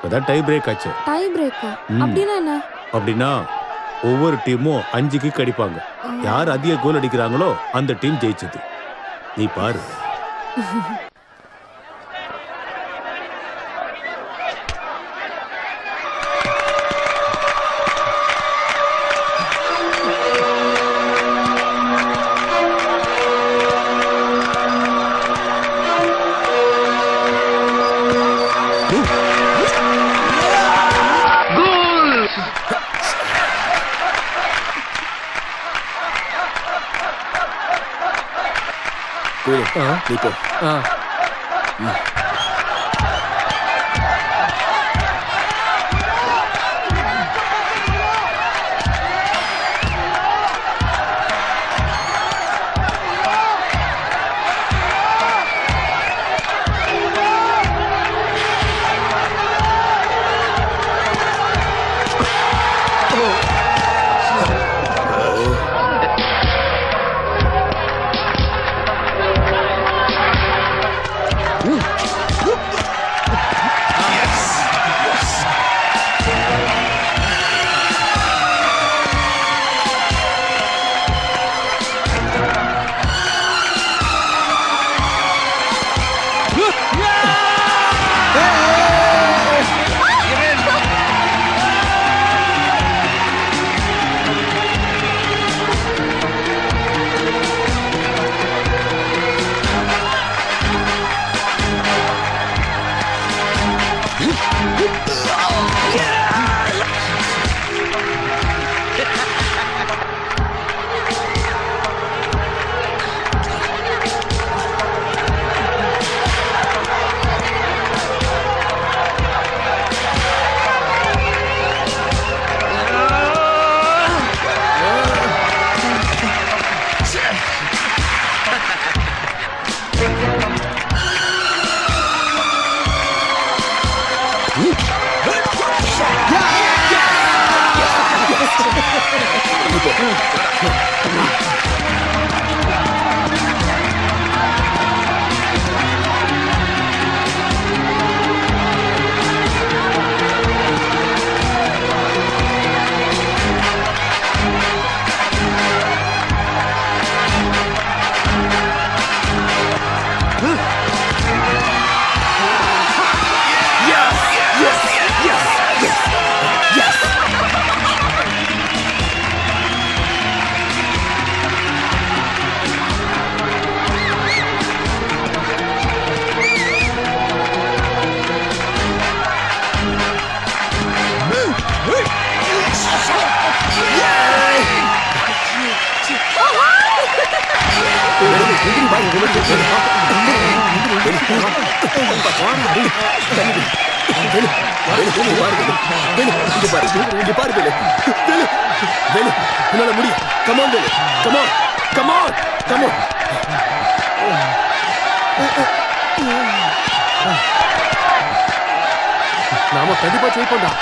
அதான் டை பிரேக் ஆச்சு. டை பிரேக்கா? அப்படின்னா என்ன? அப்படின்னா ஒவ்வொரு டீமும் 5 கிக் அடிப்பாங்க. யார் அதிக கோல் அடிக்கிறாங்களோ அந்த டீம் ஜெயிச்சது. நீ பாரு. நீ போ. நாம கண்டிப்பா ஜெயிப்போம்டா.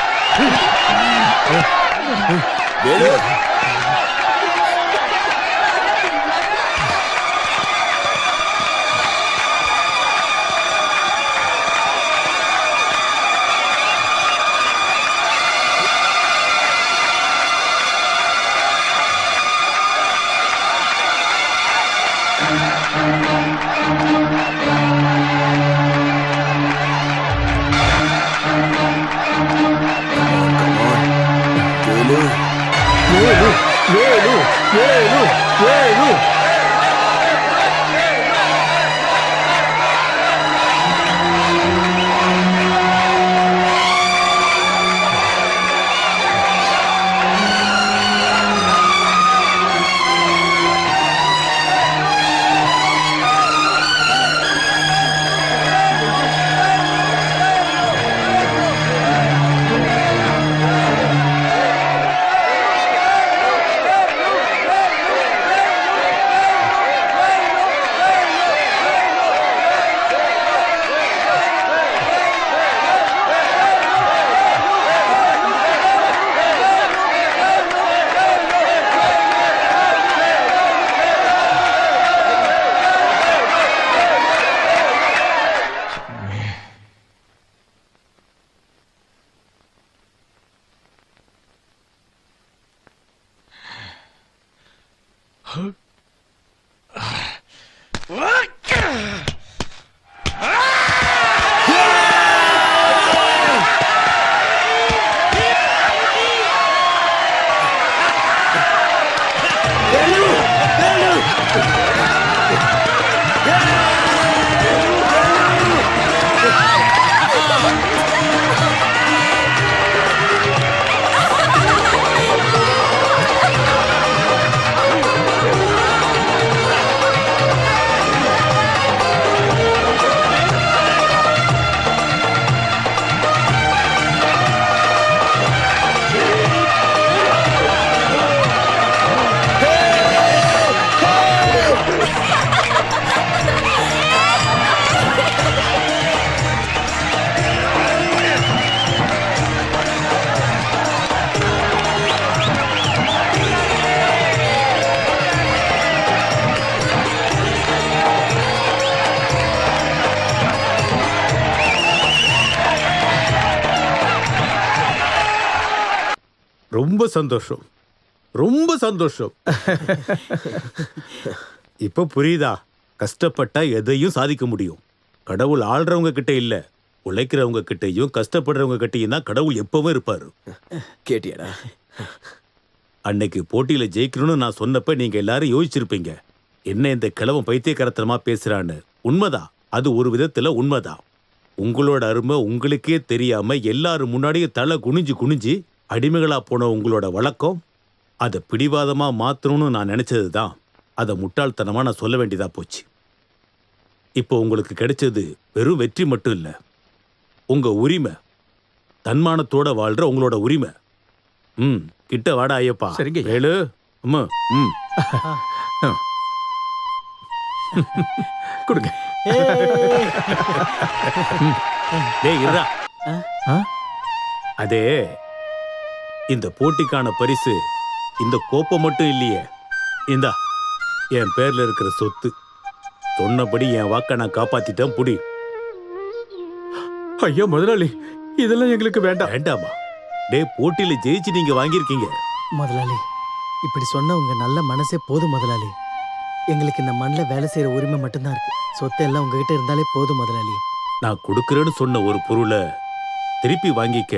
ரொம்ப சந்தோஷம், ரொம்ப சந்தோஷம். இப்ப புரியுதா? கஷ்டப்பட்டா எதையும் சாதிக்க முடியும். கடவுள் ஆள்றவங்க கிட்ட இல்ல, உழைக்கிறவங்க கிட்டையும் கஷ்டப்படுறவங்க கிட்டையும் தான் கடவுள் எப்பவும் இருப்பாரு. கேட்டியாடா? அன்னைக்கு போட்டியில ஜெயிக்கணும்னு நான் சொன்னப்ப நீங்க எல்லாரும் யோசிச்சிருப்பீங்க, என்ன இந்த கிழவன் பைத்தியக்காரத்தனமா பேசுறான்னு. உண்மைதான், அது ஒரு விதத்துல உண்மைதான். உங்களோட அருமை உங்களுக்கே தெரியாம எல்லாரும் முன்னாடியே தலை குனிஞ்சு குனிஞ்சு அடிமைகளா போன உங்களோட வழக்கம், அதை பிடிவாதமா மாத்தணும்னு நான் நினைச்சதுதான். அதை முட்டாள்தனமா நான் சொல்ல வேண்டியதா போச்சு. இப்போ உங்களுக்கு கிடைச்சது வெறும் வெற்றி மட்டும் இல்ல, உங்க உரிமை, தன்மானத்தோட வாழ்ற உங்களோட உரிமை. கிட்ட வாடா ஐயப்பா. சரிங்க. வேலு, கொடுங்க. டேய் இருடா. அதே இந்த போட்டிக்கான பரிசு இந்த கோப்பம் மட்டும் இல்லையே, இந்தா என் பேர்ல இருக்கிற சொத்து. சொன்னபடி என் வாக்க நான் காப்பாத்திட்டேன். புடி. ஐயா முதலாளி, இதெல்லாம் எங்களுக்கு வேண்டாம். வேண்டாமா? டே, போட்டியில ஜெயிச்சு நீங்க வாங்கியிருக்கீங்க. முதலாளி, இப்படி சொன்ன உங்க நல்ல மனசே போதும் முதலாளி. எங்களுக்கு இந்த மண்ணில் வேலை செய்யற உரிமை மட்டும்தான் இருக்கு. சொத்தை எல்லாம் உங்ககிட்ட இருந்தாலே போதும் முதலாளி. நான் கொடுக்கறேன்னு சொன்ன ஒரு பொருளை திருப்பி வாங்கிக்க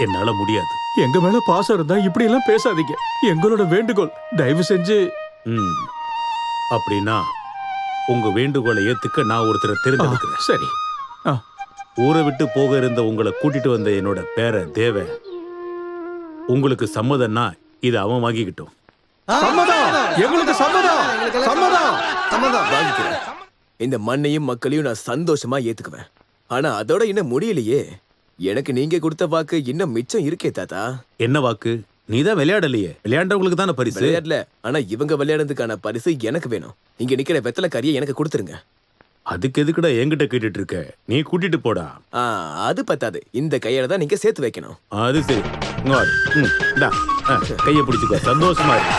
என்னால முடியாது. எங்க மேல பாசம் இருந்தா இப்படி எல்லாம் பேசாதீங்க. எங்களோட வேண்டுகோள், தயவு செஞ்சு. அப்படின்னா உங்க வேண்டுகோளை ஏத்துக்க நான் ஒருத்தரை தேர்ந்தெடுக்கிறேன். சரி. ஊரை விட்டு போக இருந்த உங்களை கூட்டிட்டு வந்த என்னோட பேர தேவ, உங்களுக்கு சம்மதம்னா இதை அவன் வாங்கிக்கிட்டோம். எங்களுக்கு சம்மதம். வாங்கிக்கிறேன். இந்த மண்ணையும் மக்களையும் நான் சந்தோஷமா ஏத்துக்குவேன். ஆனா அதோட இன்னும் முடியலையே. எனக்கு நீங்க கொடுத்த வாக்கு இன்னும் மிச்சம் இருக்கே தாத்தா. என்ன வாக்கு? நீதான் விளையாடலையே. விளையாண்டவங்களுக்கு தானே பரிசு. விளையாடல, ஆனா இவங்க விளையாடுறதுக்கான பரிசு எனக்கு வேணும். இங்க நிக்கிற வெத்தலை கறியை எனக்கு கொடுத்துருங்க. அதுக்கு எதுக்குடா என்கிட்ட கேட்டுட்டு இருக்க? நீ கூட்டிட்டு போடா. அது பத்தாது. இந்த கையால தான் நீங்க சேர்த்து வைக்கணும். அது சரி. கைய பிடிச்சுக்கோ. சந்தோஷமா இருக்கு.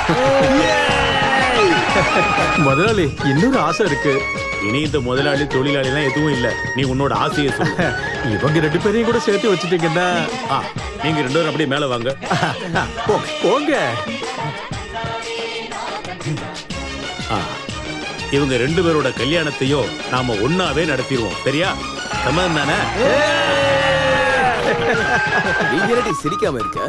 முதலாளி, இன்னொரு ஆசை இருக்கு. இனி இந்த முதலாளி தொழிலாளி எல்லாம் எதுவும் இல்ல. நீ உன்னோட ஆசையை சொல்லு. இவங்க 2 பேரையும் கூட சேர்த்து வச்சுட்டீங்கன்னா நீங்க 2 பேரும் அப்படியே மேல வாங்க. போங்க. இவங்க 2 பேரோட கல்யாணத்தையும் நாம ஒன்னாவே நடத்திடுவோம். சரியா? சம்மதம் தானே? நீங்க சிரிக்காம இருக்க.